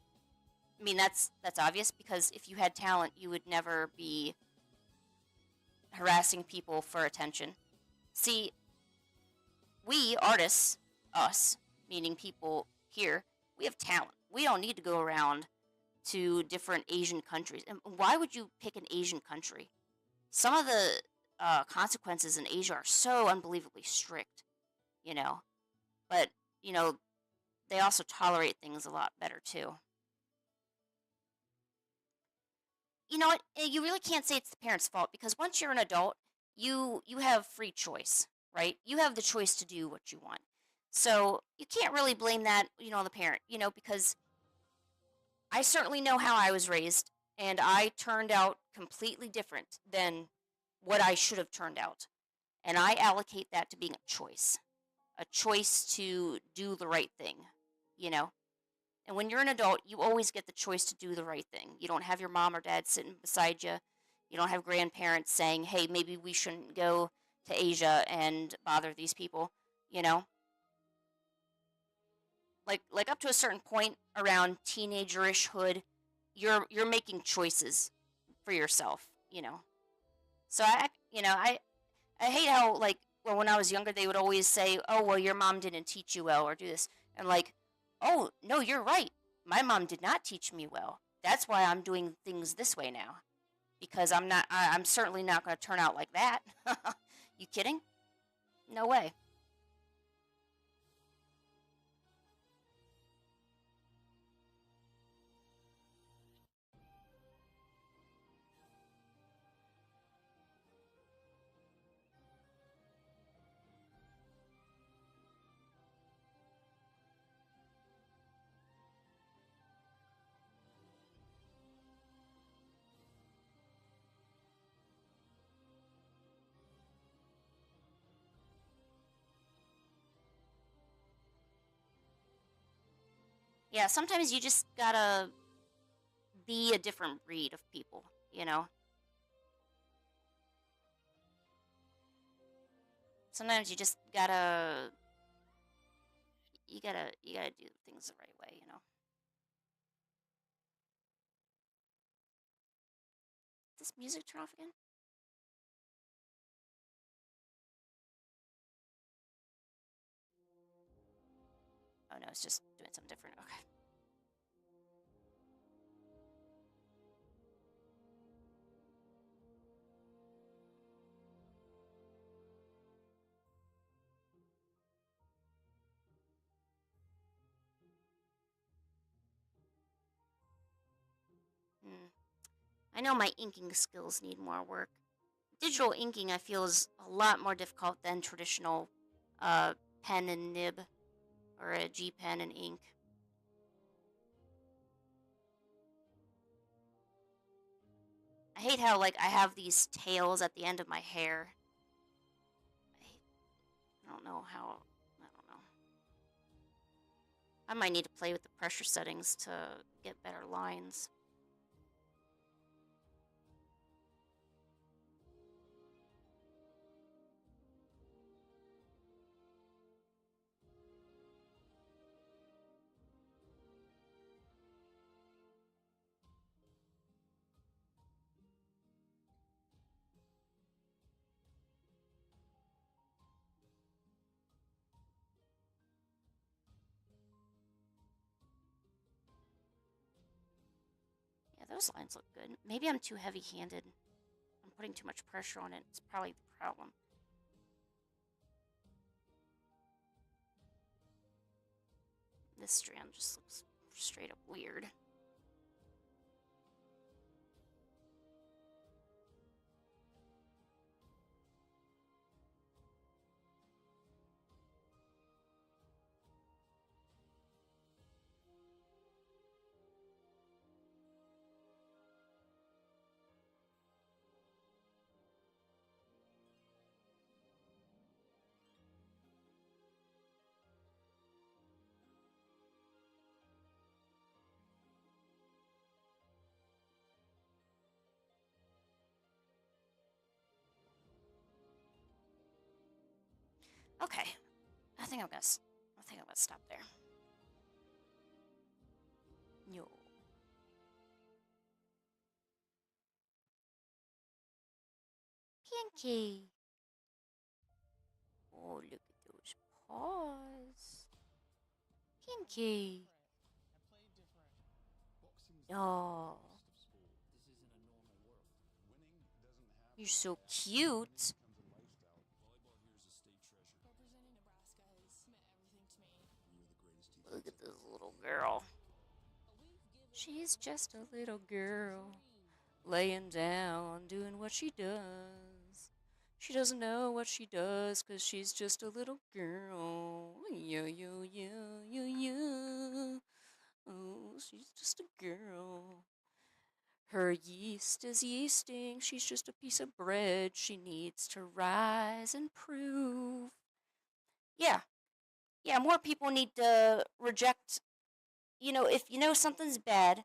I mean, that's obvious because if you had talent, you would never be harassing people for attention. See, we artists, us, meaning people here, we have talent. We don't need to go around to different Asian countries. And why would you pick an Asian country? Some of the consequences in Asia are so unbelievably strict, you know. But you know, they also tolerate things a lot better too. You know what? You really can't say it's the parents' fault because once you're an adult, you have free choice, right? You have the choice to do what you want. So you can't really blame that, on the parent, because I certainly know how I was raised, and I turned out completely different than what I should have turned out. And I allocate that to being a choice to do the right thing, you know? And when you're an adult, you always get the choice to do the right thing. You don't have your mom or dad sitting beside you. You don't have grandparents saying, hey, maybe we shouldn't go to Asia and bother these people, you know? Like up to a certain point around teenagerish-hood, you're making choices for yourself. So I hate how when I was younger they would always say, "Oh, well your mom didn't teach you well or do this." And like, "Oh, no, you're right. My mom did not teach me well. That's why I'm doing things this way now because I'm certainly not going to turn out like that." You kidding? No way. Yeah, sometimes you just gotta be a different breed of people, you know? Sometimes you just gotta do things the right way, you know? Does this music turn off again? Oh no, it's just doing something different. Okay. Hmm. I know my inking skills need more work. Digital inking, I feel, is a lot more difficult than traditional uh, pen and nib or a G pen and ink. I hate how like I have these tails at the end of my hair. I don't know how. I don't know. I might need to play with the pressure settings to get better lines. Yeah, those lines look good. Maybe I'm too heavy-handed. I'm putting too much pressure on it. It's probably the problem. This strand just looks straight up weird. Okay, I think I'm gonna stop there. Yo. Pinky. Oh, look at those paws. Pinky. Oh, you're so cute. Look at this little girl. She's just a little girl, laying down, doing what she does. She doesn't know what she does, 'cause she's just a little girl. Yo, yo, yo, yo, yo. Oh, she's just a girl. Her yeast is yeasting. She's just a piece of bread. She needs to rise and prove. Yeah, yeah, more people need to reject, if you know something's bad,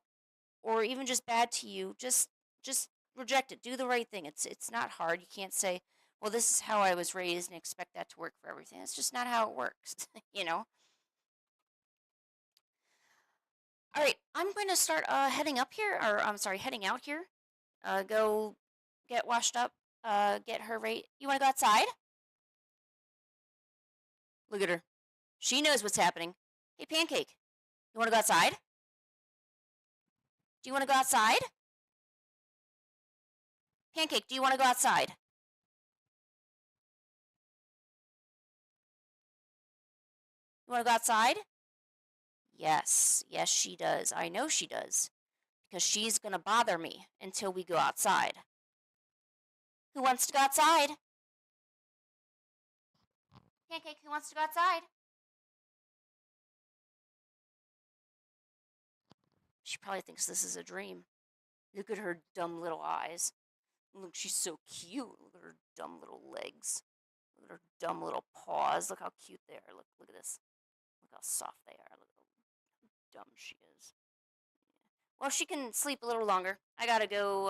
or even just bad to you, just reject it. Do the right thing. It's not hard. You can't say, "Well, this is how I was raised," and expect that to work for everything. It's just not how it works, you know. All right, I'm going to start heading up here, or I'm sorry, heading out here. Go get washed up. Get her right. You want to go outside? Look at her. She knows what's happening. Hey, Pancake, you want to go outside? Do you want to go outside? Pancake, do you want to go outside? You want to go outside? Yes, yes, she does. I know she does. Because she's going to bother me until we go outside. Who wants to go outside? Pancake, who wants to go outside? She probably thinks this is a dream. Look at her dumb little eyes. Look, she's so cute. Look at her dumb little legs. Look at her dumb little paws. Look how cute they are. Look at this. Look how soft they are. Look how dumb she is. Well, she can sleep a little longer. I gotta go,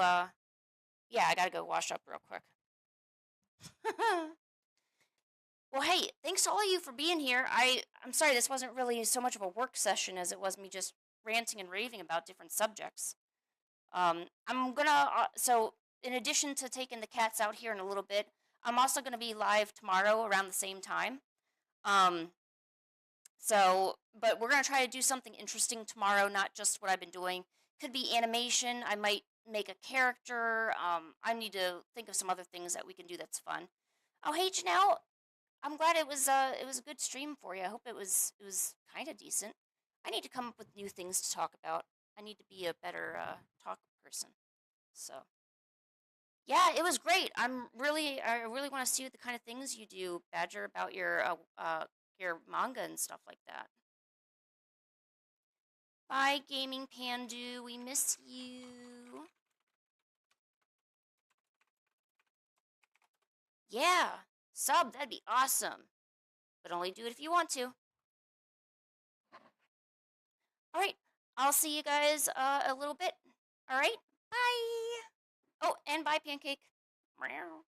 yeah, I gotta go wash up real quick. Well, hey, thanks to all of you for being here. I'm sorry this wasn't really so much of a work session as it was me just ranting and raving about different subjects. I'm gonna, so in addition to taking the cats out here in a little bit, I'm also gonna be live tomorrow around the same time. Um, but we're gonna try to do something interesting tomorrow, not just what I've been doing. Could be animation. I might make a character. I need to think of some other things that we can do that's fun. Oh, hey, Janelle. I'm glad it was a good stream for you. I hope it was kind of decent. I need to come up with new things to talk about. I need to be a better talk person. So yeah, it was great. I really want to see the kind of things you do, Badger, about your manga and stuff like that. Bye, Gaming Pandu. We miss you. Yeah, sub. That'd be awesome. But only do it if you want to. All right. I'll see you guys a little bit. All right. Bye. Oh, and bye, Pancake. Meow.